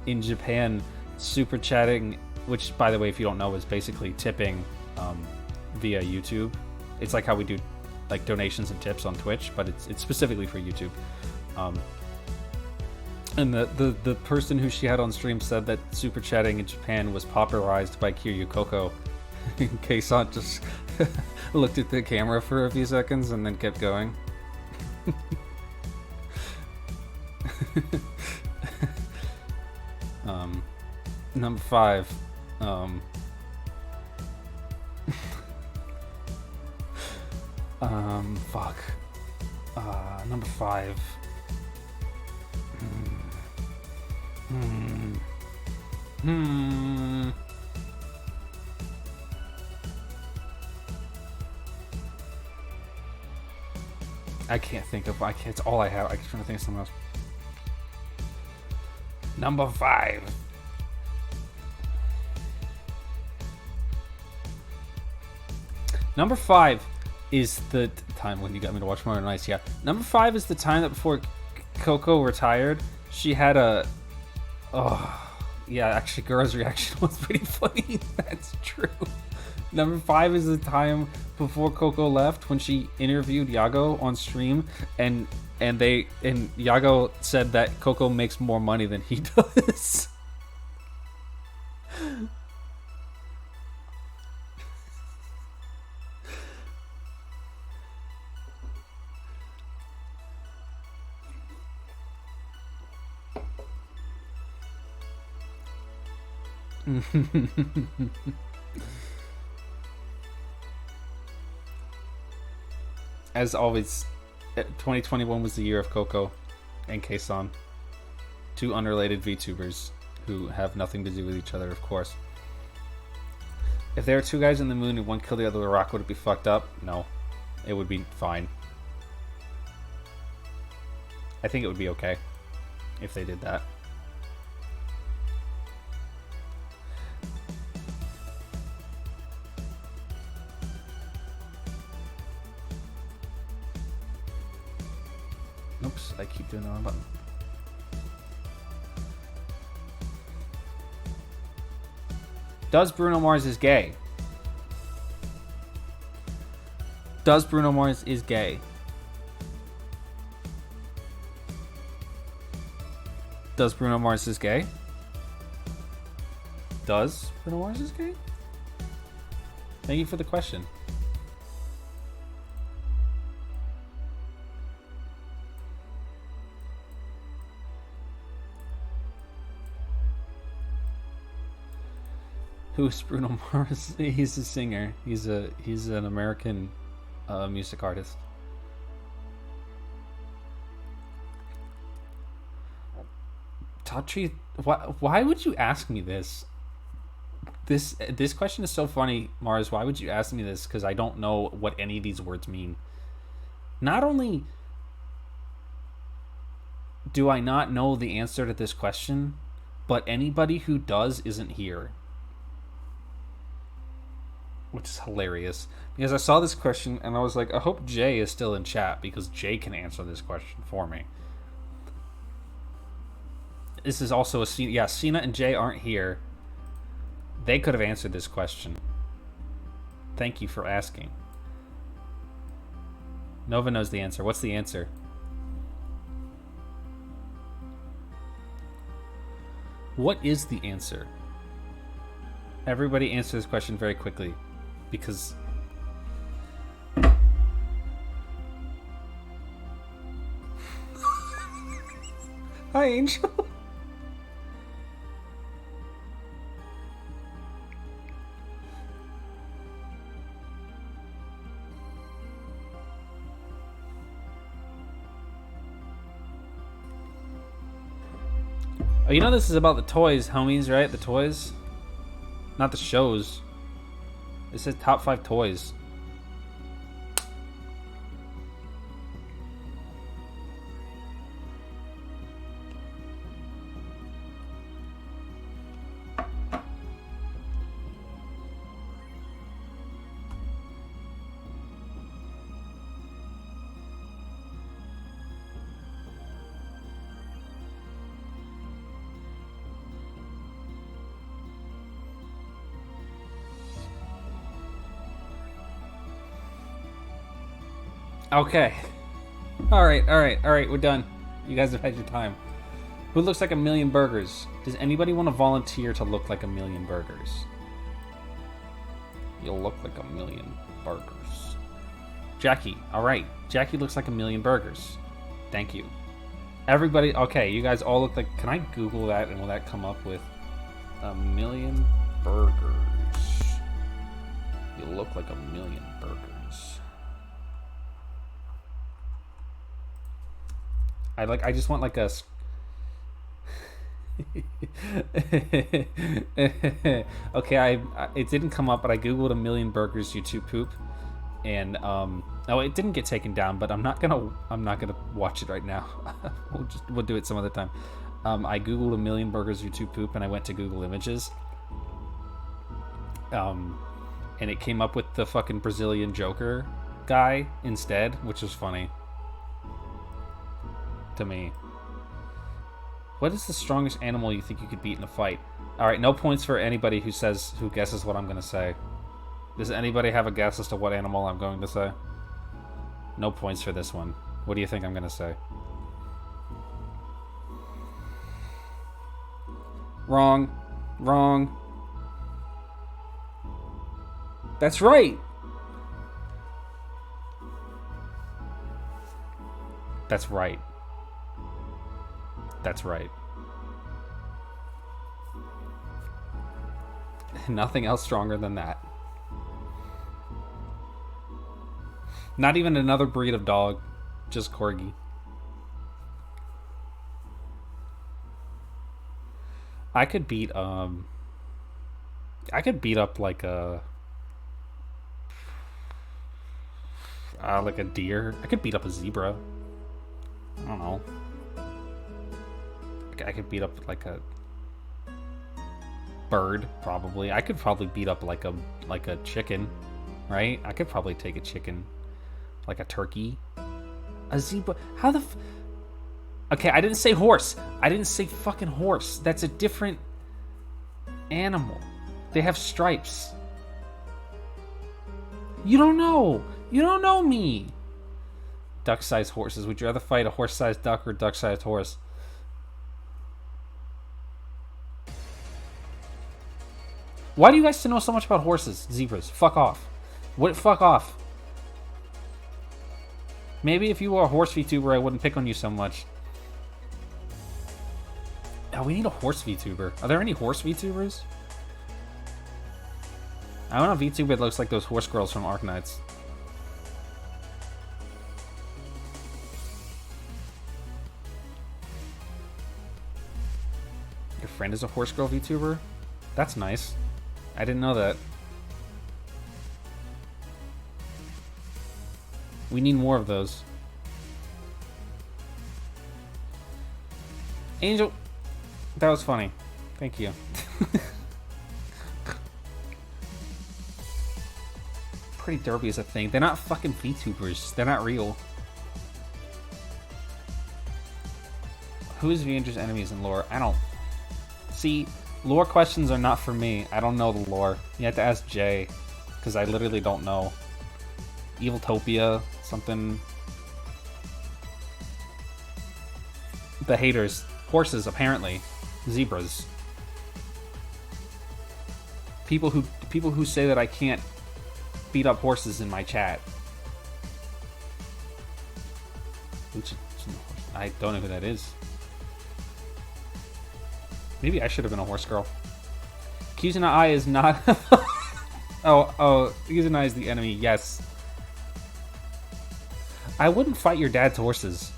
in Japan, super chatting, which by the way, if you don't know, is basically tipping via YouTube. It's like how we do like donations and tips on Twitch, but it's specifically for YouTube. And the person who she had on stream said that super chatting in Japan was popularized by Kiryu Koko. Keisan just looked at the camera for a few seconds and then kept going. Number 5. Fuck. Number 5. I can't think of. It's all I have. I'm trying to think of something else. Number 5. Number 5 is the time when you got me to watch Modern Nights. Yeah. Number 5 is the time that before Coco retired, she had a. Oh, yeah. Actually, Garoad's reaction was pretty funny. That's true. Number 5 is the time before Coco left when she interviewed Yago on stream, and Yago said that Coco makes more money than he does. As always, 2021 was the year of Coco and Kason, 2 unrelated VTubers who have nothing to do with each other, of course. If there were 2 guys in the moon and one killed the other with a rock, would it be fucked up? No. It would be fine. I think it would be okay if they did that. Oops, I keep doing the wrong button. Does Bruno Mars is gay? Does Bruno Mars is gay? Does Bruno Mars is gay? Does Bruno Mars is gay? Thank you for the question. Who's Bruno Mars? He's a singer. He's an American music artist. Tautri, why would you ask me this? This question is so funny, Mars. Why would you ask me this? Because I don't know what any of these words mean. Not only do I not know the answer to this question, but anybody who does isn't here. Which is hilarious. Because I saw this question and I was like, I hope Jay is still in chat because Jay can answer this question for me. This is also a Cena. Yeah, Cena and Jay aren't here. They could have answered this question. Thank you for asking. Nova knows the answer. What's the answer? What is the answer? Everybody answer this question very quickly. Because... Hi, Angel. Oh, you know this is about the toys, homies, right? The toys? Not the shows. It says top 5 toys. Okay. Alright, we're done. You guys have had your time. Who looks like a million burgers? Does anybody want to volunteer to look like a million burgers? You'll look like a million burgers. Jackie, alright. Jackie looks like a million burgers. Thank you. Everybody, okay, you guys all look like... Can I Google that and will that come up with a million burgers? You look like a million burgers. I just want like a... Okay, it didn't come up, but I googled a million burgers YouTube poop, and oh, it didn't get taken down, but I'm not gonna watch it right now. We'll do it some other time. I googled a million burgers YouTube poop, and I went to Google Images, and it came up with the fucking Brazilian Joker guy instead, which was funny to me. What is the strongest animal you think you could beat in a fight? Alright, no points for anybody who guesses what I'm gonna say. Does anybody have a guess as to what animal I'm going to say? No points for this one. What do you think I'm gonna say? Wrong. Wrong. That's right! That's right. That's right. Nothing else stronger than that. Not even another breed of dog. Just corgi. I could beat up like a deer. I could beat up a zebra. I don't know. I could beat up like a bird, probably. I could probably beat up like a chicken, right? I could probably take a chicken, like a turkey, a zebra. Okay, I didn't say horse. I didn't say fucking horse. That's a different animal. They have stripes. You don't know. You don't know me. Duck-sized horses. Would you rather fight a horse-sized duck or a duck-sized horse? Why do you guys know so much about horses? Zebras. Fuck off. What? Fuck off. Maybe if you were a horse VTuber, I wouldn't pick on you so much. Oh, we need a horse VTuber. Are there any horse VTubers? I want a VTuber that looks like those horse girls from Arknights. Your friend is a horse girl VTuber? That's nice. I didn't know that. We need more of those. Angel, that was funny. Thank you. Pretty Derby is a thing. They're not fucking VTubers. They're not real. Who is Vander's enemies in lore? I don't... See, lore questions are not for me. I don't know the lore. You have to ask Jay, because I literally don't know. Eviltopia, something... The haters. Horses, apparently. Zebras. People who say that I can't beat up horses in my chat. I don't know who that is. Maybe I should have been a horse girl. Kizuna is not... oh, Kizuna is the enemy, yes. I wouldn't fight your dad's horses.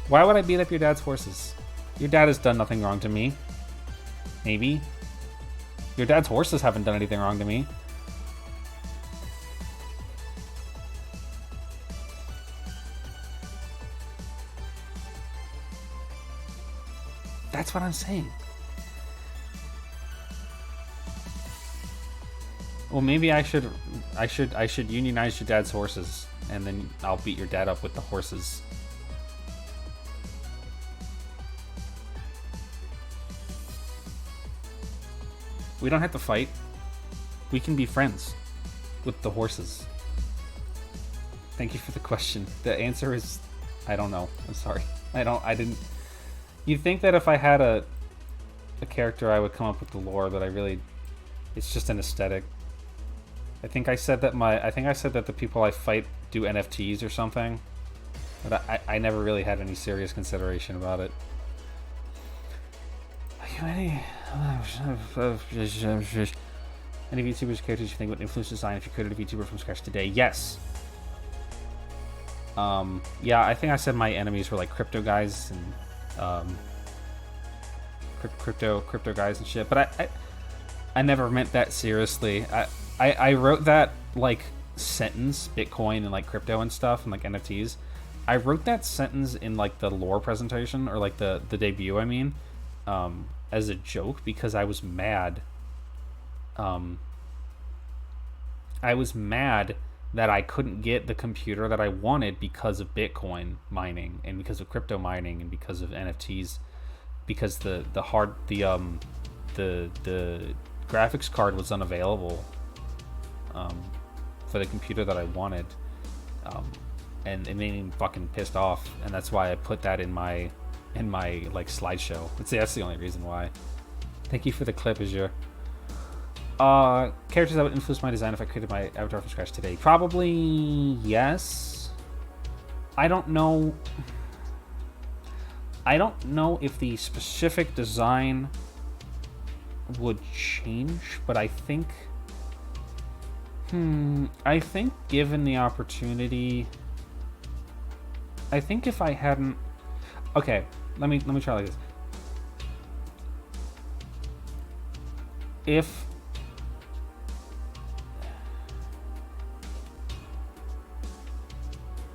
Why would I beat up your dad's horses? Your dad has done nothing wrong to me. Maybe. Your dad's horses haven't done anything wrong to me. That's what I'm saying. Well, maybe I should unionize your dad's horses, and then I'll beat your dad up with the horses. We don't have to fight. We can be friends with the horses. Thank you for the question. The answer is, I don't know. I'm sorry. I didn't. You'd think that if I had a character, I would come up with the lore, but I really, it's just an aesthetic. I think I said that the people I fight do NFTs or something, but I never really had any serious consideration about it. Any VTubers characters you think would influence design if you created a VTuber from scratch today? Yes. Yeah, I think I said my enemies were like crypto guys and crypto guys and shit, but I never meant that seriously. I wrote that like sentence, Bitcoin and like crypto and stuff and like NFTs. I wrote that sentence in like the lore presentation, or like the debut, I mean, as a joke, because I was mad. I was mad that I couldn't get the computer that I wanted because of Bitcoin mining and because of crypto mining and because of NFTs, because the graphics card was unavailable for the computer that I wanted, and it made me fucking pissed off, and that's why I put that in my like slideshow. That's the only reason why. Thank you for the clip, Azure. Characters that would influence my design if I created my avatar from scratch today. Probably yes. I don't know if the specific design would change, but I think given the opportunity, I think if I hadn't... Okay, let me try like this.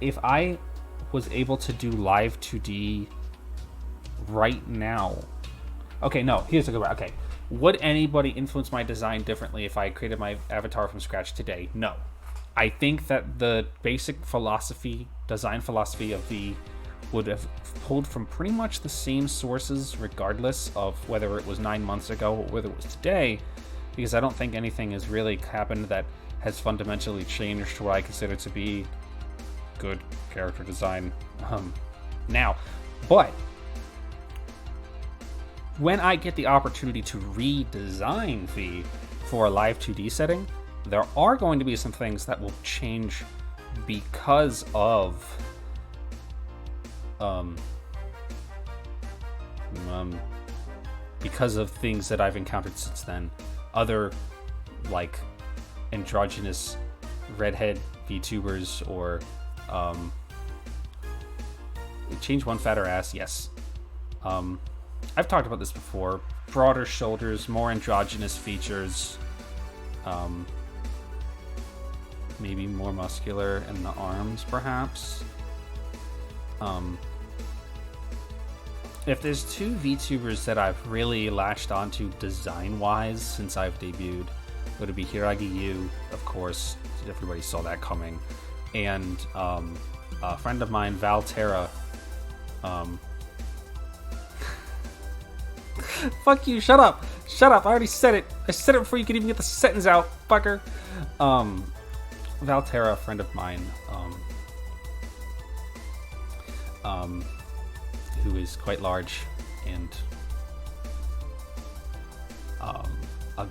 If I was able to do live 2D right now... Okay, no, here's a good way. Okay. Would anybody influence my design differently if I created my avatar from scratch today? No. I think that the basic design philosophy of the would have pulled from pretty much the same sources, regardless of whether it was 9 months ago or whether it was today, because I don't think anything has really happened that has fundamentally changed what I consider to be good character design now. But when I get the opportunity to redesign V for a live 2D setting, there are going to be some things that will change because of things that I've encountered since then. Other, like, androgynous redhead VTubers, or change one fatter ass, yes. I've talked about this before. Broader shoulders, more androgynous features, maybe more muscular in the arms, perhaps. If there's two VTubers that I've really latched onto design-wise since I've debuted, it would be Hiragi Yu, of course. Everybody saw that coming. And a friend of mine, Valterra. Fuck you, shut up! Shut up, I already said it. I said it before you could even get the sentence out, fucker. Valterra, a friend of mine, who is quite large and a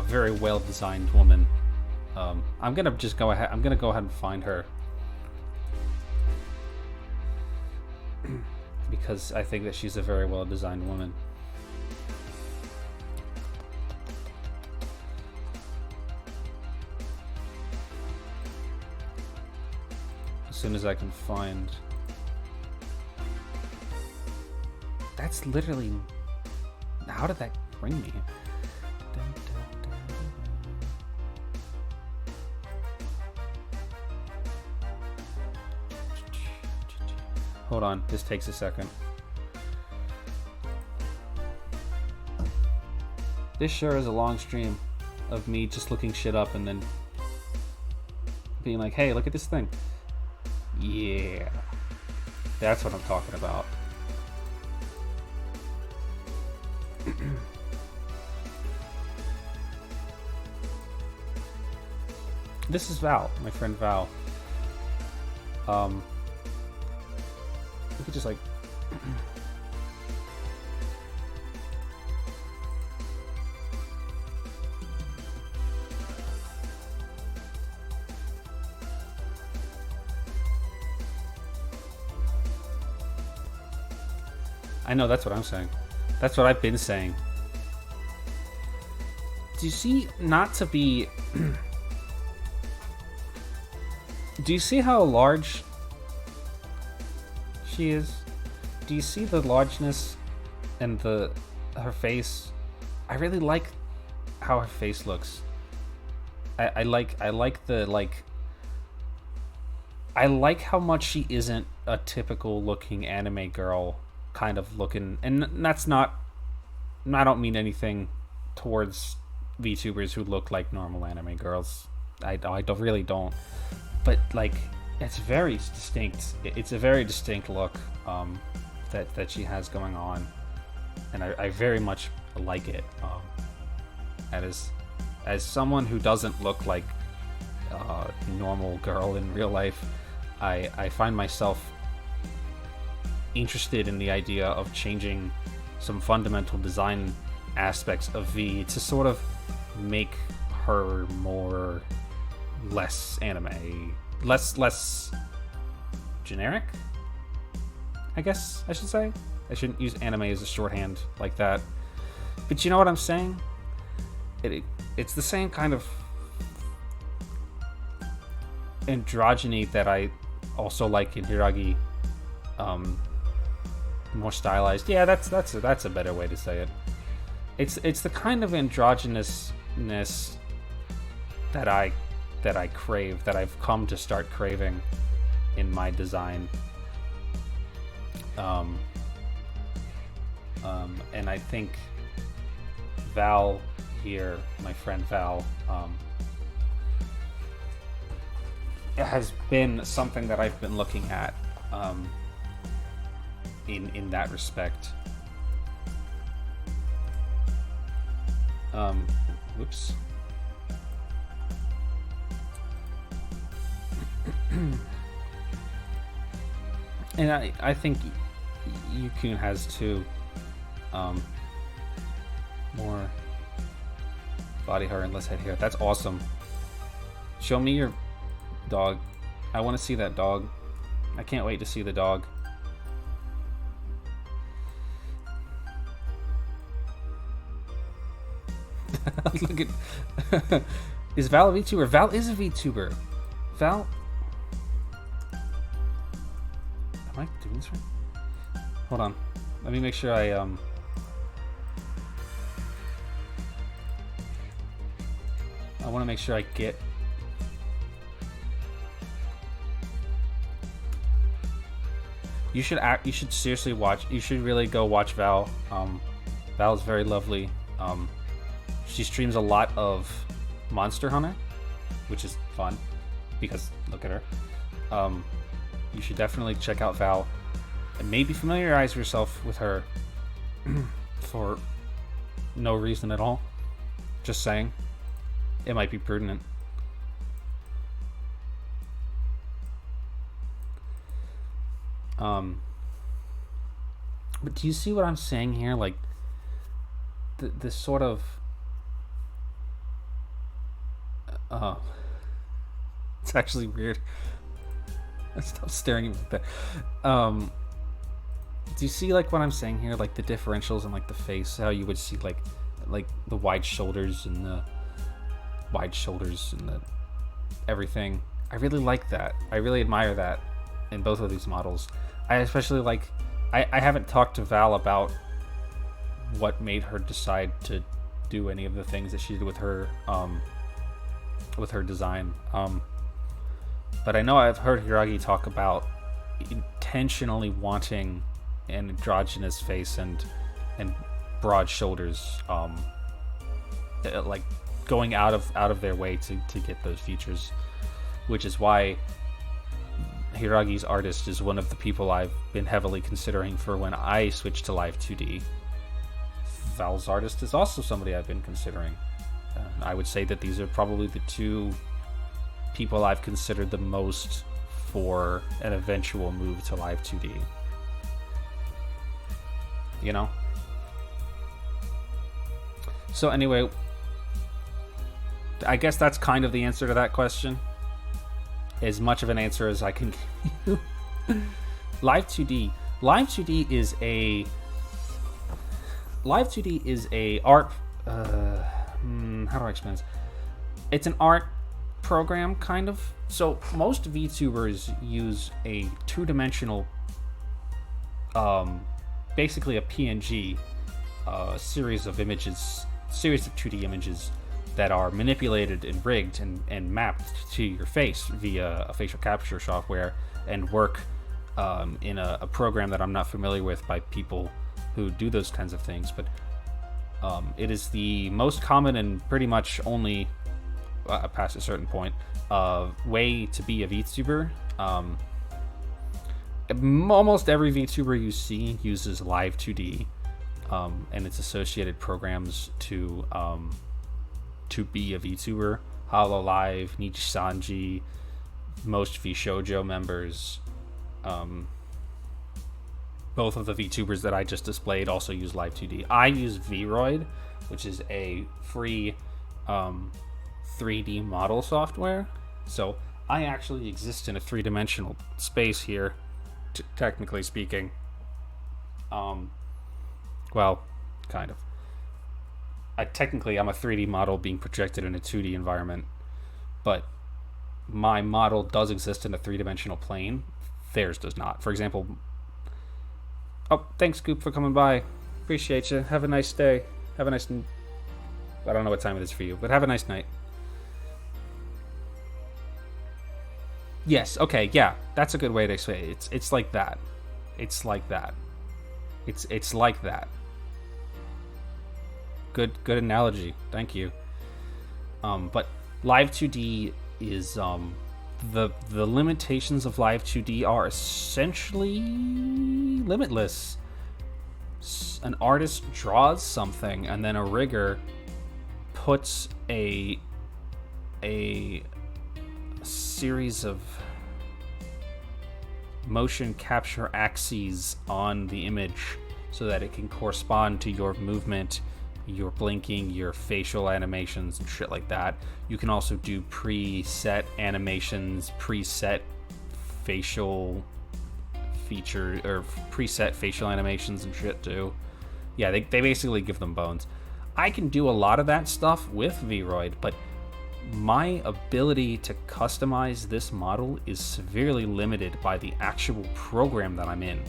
very well-designed woman. I'm gonna go ahead and find her because I think that she's a very well-designed woman. As soon as I can find. That's literally. How did that bring me? Hold on, this takes a second. This sure is a long stream of me just looking shit up and then being like, hey, look at this thing. Yeah. That's what I'm talking about. This is Val, my friend Val. We could just like I know, that's what I'm saying. That's what I've been saying. Do you see, not to be... Do you see how large she is? Do you see the largeness and her face? I really like how her face looks. I like how much she isn't a typical looking anime girl kind of looking, and that's not, I don't mean anything towards VTubers who look like normal anime girls. I really don't. But like, it's very distinct. It's a very distinct look that she has going on, and I very much like it. As someone who doesn't look like a normal girl in real life, I find myself interested in the idea of changing some fundamental design aspects of V to sort of make her less anime, less generic, I guess I should say. I shouldn't use anime as a shorthand like that, but you know what I'm saying? It's the same kind of androgyny that I also like in Hiragi. More stylized. Yeah, that's a better way to say it. It's the kind of androgynousness that I crave, that I've come to start craving in my design. And I think Val here, my friend Val, it has been something that I've been looking at in that respect. Whoops. And I think Yukun has too. More body hair and less head hair. That's awesome. Show me your dog. I want to see that dog. I can't wait to see the dog. Look at... Is Val a VTuber? Val is a VTuber. Val... Am I doing this right? Hold on. Let me make sure I, I want to make sure I get... You should seriously watch. You should really go watch Val. Val is very lovely. She streams a lot of Monster Hunter, which is fun because look at her. You should definitely check out Val and maybe familiarize yourself with her for no reason at all. Just saying. It might be prudent. But do you see what I'm saying here? Like, this sort of... it's actually weird. Stop staring at me like that. Do you see, like, what I'm saying here? Like, the differentials in, like, the face. How you would see, like the wide shoulders and the... everything. I really like that. I really admire that in both of these models. I especially like... I haven't talked to Val about what made her decide to do any of the things that she did with her design. But I know I've heard Hiragi talk about intentionally wanting an androgynous face and broad shoulders, like going out of their way to get those features, which is why Hiragi's artist is one of the people I've been heavily considering for when I switch to Live 2D. Val's artist is also somebody I've been considering. I would say that these are probably the two people I've considered the most for an eventual move to Live 2D. You know? So anyway, I guess that's kind of the answer to that question. As much of an answer as I can give you. Live 2D is a art how do I explain this? It's an art program, kind of. So most VTubers use a two-dimensional, basically a PNG, series of 2D images that are manipulated and rigged and mapped to your face via a facial capture software and work in a program that I'm not familiar with by people who do those kinds of things, but it is the most common and pretty much only, past a certain point, way to be a VTuber. Almost every VTuber you see uses Live 2D and its associated programs to be a VTuber. HoloLive, Nichisanji, most VShojo members. Both of the VTubers that I just displayed also use Live 2D. I use Vroid, which is a free 3D model software. So I actually exist in a three-dimensional space here, technically speaking. Well, kind of. Technically, I'm a 3D model being projected in a 2D environment, but my model does exist in a three-dimensional plane. Theirs does not. For example... Oh, thanks, Scoop, for coming by. Appreciate you. Have a nice day. Have a nice... I don't know what time it is for you, but have a nice night. Yes, okay, yeah. That's a good way to say it. It's like that. It's like that. It's like that. Good analogy. Thank you. But Live 2D is the limitations of Live 2D are essentially limitless. An artist draws something, and then a rigger puts a series of motion capture axes on the image so that it can correspond to your movement, your blinking, your facial animations, and shit like that. You can also do preset animations, preset facial feature, or preset facial animations and shit too. Yeah, they basically give them bones. I can do a lot of that stuff with Vroid, but my ability to customize this model is severely limited by the actual program that I'm in,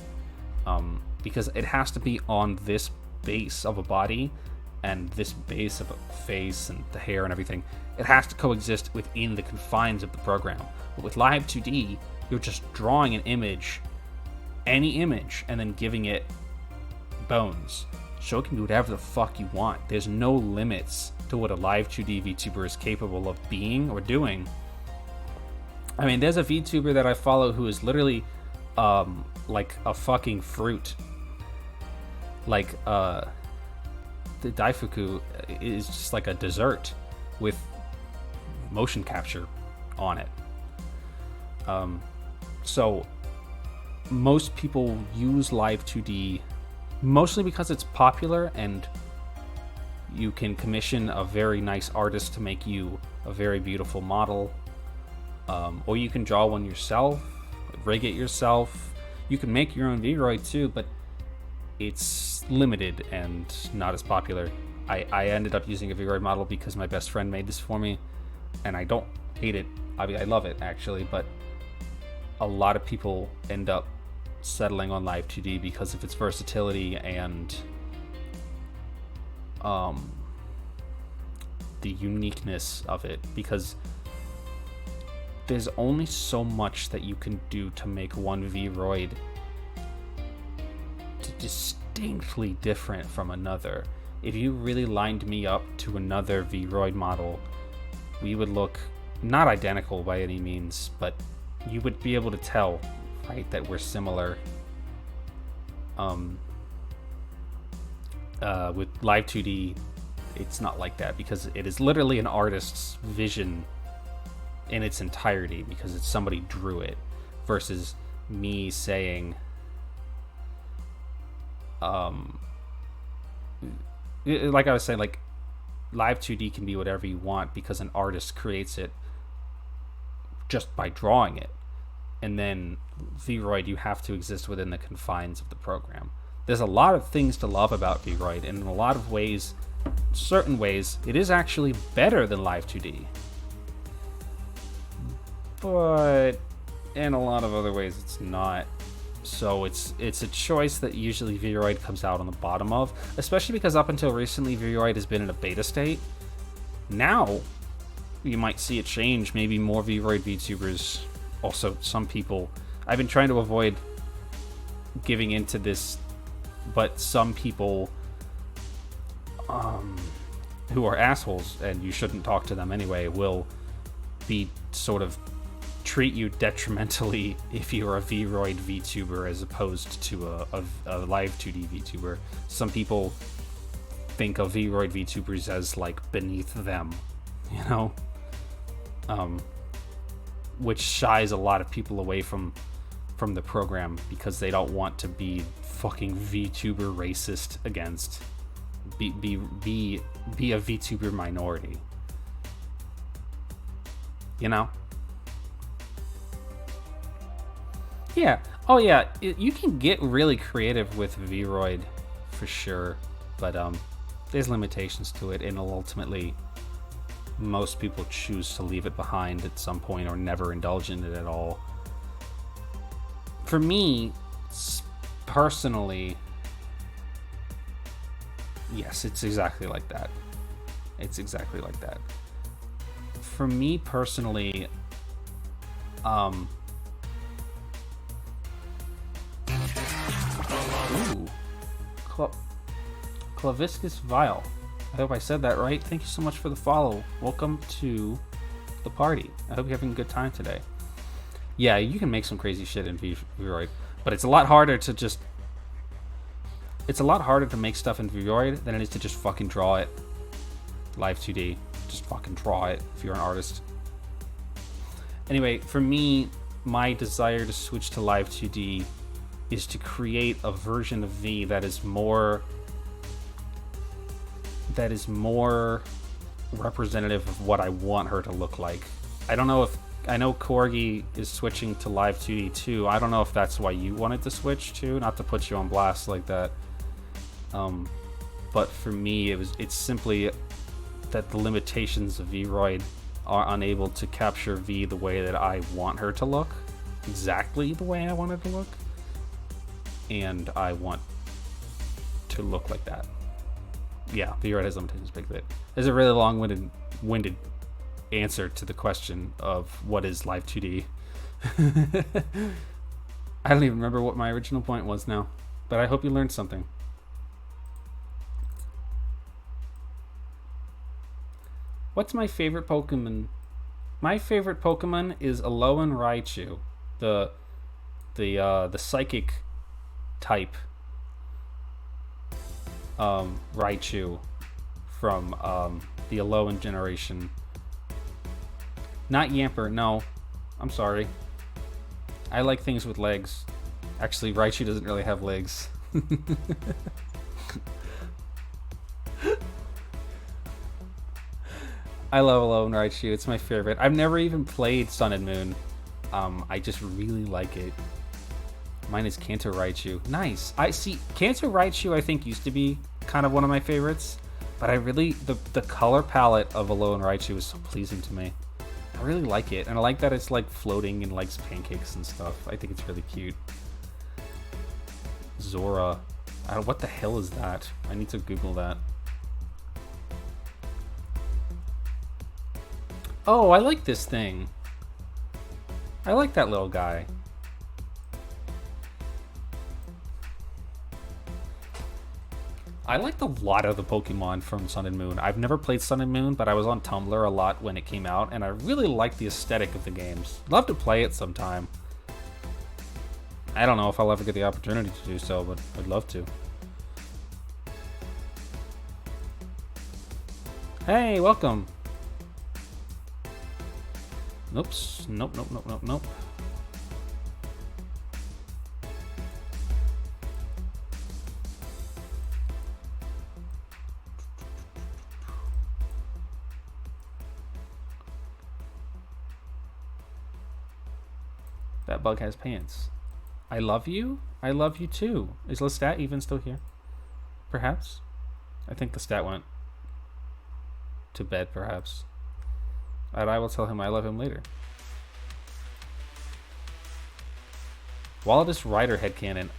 because it has to be on this base of a body and this base of a face and the hair and everything. It has to coexist within the confines of the program. But with Live 2D, you're just drawing an image, any image, and then giving it bones. So it can do whatever the fuck you want. There's no limits to what a Live 2D VTuber is capable of being or doing. I mean, there's a VTuber that I follow who is literally like a fucking fruit. Like the Daifuku is just like a dessert with motion capture on it. So most people use Live 2D mostly because it's popular and you can commission a very nice artist to make you a very beautiful model, or you can draw one yourself, rig it yourself. You can make your own Vroid too, but it's limited and not as popular. I ended up using a Vroid model because my best friend made this for me, and I don't hate it. I mean, I love it actually, but a lot of people end up settling on Live 2D because of its versatility and the uniqueness of it, because there's only so much that you can do to make one Vroid distinctly different from another. If you really lined me up to another Vroid model, we would look not identical by any means, but you would be able to tell, right, that we're similar. With Live 2D, it's not like that because it is literally an artist's vision in its entirety because it's somebody drew it, versus me saying, like I was saying, like Live 2D can be whatever you want because an artist creates it just by drawing it, and then Vroid, you have to exist within the confines of the program. There's a lot of things to love about Vroid, and in a lot of ways, certain ways, it is actually better than Live 2D. But in a lot of other ways, it's not. So it's a choice that usually Vroid comes out on the bottom of, especially because up until recently, Vroid has been in a beta state. Now, you might see it change. Maybe more Vroid VTubers. Also, some people. I've been trying to avoid giving into this, but some people who are assholes, and you shouldn't talk to them anyway, will be sort of treat you detrimentally if you're a Vroid VTuber as opposed to a Live 2D VTuber. Some people think of Vroid VTubers as like beneath them, you know? Which shies a lot of people away from the program because they don't want to be fucking VTuber racist against be a VTuber minority, you know? Yeah. Oh yeah, you can get really creative with Vroid for sure, but there's limitations to it, and ultimately most people choose to leave it behind at some point or never indulge in it at all. For me, personally, yes, it's exactly like that. It's exactly like that. For me personally, Claviscus Vile. I hope I said that right. Thank you so much for the follow. Welcome to the party. I hope you're having a good time today. Yeah, you can make some crazy shit in Vroid, but it's a lot harder to just... It's a lot harder to make stuff in Vroid than it is to just fucking draw it. Live 2D. Just fucking draw it if you're an artist. Anyway, for me, my desire to switch to Live 2D is to create a version of V that is more representative of what I want her to look like. I don't know if... I know Corgi is switching to Live 2D too. I don't know if that's why you wanted to switch too, not to put you on blast like that. But for me, it's simply that the limitations of Vroid are unable to capture V the way that I want her to look. Exactly the way I want her to look. And I want to look like that. Yeah, Vroid has limitations big bit. There's a really long-winded answer to the question of what is Live 2D. I don't even remember what my original point was now, but I hope you learned something. What's my favorite Pokemon? My favorite Pokemon is Alolan Raichu, the psychic type Raichu from the Alolan generation. Not Yamper, no. I'm sorry. I like things with legs. Actually, Raichu doesn't really have legs. I love Alolan Raichu. It's my favorite. I've never even played Sun and Moon. I just really like it. Mine is Kanto Raichu. Nice. I see. Kanto Raichu, I think, used to be kind of one of my favorites. But I really... The color palette of Alolan Raichu is so pleasing to me. I really like it, and I like that it's like floating and likes pancakes and stuff. I think it's really cute. Zora. What the hell is that? I need to Google that. Oh, I like this thing. I like that little guy. I liked a lot of the Pokemon from Sun and Moon. I've never played Sun and Moon, but I was on Tumblr a lot when it came out, and I really liked the aesthetic of the games. Love to play it sometime. I don't know if I'll ever get the opportunity to do so, but I'd love to. Hey, welcome. Oops. Nope. That bug has pants. I love you? I love you too. Is Lestat even still here? Perhaps? I think the stat went to bed, perhaps. And I will tell him I love him later. Walidus Rider headcanon.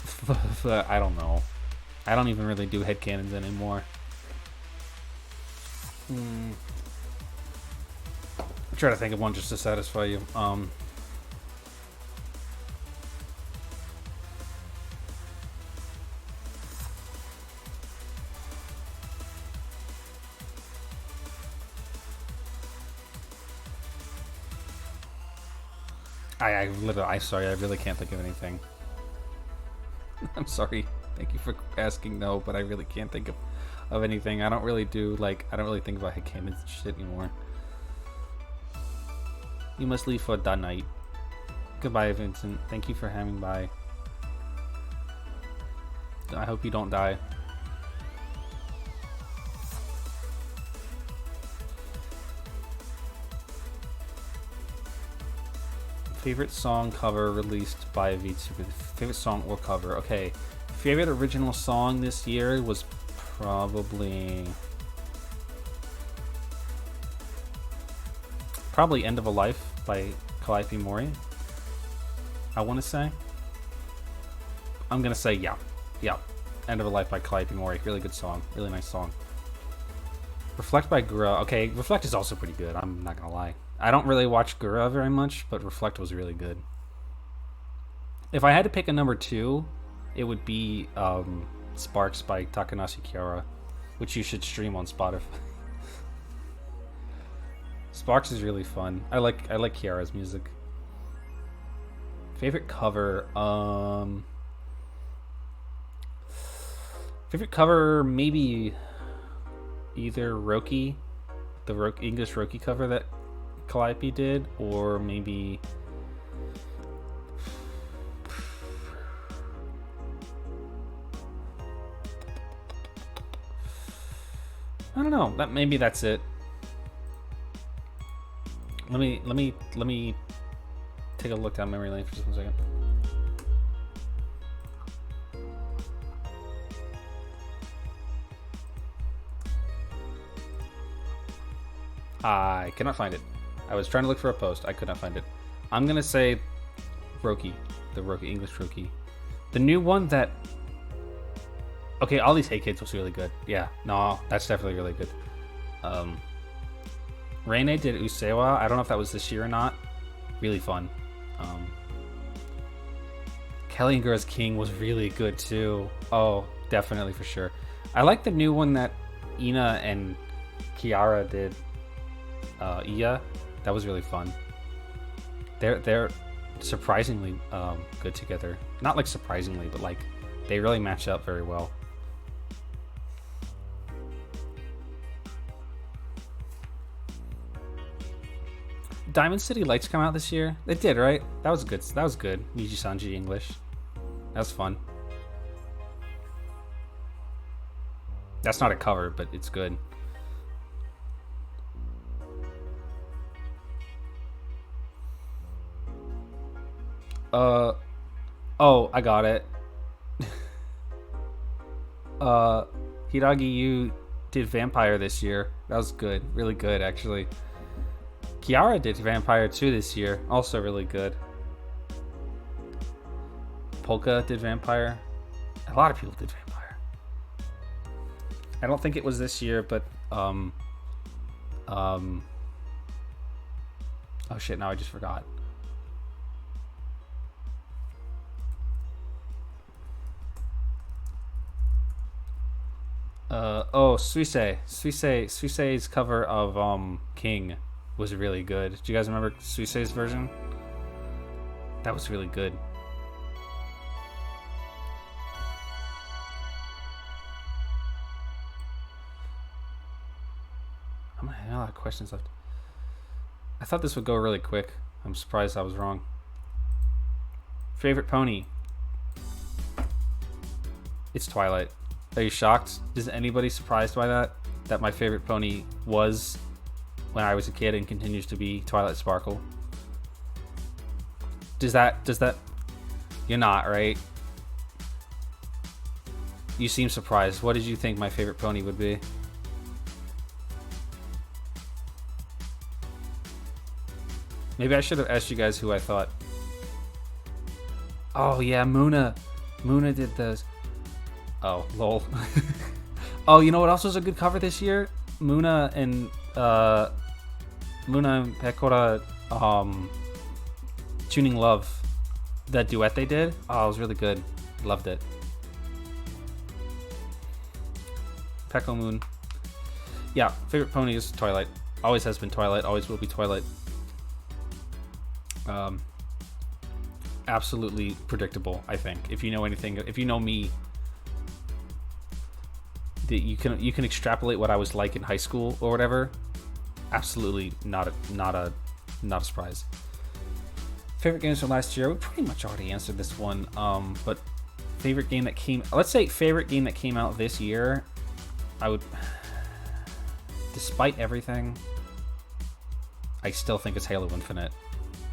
I don't know. I don't even really do headcanons anymore. I'll try to think of one just to satisfy you. I'm sorry, I really can't think of anything. I'm sorry. Thank you for asking, no, but I really can't think of anything. I don't really think about headcanons and shit anymore. You must leave for that night. Goodbye, Vincent. Thank you for having by. I hope you don't die. Favorite song cover released by VTuber. Favorite song or cover. Okay. Favorite original song this year was probably End of a Life by Calliope Mori. I want to say. I'm going to say yeah. Yeah. End of a Life by Calliope Mori. Really good song. Really nice song. Reflect by Garoad. Okay, Reflect is also pretty good. I'm not going to lie. I don't really watch Garoad very much, but Reflect was really good. If I had to pick a number 2, it would be Sparks by Takanashi Kiara, which you should stream on Spotify. Sparks is really fun. I like Kiara's music. Favorite cover, favorite cover, maybe either Roki, the English Roki cover that Calliope did, or maybe I don't know. Maybe that's it. Let me take a look down memory lane for just 1 second. I cannot find it. I was trying to look for a post. I could not find it. I'm gonna say Roki, the Roki, English Roki, the new one that. Okay, all these Hey Kids was really good. Yeah, no, that's definitely really good. Reine did Usewa. I don't know if that was this year or not. Really fun. Kelly and Girls King was really good too. Oh, definitely for sure. I like the new one that Ina and Kiara did. Iya, that was really fun. They're surprisingly good together. Not like surprisingly, but like they really match up very well. Diamond City Lights come out this year? It did, right? That was good. That was good. Niji Sanji English. That was fun. That's not a cover, but it's good. Oh, I got it. Hiragi, you did Vampire this year. That was good. Really good, actually. Kiara did Vampire 2 this year. Also really good. Polka did Vampire. A lot of people did Vampire. I don't think it was this year, but oh shit, now I just forgot. Suisei's cover of King was really good. Do you guys remember Suisei's version? That was really good. I'm gonna have a lot of questions left. I thought this would go really quick. I'm surprised I was wrong. Favorite pony? It's Twilight. Are you shocked? Is anybody surprised by that? That my favorite pony was, when I was a kid, and continues to be, Twilight Sparkle? Does that... You're not, right? You seem surprised. What did you think my favorite pony would be? Maybe I should have asked you guys who I thought. Oh yeah, Muna. Muna did those. Oh, lol. Oh, you know what else was a good cover this year? Muna and Pecora Tuning Love. That duet they did. Oh, it was really good. Loved it. Pecco Moon. Yeah, favorite pony is Twilight. Always has been Twilight. Always will be Twilight. Absolutely predictable, I think. If you know anything, if you know me, that you can extrapolate what I was like in high school or whatever. Absolutely not a surprise. Favorite games from last year? We pretty much already answered this one. But favorite game that came, let's say favorite game that came out this year, I would, despite everything, I still think it's Halo Infinite.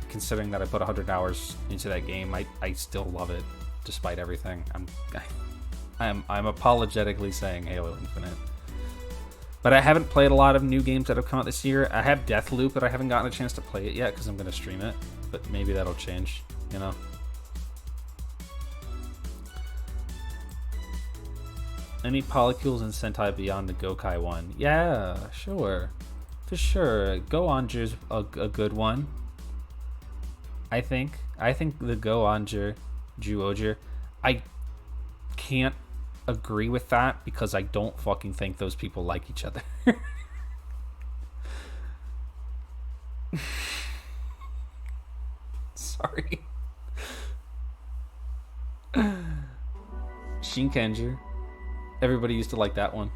Considering that I put 100 hours into that game, I still love it, despite everything. I'm apologetically saying Halo Infinite. But I haven't played a lot of new games that have come out this year. I have Deathloop, but I haven't gotten a chance to play it yet because I'm going to stream it. But maybe that'll change, you know? Any polycules in Sentai beyond the Gokai one? Yeah, sure. For sure. Go Onger's a good one. I think the Go Onger, Ju-Oger, I can't agree with that because I don't fucking think those people like each other. Sorry. Shinkenger. Everybody used to like that one.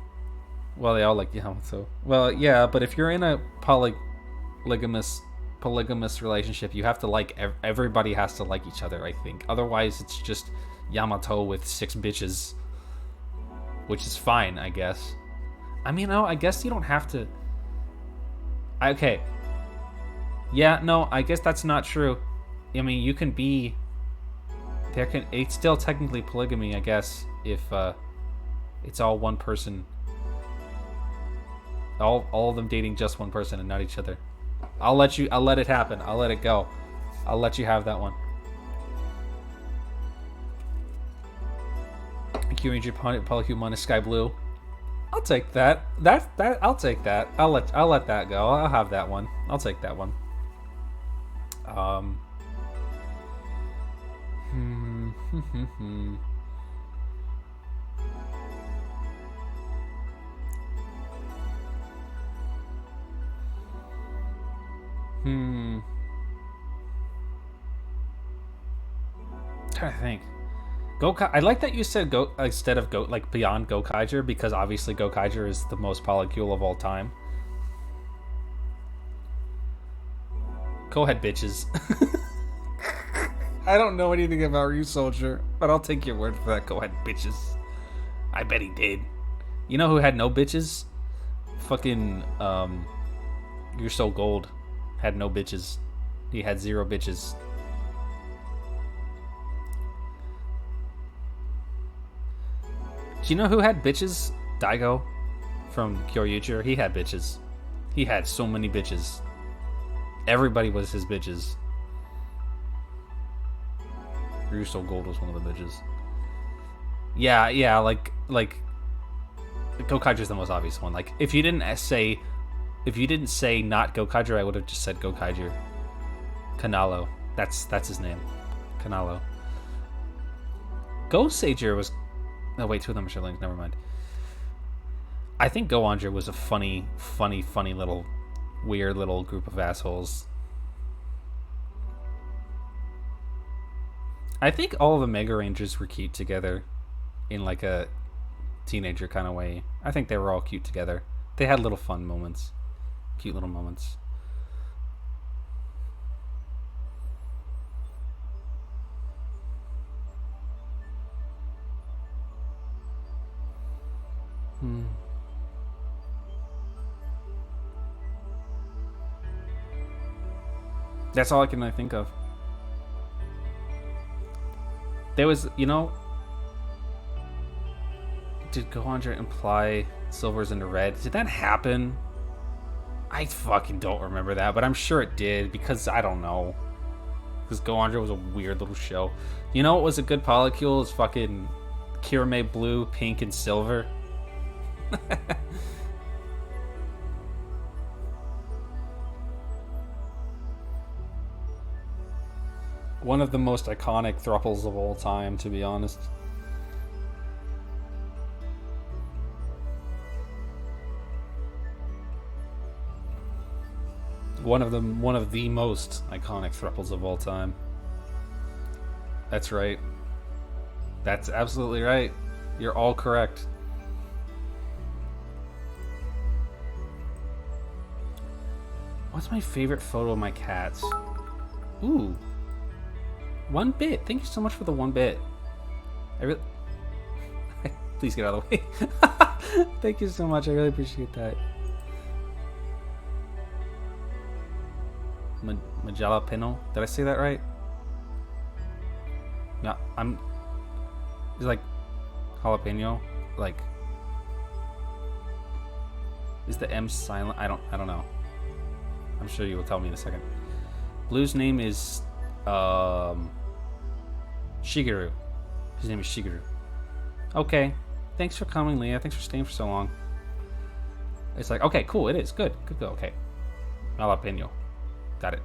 Well, they all like Yamato. Well, yeah, but if you're in a polygamous relationship, you have to like everybody has to like each other, I think. Otherwise, it's just Yamato with 6 bitches, which is fine, I guess. I mean, no, I guess you don't have to. Okay. Yeah, no, I guess that's not true. I mean, you can be. It's still technically polygamy, I guess, if it's all one person. All of them dating just one person and not each other. I'll let it happen. I'll let it go. I'll let you have that one. Kyuranger Polycubon is sky blue. I'll take that. I'll take that. I'll let that go. I'll have that one. I'll take that one. Trying to think. I like that you said go instead of go like beyond Gokaiger, because obviously Gokaiger is the most polycule of all time. Go ahead, bitches. I don't know anything about you, soldier, but I'll take your word for that. Go ahead, bitches. I bet he did. You know who had no bitches? Fucking You're So Gold had no bitches. He had 0 bitches. Do you know who had bitches? Daigo from Kyoryuger. He had bitches. He had so many bitches. Everybody was his bitches. Ryuso Gold was one of the bitches. Yeah, like Gokaiger's the most obvious one. Like if you didn't say not Gokaiger, I would have just said Gokaiger. Kanalo. That's his name. Kanalo. Go-Sager was. No, wait, 2 of them are siblings. Never mind. I think Go-Onger was a funny little, weird little group of assholes. I think all of the Mega Rangers were cute together, in like a teenager kind of way. I think they were all cute together. They had little fun moments, cute little moments. That's all I can think of. There was, did Go-Onger imply Silver's into red? Did that happen? I fucking don't remember that, but I'm sure it did, because I don't know. Because Go-Onger was a weird little show. You know what was a good polycule? Is fucking Kirame blue, pink, and silver. One of the most iconic thruples of all time, to be honest. One of the most iconic thruples of all time. That's right. That's absolutely right. You're all correct. What's my favorite photo of my cats? Ooh. 1 bit. Thank you so much for the 1 bit. Please get out of the way. Thank you so much. I really appreciate that. Majalapeno. Did I say that right? Yeah, it's like jalapeno. Like, is the M silent? I don't know. I'm sure you will tell me in a second. Blue's name is Shigeru. His name is Shigeru. Okay. Thanks for coming, Leah. Thanks for staying for so long. It's like, okay, cool. It is. Good. Good go. Okay. Jalapeno. Got it.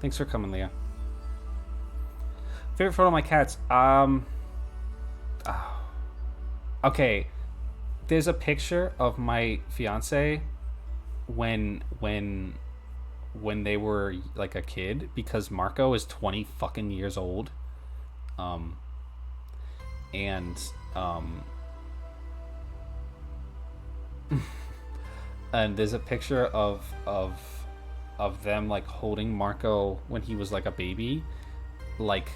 Thanks for coming, Leah. Favorite photo of my cats? Okay. There's a picture of my fiance when they were like a kid, because Marco is 20 fucking years old. and and there's a picture of them like holding Marco when he was like a baby, like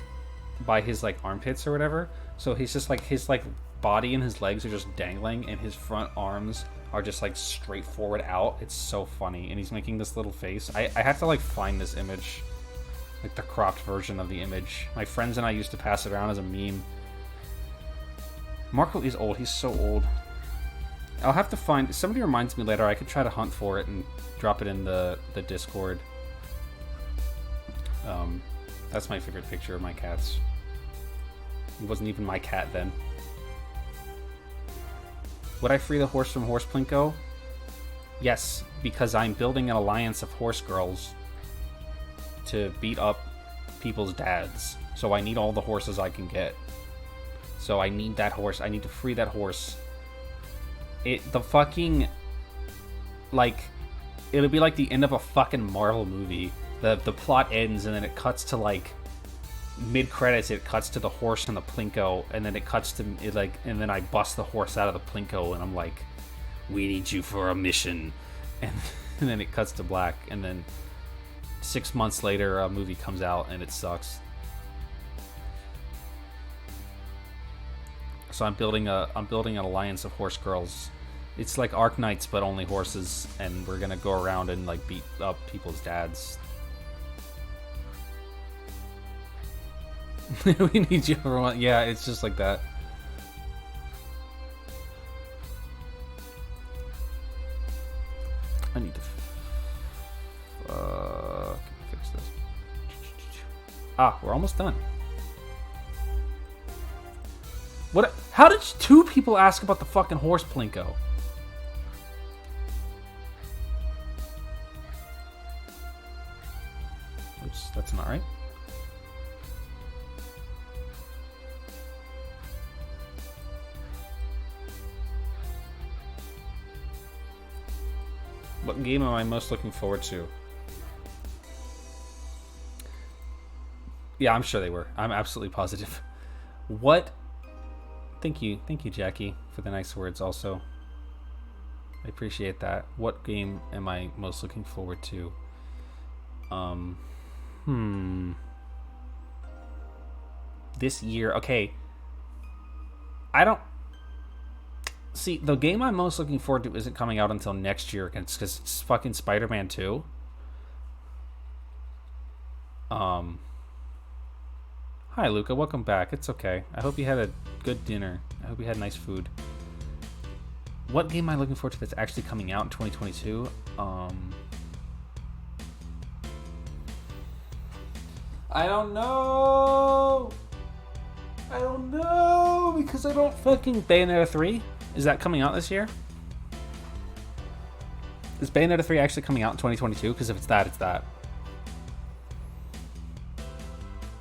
by his like armpits or whatever. So he's just like his like body and his legs are just dangling, and his front arms are just like straight forward out. It's so funny, and he's making this little face. I have to like find this image, like the cropped version of the image. My friends and I used to pass it around as a meme. Marco is old. He's so old. I'll have to find... If somebody reminds me later, I could try to hunt for it and drop it in the Discord. That's my favorite picture of my cats. It wasn't even my cat then. Would I free the horse from Horse Plinko? Yes, because I'm building an alliance of horse girls to beat up people's dads. So I need all the horses I can get. So I need that horse. I need to free that horse. The fucking... Like... It'll be like the end of a fucking Marvel movie. The plot ends and then it cuts to like... Mid-credits, it cuts to the horse and the Plinko. And then it cuts to... And then I bust the horse out of the Plinko and I'm like... We need you for a mission. And then it cuts to black. And then 6 months later, a movie comes out and it sucks. So I'm building an alliance of horse girls. It's like Arknights, but only horses, and we're gonna go around and like beat up people's dads. We need you, everyone. Yeah, it's just like that. I need to fix this. Ah, we're almost done. What? How did two people ask about the fucking horse Plinko? Oops, that's not right. What game am I most looking forward to? Yeah, I'm sure they were. I'm absolutely positive. What? Thank you, Jackie, for the nice words also. I appreciate that. What game am I most looking forward to? This year, okay. I don't... See, the game I'm most looking forward to isn't coming out until next year, because it's fucking Spider-Man 2. Hi, Luca. Welcome back. It's okay. I hope you had a good dinner. I hope you had nice food. What game am I looking forward to that's actually coming out in 2022? I don't know. I don't know because I don't fucking... Bayonetta 3? Is that coming out this year? Is Bayonetta 3 actually coming out in 2022? Because if it's that, it's that.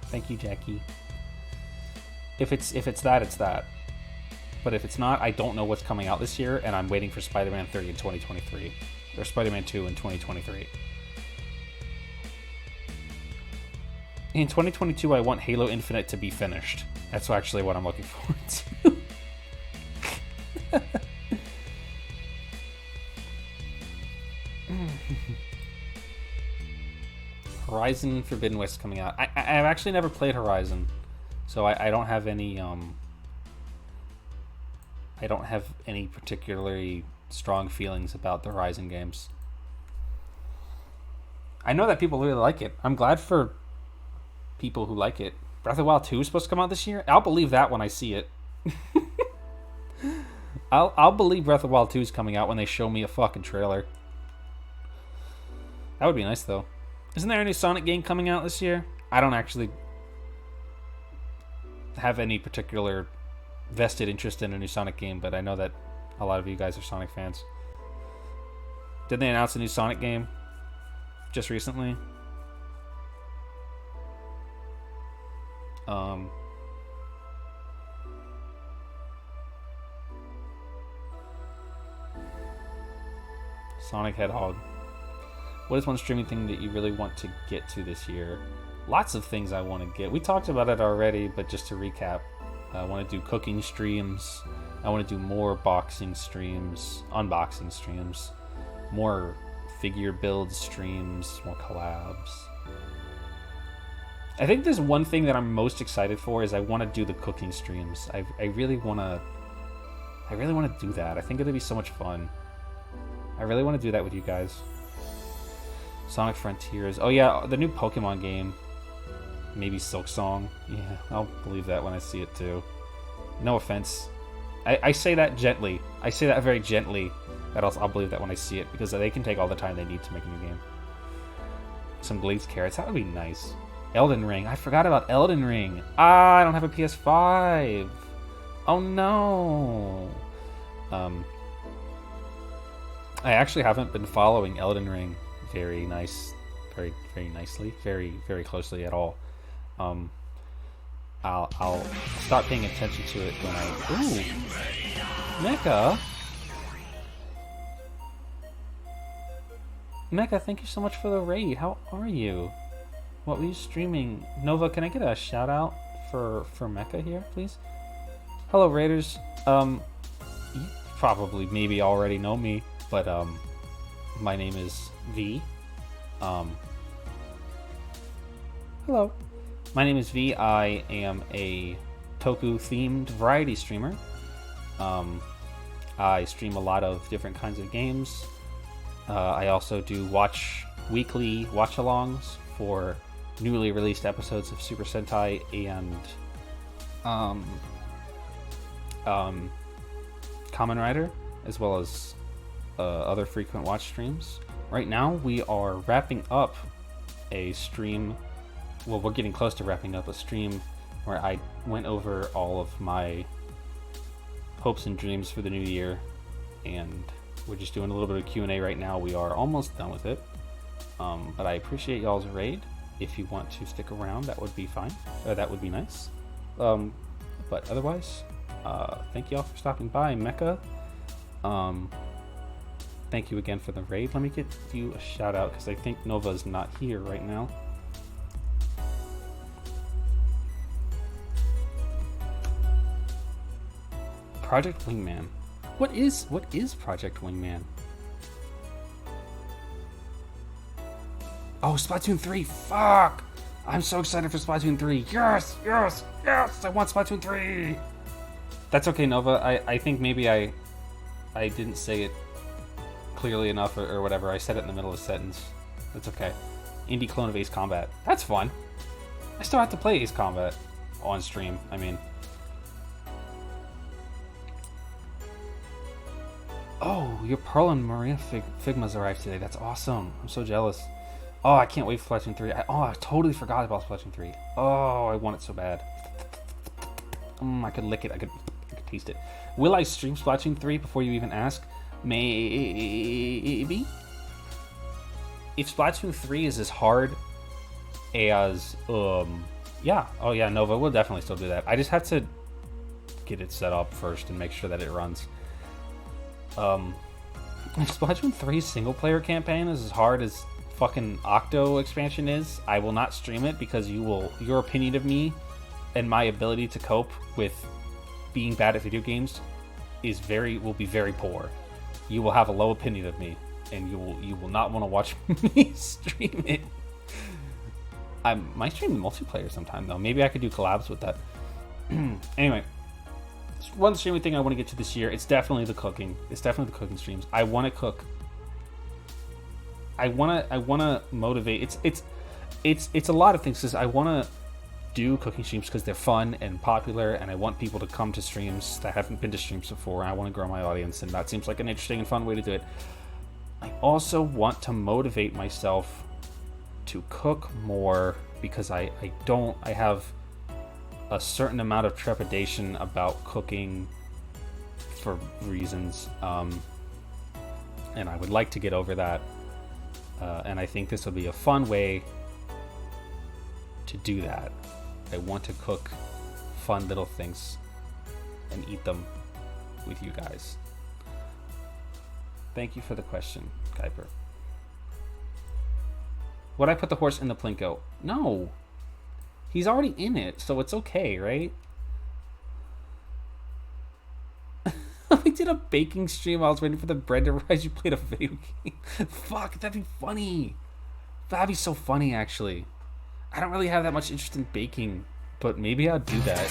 Thank you, Jackie. If it's that, it's that. But if it's not, I don't know what's coming out this year, and I'm waiting for Spider-Man 3 in 2023. Or Spider-Man 2 in 2023. In 2022, I want Halo Infinite to be finished. That's actually what I'm looking forward to. Horizon Forbidden West coming out. I've actually never played Horizon, so I don't have any I don't have any particularly strong feelings about the Horizon games. I know that people really like it. I'm glad for people who like it. Breath of the Wild 2 is supposed to come out this year. I'll believe that when I see it. I'll believe Breath of the Wild 2 is coming out when they show me a fucking trailer. That would be nice, though. Isn't there any Sonic game coming out this year? I don't actually have any particular vested interest in a new Sonic game, but I know that a lot of you guys are Sonic fans. Did they announce a new Sonic game just recently? Sonic Hedgehog. What is one streaming thing that you really want to get to this year? Lots of things I want to get. We talked about it already, but just to recap. I want to do cooking streams. I want to do more boxing streams, unboxing streams, more figure build streams, more collabs. I think there's one thing that I'm most excited for is I want to do the cooking streams. I really want to do that. I think it'll be so much fun. I really want to do that with you guys. Sonic Frontiers. Oh yeah, the new Pokemon game. Maybe Silk Song. Yeah, I'll believe that when I see it too. No offense. I say that gently. I say that very gently. That I'll believe that when I see it, because they can take all the time they need to make a new game. Some glazed carrots. That would be nice. Elden Ring. I forgot about Elden Ring. I don't have a PS5. Oh no. I actually haven't been following Elden Ring very nicely, very closely at all. I'll start paying attention to it when I. Ooh, Mecha, thank you so much for the raid. How are you? What were you streaming? Nova, can I get a shout out for Mecha here, please? Hello, Raiders. You probably maybe already know me, but my name is V. Hello. My name is V. I am a Toku-themed variety streamer. I stream a lot of different kinds of games. I also do weekly watch-alongs for newly released episodes of Super Sentai and Kamen Rider, as well as other frequent watch streams. Right now, we are wrapping up a stream. Well, we're getting close to wrapping up a stream where I went over all of my hopes and dreams for the new year, and we're just doing a little bit of Q&A right now. We are almost done with it, but I appreciate y'all's raid. If you want to stick around, that would be fine. That would be nice. But otherwise, thank y'all for stopping by. Mecha, thank you again for the raid. Let me get you a shout out, because I think Nova's not here right now. Project Wingman. What is Project Wingman? Oh, Splatoon 3. Fuck! I'm so excited for Splatoon 3. Yes! Yes! Yes! I want Splatoon 3! That's okay, Nova. I think maybe I didn't say it clearly enough or whatever. I said it in the middle of a sentence. That's okay. Indie clone of Ace Combat. That's fun. I still have to play Ace Combat on stream. I mean... Oh, your Pearl and Maria Figmas arrived today. That's awesome. I'm so jealous. Oh, I can't wait for Splatoon 3. I totally forgot about Splatoon 3. Oh, I want it so bad. I could lick it. I could taste it. Will I stream Splatoon 3 before you even ask? Maybe. If Splatoon 3 is as hard as yeah. Oh yeah, Nova, we'll definitely still do that. I just have to get it set up first and make sure that it runs. If Splatoon 3's single player campaign is as hard as fucking Octo expansion is, I will not stream it, because your opinion of me and my ability to cope with being bad at video games will be very poor. You will have a low opinion of me, and you will not want to watch me stream it. I might stream the multiplayer sometime though. Maybe I could do collabs with that. Anyway. One streaming thing I want to get to this year, it's definitely the cooking. It's definitely the cooking streams. I want to cook. I want to motivate. It's a lot of things, because I want to do cooking streams because they're fun and popular, and I want people to come to streams that haven't been to streams before, and I want to grow my audience, and that seems like an interesting and fun way to do it. I also want to motivate myself to cook more, because I have a certain amount of trepidation about cooking for reasons, and I would like to get over that, and I think this will be a fun way to do that. I want to cook fun little things and eat them with you guys. Thank you for the question, Kuiper. Would I put the horse in the Plinko? No. He's already in it, so it's okay, right? did a baking stream while I was waiting for the bread to rise. You played a video game. Fuck, that'd be funny. That'd be so funny, actually. I don't really have that much interest in baking, but maybe I'll do that.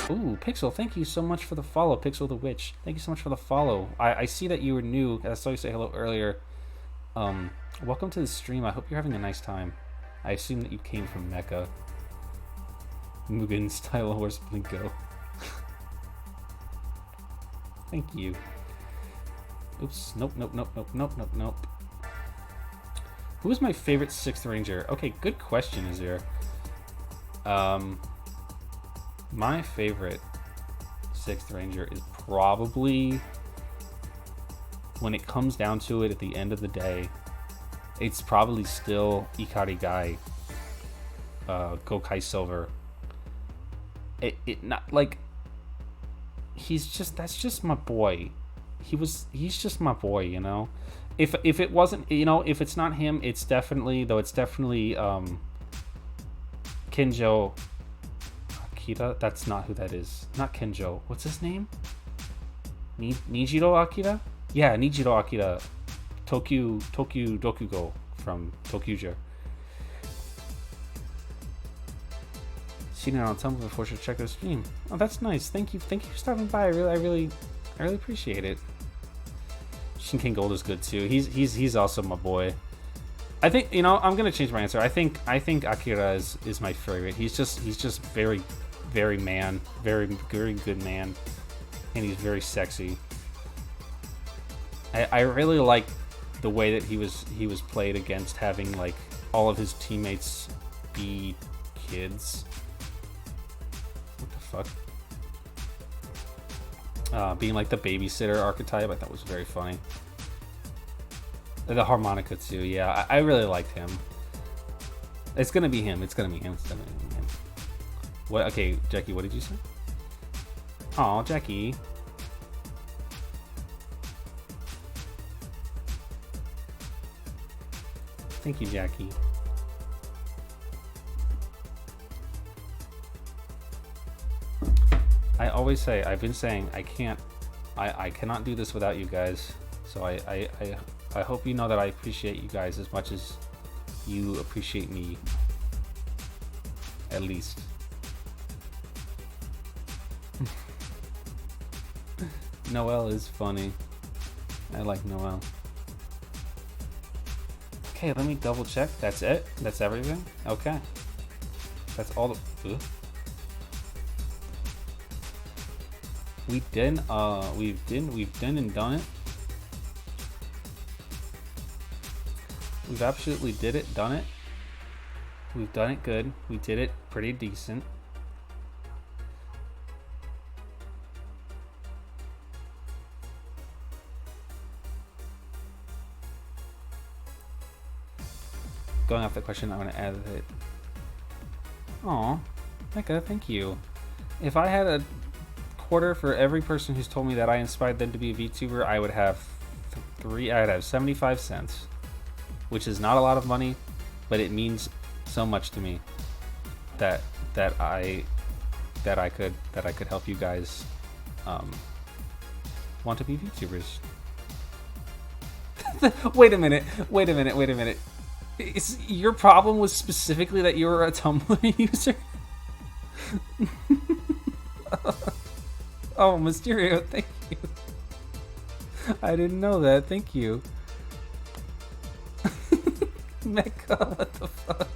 Ooh, Pixel, thank you so much for the follow. Pixel the Witch, thank you so much for the follow. I see that you were new. I saw you say hello earlier. Welcome to the stream. I hope you're having a nice time. I assume that you came from Mecca. Mugen style horse Blinko. Thank you. Oops. Nope. Who is my favorite 6th Ranger? Okay, good question, Azir. My favorite 6th Ranger is probably, when it comes down to it at the end of the day, it's probably still Ikari Gai, Gokai Silver. It not like, that's just my boy. He's just my boy, you know. If it wasn't, you know, if it's not him, it's definitely Kenjo Akira. That's not who that is. Not Kenjo. What's his name? Nijiro Akira? Yeah, Nijiro Akira. Tokyu Dokugo from Tokyuja. Seen it on Tumblr before, should check out the stream. Oh, that's nice. Thank you for stopping by. I really appreciate it. Shinken Gold is good too. He's also my boy. I think, you know, I'm gonna change my answer. I think Akira is my favorite. He's just very man, very good man, and he's very sexy. I really like the way that he was played against having like all of his teammates be kids. What the fuck? Being like the babysitter archetype, I thought was very funny. The harmonica too, yeah. I really liked him. It's gonna be him. What? Okay, Jackie, what did you say? Oh, Jackie. Thank you, Jackie. I always say, I've been saying, I cannot do this without you guys. So I hope you know that I appreciate you guys as much as you appreciate me. At least. Noelle is funny. I like Noelle. Okay, let me double check. That's it? That's everything? Okay. That's all the... Ugh. We've done and done it. We've absolutely done it. We've done it good. We did it pretty decent. Going off the question, I'm going to add it. Aw, Mecca, thank you. If I had a quarter for every person who's told me that I inspired them to be a VTuber, I would have I'd have 75 cents, which is not a lot of money, but it means so much to me that I could help you guys want to be VTubers. Wait a minute. Your problem was specifically that you were a Tumblr user? Oh, Mysterio, thank you. I didn't know that, thank you. Mecha, what the fuck?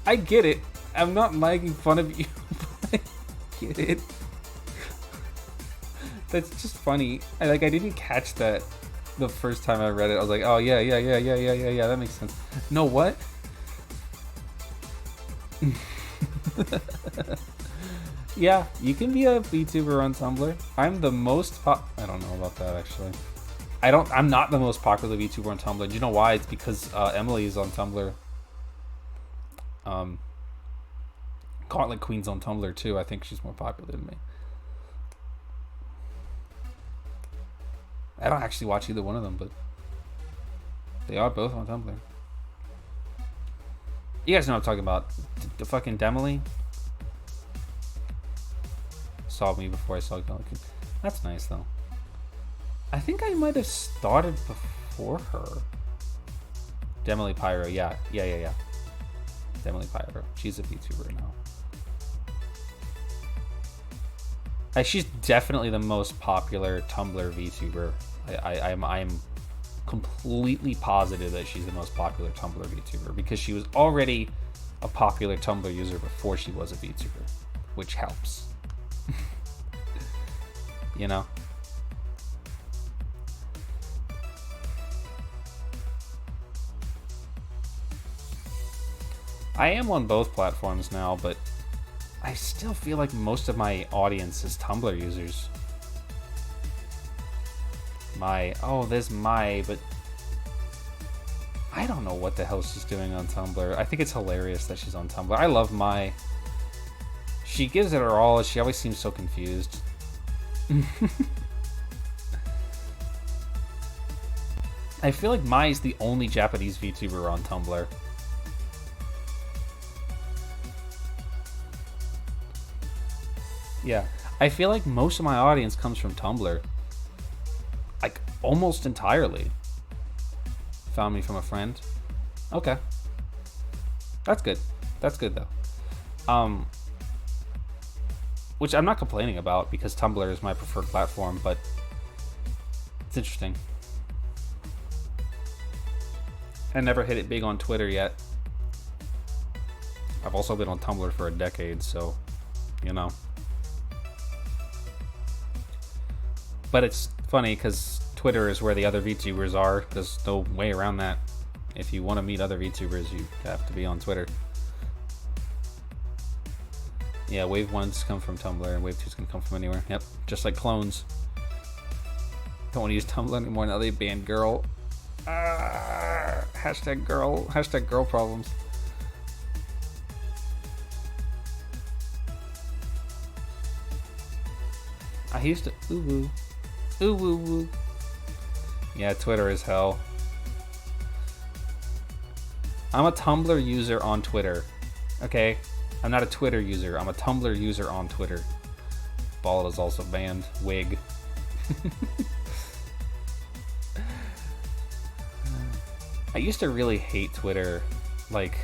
I get it. I'm not making fun of you, but I get it. That's just funny. I didn't catch that the first time I read it. I was like, oh yeah, that makes sense. No, what? Yeah, you can be a VTuber on Tumblr. I'm the most I don't know about that actually. I'm not the most popular VTuber on Tumblr. Do you know why? It's because Emily is on Tumblr. Gauntlet Queen's on Tumblr too. I think she's more popular than me. I don't actually watch either one of them, but they are both on Tumblr. You guys know what I'm talking about. The fucking Demily saw me before I saw Gilligan. That's nice, though. I think I might have started before her. Demily Pyro, yeah. Demily Pyro. She's a VTuber now. She's definitely the most popular Tumblr VTuber. I'm completely positive that she's the most popular Tumblr VTuber because she was already a popular Tumblr user before she was a VTuber, which helps. You know? I am on both platforms now, but I still feel like most of my audience is Tumblr users. There's but I don't know what the hell she's doing on Tumblr. I think it's hilarious that she's on Tumblr. I love Mai. She gives it her all. She always seems so confused. I feel like Mai is the only Japanese VTuber on Tumblr. Yeah, I feel like most of my audience comes from Tumblr. Like, almost entirely. Found me from a friend. Okay. That's good. That's good, though. Which I'm not complaining about, because Tumblr is my preferred platform, but it's interesting. I never hit it big on Twitter yet. I've also been on Tumblr for a decade, so, you know. But it's funny because Twitter is where the other VTubers are. There's no way around that. If you want to meet other VTubers, you have to be on Twitter. Yeah, Wave 1's come from Tumblr, and Wave 2's can come from anywhere. Yep, just like clones. Don't want to use Tumblr anymore now they banned girl. Hashtag girl. Hashtag girl problems. I used to... Ooh woo. Ooh woo woo. Yeah, Twitter is hell. I'm a Tumblr user on Twitter. Okay? I'm not a Twitter user. I'm a Tumblr user on Twitter. Bald is also banned. Wig. I used to really hate Twitter. Like,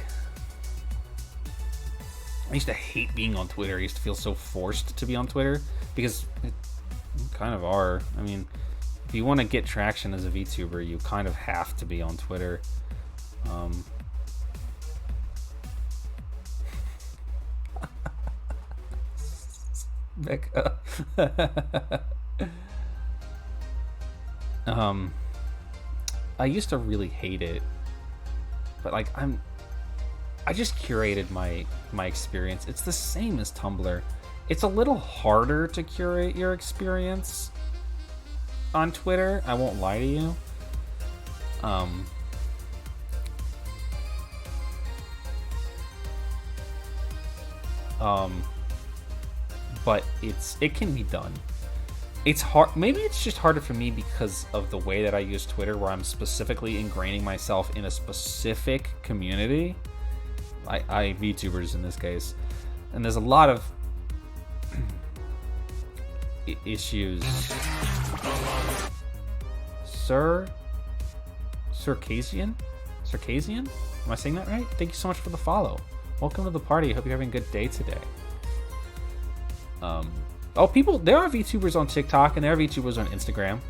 I used to hate being on Twitter. I used to feel so forced to be on Twitter because you kind of are. I mean, if you want to get traction as a VTuber, you kind of have to be on Twitter. Becca. I used to really hate it, but like I just curated my experience. It's the same as Tumblr. It's a little harder to curate your experience on Twitter. I won't lie to you. But it can be done. It's hard. Maybe it's just harder for me because of the way that I use Twitter, where I'm specifically ingraining myself in a specific community. I VTubers in this case, and there's a lot of issues. Circassian? Am I saying that right? Thank you so much for the follow. Welcome to the party. I hope you're having a good day today. There are VTubers on TikTok and there are VTubers on Instagram.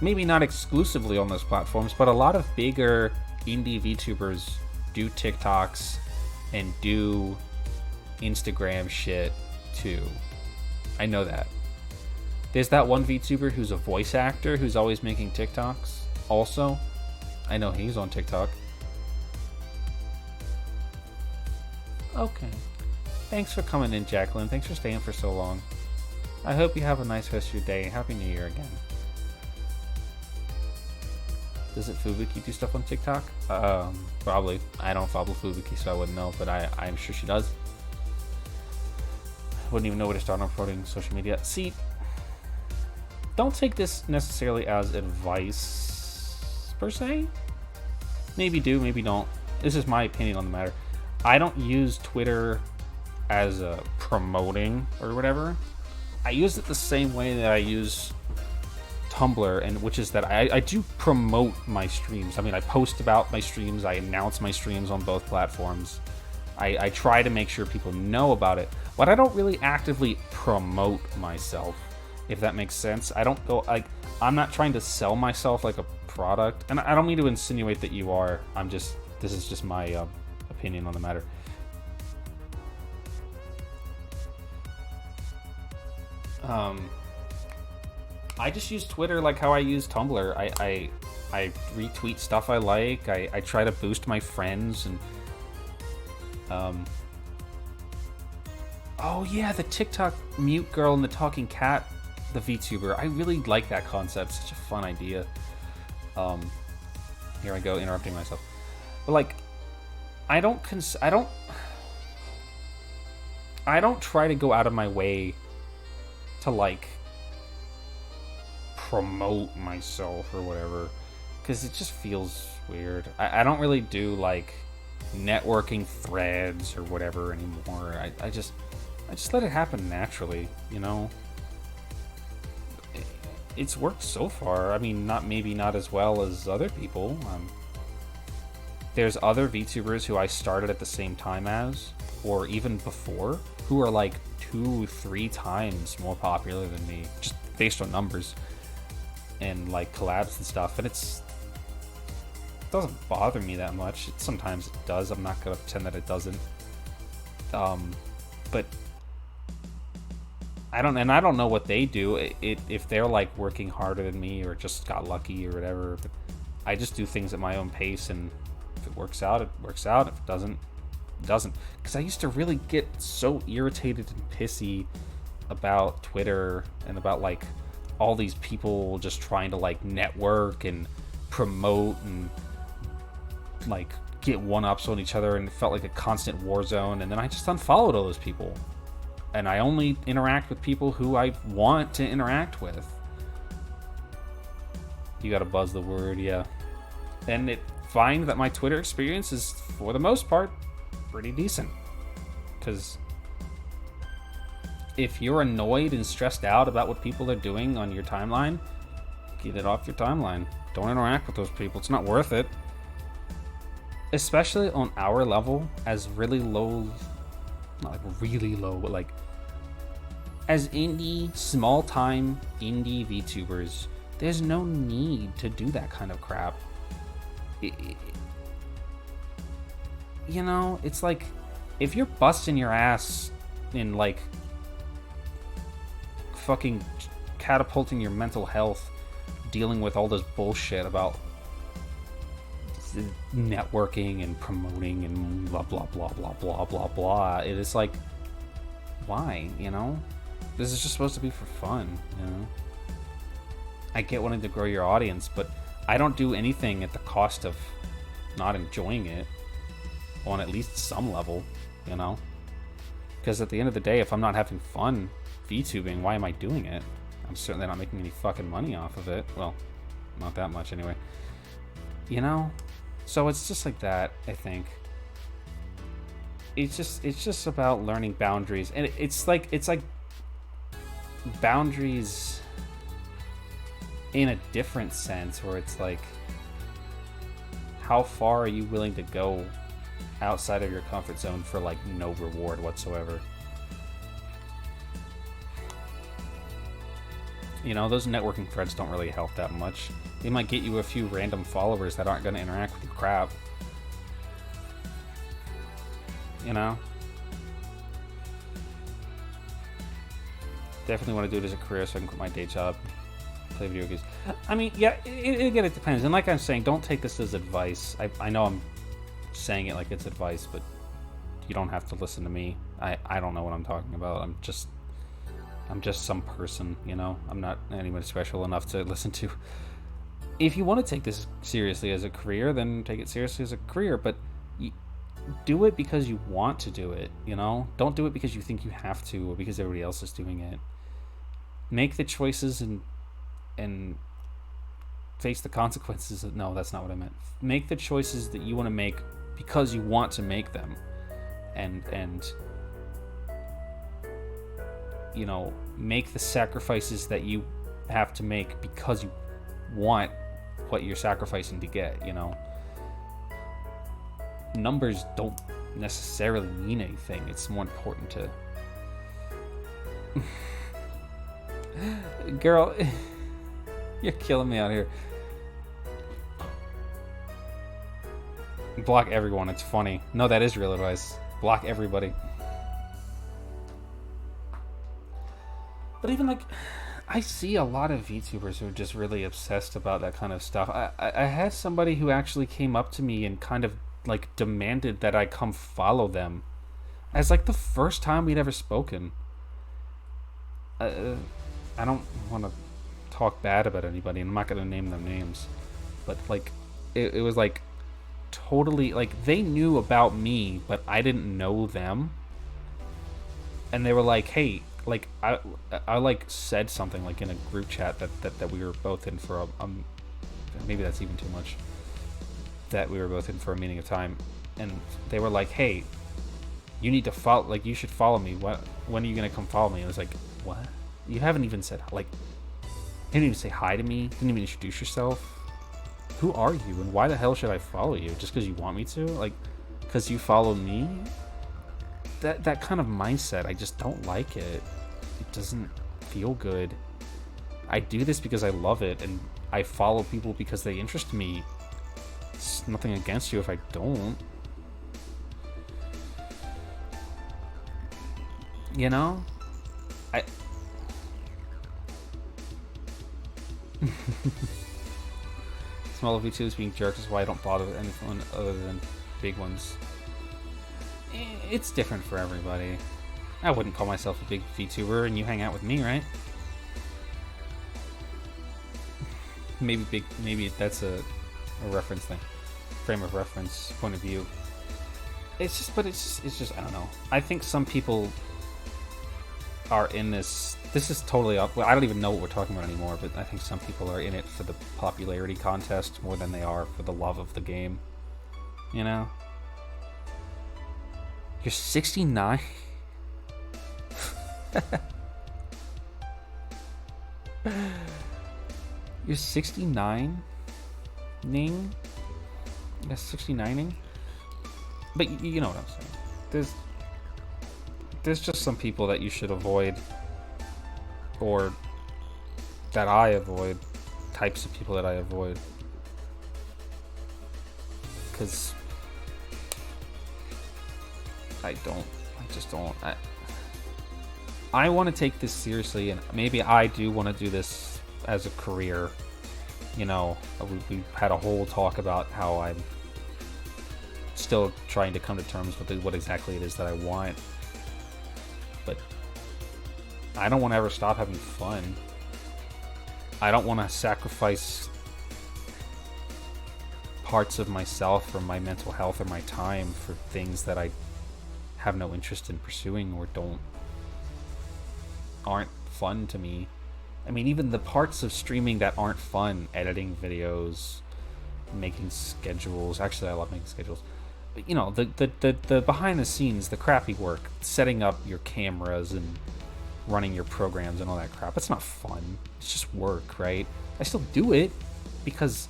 Maybe not exclusively on those platforms, but a lot of bigger indie VTubers do TikToks and do Instagram shit too. I know that. There's that one VTuber who's a voice actor who's always making TikToks also. I know he's on TikTok. Okay. Thanks for coming in, Jacqueline. Thanks for staying for so long. I hope you have a nice rest of your day. Happy New Year again. Does it Fubuki do stuff on TikTok? Probably. I don't follow Fubuki, so I wouldn't know, but I'm sure she does. I wouldn't even know where to start on promoting social media. See, don't take this necessarily as advice, per se. Maybe do, maybe don't. This is my opinion on the matter. I don't use Twitter as a promoting or whatever. I use it the same way that I use Tumblr, and which is that I do promote my streams. I mean, I post about my streams, I announce my streams on both platforms. I try to make sure people know about it, but I don't really actively promote myself, if that makes sense. I don't go, like, I'm not trying to sell myself like a product, and I don't mean to insinuate that you are. This is just my opinion on the matter. I just use Twitter like how I use Tumblr. I retweet stuff I like. I try to boost my friends, and oh yeah, the TikTok mute girl and the talking cat, the VTuber. I really like that concept. Such a fun idea. Here I go interrupting myself. But like, I don't try to go out of my way to like promote myself or whatever, because it just feels weird. I don't really do like networking threads or whatever anymore. I just let it happen naturally, you know. It's worked so far. I mean, maybe not as well as other people. There's other VTubers who I started at the same time as, or even before, who are like 2-3 times more popular than me, just based on numbers and like collabs and stuff. And it doesn't bother me that much. Sometimes it does. I'm not gonna pretend that it doesn't. But I don't know what they do. If they're like working harder than me or just got lucky or whatever. But I just do things at my own pace, and if it works out, it works out. If it doesn't, it doesn't. Because I used to really get so irritated and pissy about Twitter and about like all these people just trying to like network and promote and like get one-ups on each other, and it felt like a constant war zone. And then I just unfollowed all those people, and I only interact with people who I want to interact with. You gotta buzz the word, yeah. And find that my Twitter experience is, for the most part, pretty decent. Because if you're annoyed and stressed out about what people are doing on your timeline, get it off your timeline. Don't interact with those people. It's not worth it. Especially on our level, as really low, not like really low, but like as small-time indie VTubers, there's no need to do that kind of crap. You know, it's like, if you're busting your ass in like fucking catapulting your mental health, dealing with all this bullshit about networking and promoting and blah blah blah blah blah blah blah, it is like, why? You know, this is just supposed to be for fun. You know, I get wanting to grow your audience, but I don't do anything at the cost of not enjoying it on at least some level, you know? Because at the end of the day, if I'm not having fun VTubing, why am I doing it? I'm certainly not making any fucking money off of it. Well, not that much anyway. You know? So it's just like that, I think. It's just about learning boundaries. And it's like boundaries in a different sense, where it's like, how far are you willing to go outside of your comfort zone for like no reward whatsoever? You know, those networking threads don't really help that much. They might get you a few random followers that aren't going to interact with your crap. You know? Definitely want to do it as a career so I can quit my day job, play video games. I mean, yeah, again, it depends. And like I'm saying, don't take this as advice. I know I'm saying it like it's advice, but you don't have to listen to me. I don't know what I'm talking about. I'm just some person, you know? I'm not anyone special enough to listen to. If you want to take this seriously as a career, then take it seriously as a career, but do it because you want to do it, you know? Don't do it because you think you have to, or because everybody else is doing it. Make the choices and face the consequences. No, that's not what I meant. Make the choices that you want to make because you want to make them. and you know, make the sacrifices that you have to make because you want what you're sacrificing to get, you know. Numbers don't necessarily mean anything. It's more important to girl, you're killing me out here. Block everyone, it's funny. No, that is real advice. Block everybody. But even like, I see a lot of VTubers who are just really obsessed about that kind of stuff. I had somebody who actually came up to me and kind of like demanded that I come follow them, as like the first time we'd ever spoken. I don't want to talk bad about anybody, and I'm not going to name their names, but like it was like totally like they knew about me, but I didn't know them, and they were like, hey, like I like said something like in a group chat that we were both in for a maybe that's even too much, that we were both in for a meeting of time, and they were like, hey, you need to follow, like you should follow me. When are you gonna come follow me? And I was like, what? You haven't even said, like, you didn't even say hi to me, didn't even introduce yourself. Who are you, and why the hell should I follow you? Just because you want me to? Like, because you follow me? That kind of mindset, I just don't like it. It doesn't feel good. I do this because I love it, and I follow people because they interest me. It's nothing against you if I don't. You know? Small VTubers being jerks is why I don't bother with anyone other than big ones. It's different for everybody. I wouldn't call myself a big VTuber, and you hang out with me, right? Maybe that's a reference thing, frame of reference, point of view. It's just I don't know. I think some people are in this. This is totally up. Well, I don't even know what we're talking about anymore, but I think some people are in it for the popularity contest more than they are for the love of the game. You know? You're 69? You're 69? Ning? You're 69ing? But you know what I'm saying. There's just some people that you should avoid, or that I avoid, types of people that I avoid, because I just don't. I want to take this seriously, and maybe I do want to do this as a career. You know, we had a whole talk about how I'm still trying to come to terms with what exactly it is that I want. But I don't want to ever stop having fun. I don't want to sacrifice parts of myself or my mental health or my time for things that I have no interest in pursuing or aren't fun to me. I mean, even the parts of streaming that aren't fun, editing videos, making schedules. Actually, I love making schedules. But, you know, the behind the scenes, the crappy work, setting up your cameras and running your programs and all that crap. It's not fun. It's just work, right? I still do it because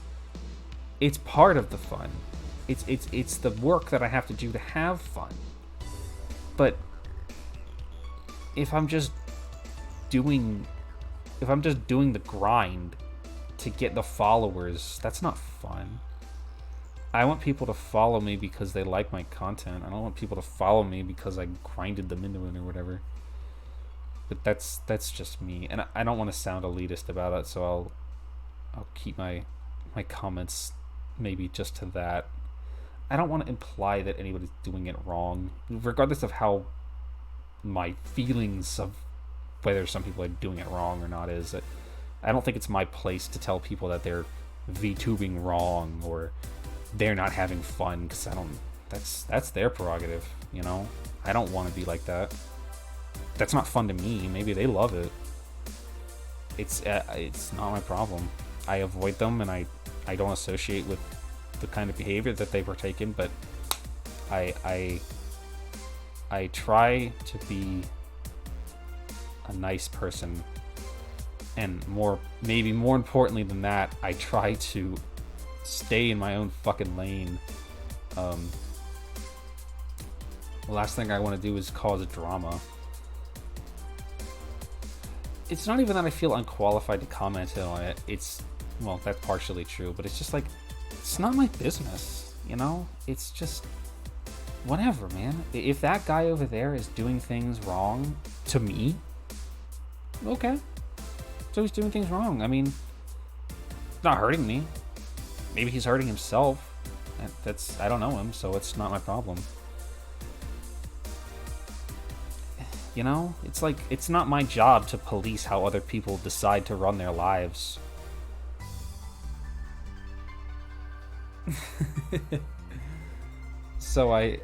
it's part of the fun. It's the work that I have to do to have fun. But if I'm just doing the grind to get the followers, that's not fun. I want people to follow me because they like my content. I don't want people to follow me because I grinded them into it or whatever. But that's just me, and I don't want to sound elitist about it, so I'll keep my comments maybe just to that. I don't want to imply that anybody's doing it wrong, regardless of how my feelings of whether some people are doing it wrong or not is. That I don't think it's my place to tell people that they're VTubing wrong or they're not having fun, because that's their prerogative, you know. I don't want to be like that. That's not fun to me. Maybe they love it. It's not my problem. I avoid them, and I don't associate with the kind of behavior that they partake in. But I I try to be a nice person, and maybe more importantly than that, I try to stay in my own fucking lane. The last thing I want to do is cause drama. It's not even that I feel unqualified to comment on it. Well, that's partially true, but it's just like, it's not my business, you know? It's just, whatever, man. If that guy over there is doing things wrong to me, okay. So he's doing things wrong. I mean, it's not hurting me. Maybe he's hurting himself. I don't know him, so it's not my problem. You know, it's like, it's not my job to police how other people decide to run their lives. So I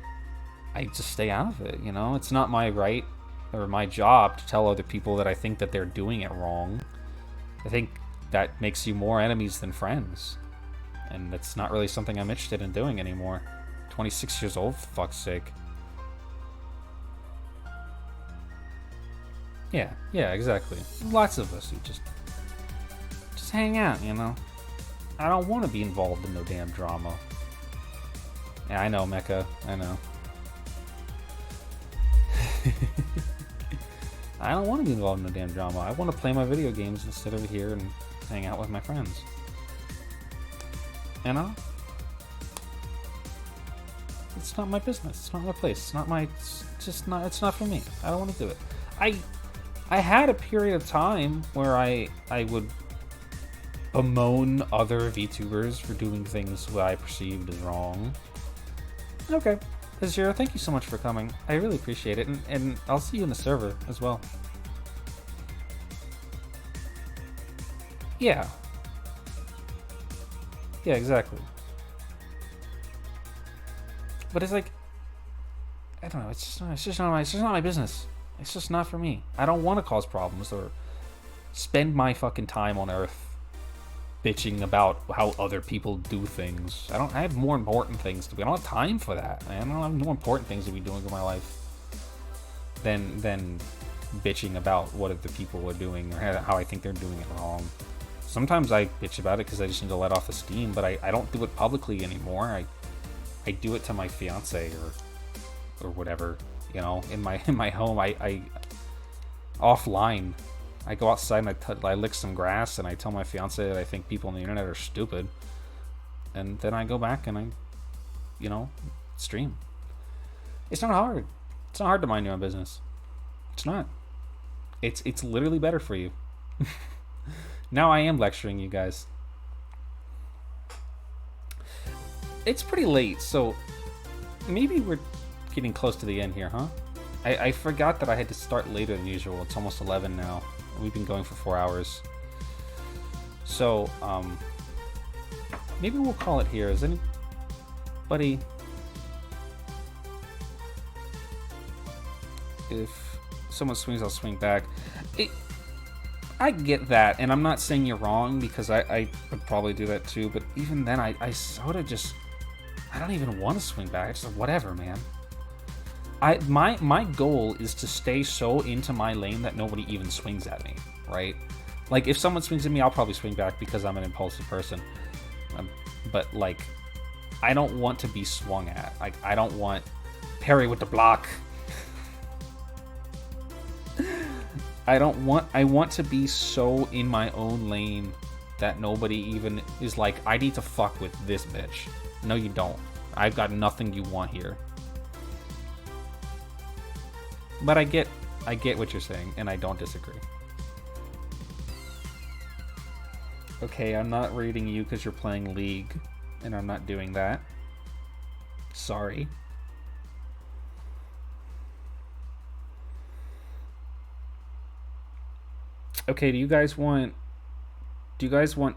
just stay out of it, you know? It's not my right or my job to tell other people that I think that they're doing it wrong. I think that makes you more enemies than friends. And that's not really something I'm interested in doing anymore. 26 years old, for fuck's sake. Yeah, exactly. Lots of us who just hang out, you know? I don't want to be involved in no damn drama. Yeah, I know, Mecha. I know. I don't want to be involved in no damn drama. I want to play my video games instead of here and hang out with my friends. You know? It's not my business. It's not my place. It's not my... It's not for me. I don't want to do it. I had a period of time where I would bemoan other VTubers for doing things that I perceived as wrong. Okay. Azura, thank you so much for coming. I really appreciate it, and I'll see you in the server as well. Yeah. Yeah, exactly. But it's like, I don't know, it's just not my business. It's just not for me. I don't want to cause problems or spend my fucking time on Earth bitching about how other people do things. I have more important things to be. I don't have time for that, man. I don't have more important things to be doing in my life than bitching about what other people are doing or how I think they're doing it wrong. Sometimes I bitch about it because I just need to let off the steam, but I don't do it publicly anymore. I do it to my fiance or whatever. You know, in my home, I offline, I go outside and I lick some grass and I tell my fiance that I think people on the internet are stupid, and then I go back and I, you know, stream. It's not hard. It's not hard to mind your own business. It's not. It's literally better for you. Now I am lecturing you guys. It's pretty late, so maybe we're getting close to the end here, huh? I forgot that I had to start later than usual. It's almost 11 now. We've been going for 4 hours. So, maybe we'll call it here. Is anybody... If someone swings, I'll swing back. I get that, and I'm not saying you're wrong, because I would probably do that too, but even then, I sort of just... I don't even want to swing back. It's just whatever, man. My goal is to stay so into my lane that nobody even swings at me, right? Like, if someone swings at me, I'll probably swing back because I'm an impulsive person. But, like, I don't want to be swung at. Like, I don't want parry with the block. I want to be so in my own lane that nobody even is like, I need to fuck with this bitch. No, you don't. I've got nothing you want here. But I get what you're saying, and I don't disagree. Okay, I'm not raiding you because you're playing League, and I'm not doing that. Sorry. Okay, do you guys want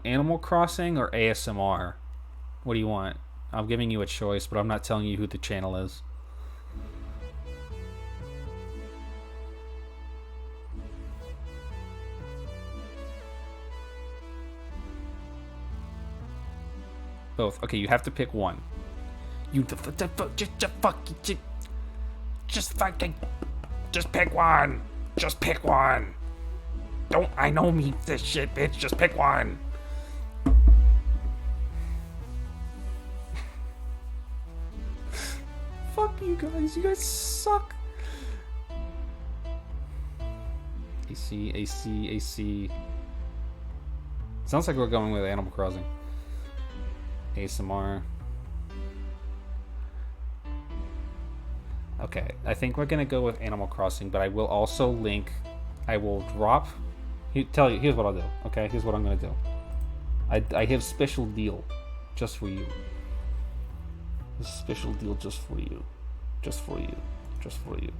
Animal Crossing or ASMR? What do you want? I'm giving you a choice, but I'm not telling you who the channel is. Both. Okay, you have to pick one. Just fucking... Just pick one. Just pick one. Don't... I know me this shit, bitch. Just pick one. Fuck you guys. You guys suck. AC. Sounds like we're going with Animal Crossing. ASMR. Okay, I think we're gonna go with Animal Crossing, but I will also link. I will drop. Here's what I'll do. Okay, here's what I'm gonna do. I have special deal, just for you. A special deal just for you, just for you, just for you.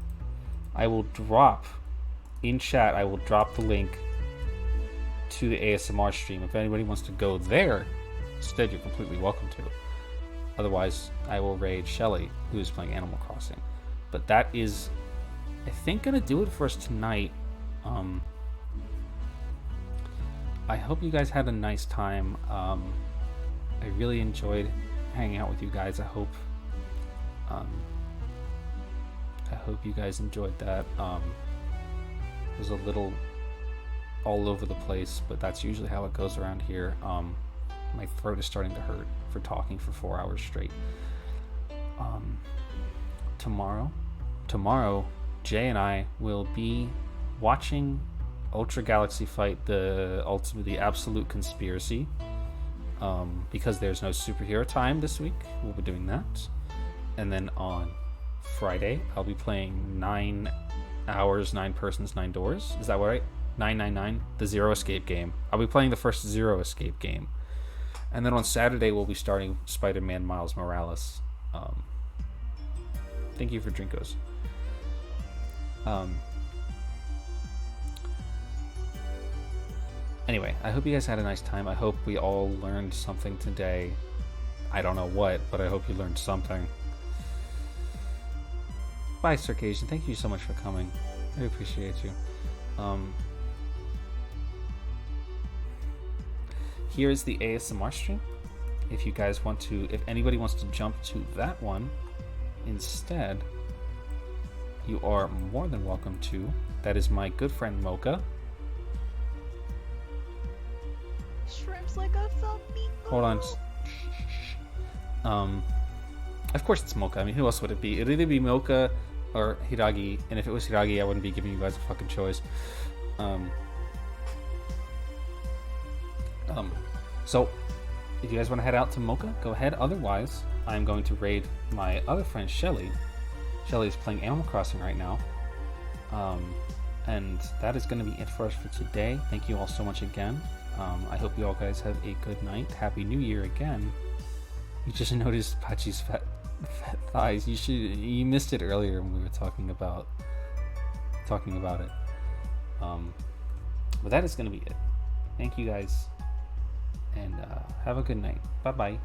I will drop in chat. I will drop the link to the ASMR stream. If anybody wants to go there instead, you're completely welcome to. Otherwise, I will raid Shelly, who is playing Animal Crossing. But that is, I think, gonna do it for us tonight. I hope you guys had a nice time. I really enjoyed hanging out with you guys. I hope you guys enjoyed that. It was a little all over the place, but that's usually how it goes around here. My throat is starting to hurt for talking for 4 hours straight. Tomorrow, Jay and I will be watching Ultra Galaxy fight the absolute conspiracy. Because there's no superhero time this week, we'll be doing that. And then on Friday, I'll be playing 9 hours, 9 persons, 9 doors. Is that right? 999, the Zero Escape game. I'll be playing the first Zero Escape game. And then on Saturday, we'll be starting Spider-Man Miles Morales. Thank you for Drinkos. Anyway, I hope you guys had a nice time. I hope we all learned something today. I don't know what, but I hope you learned something. Bye, Circassian. Thank you so much for coming. I appreciate you. Here's the ASMR stream. If you guys want to, if anybody wants to jump to that one instead, you are more than welcome to. That is my good friend Mocha. Shrimps like a flamingo. Hold on. Of course it's Mocha. I mean, who else would it be? It'd either be Mocha or Hiragi, and if it was Hiragi, I wouldn't be giving you guys a fucking choice. So, if you guys want to head out to Mocha, go ahead. Otherwise, I'm going to raid my other friend, Shelly. Shelly is playing Animal Crossing right now. And that is going to be it for us for today. Thank you all so much again. I hope you all guys have a good night. Happy New Year again. You just noticed Pachi's fat thighs. You missed it earlier when we were talking about it. But that is going to be it. Thank you guys. And have a good night. Bye-bye.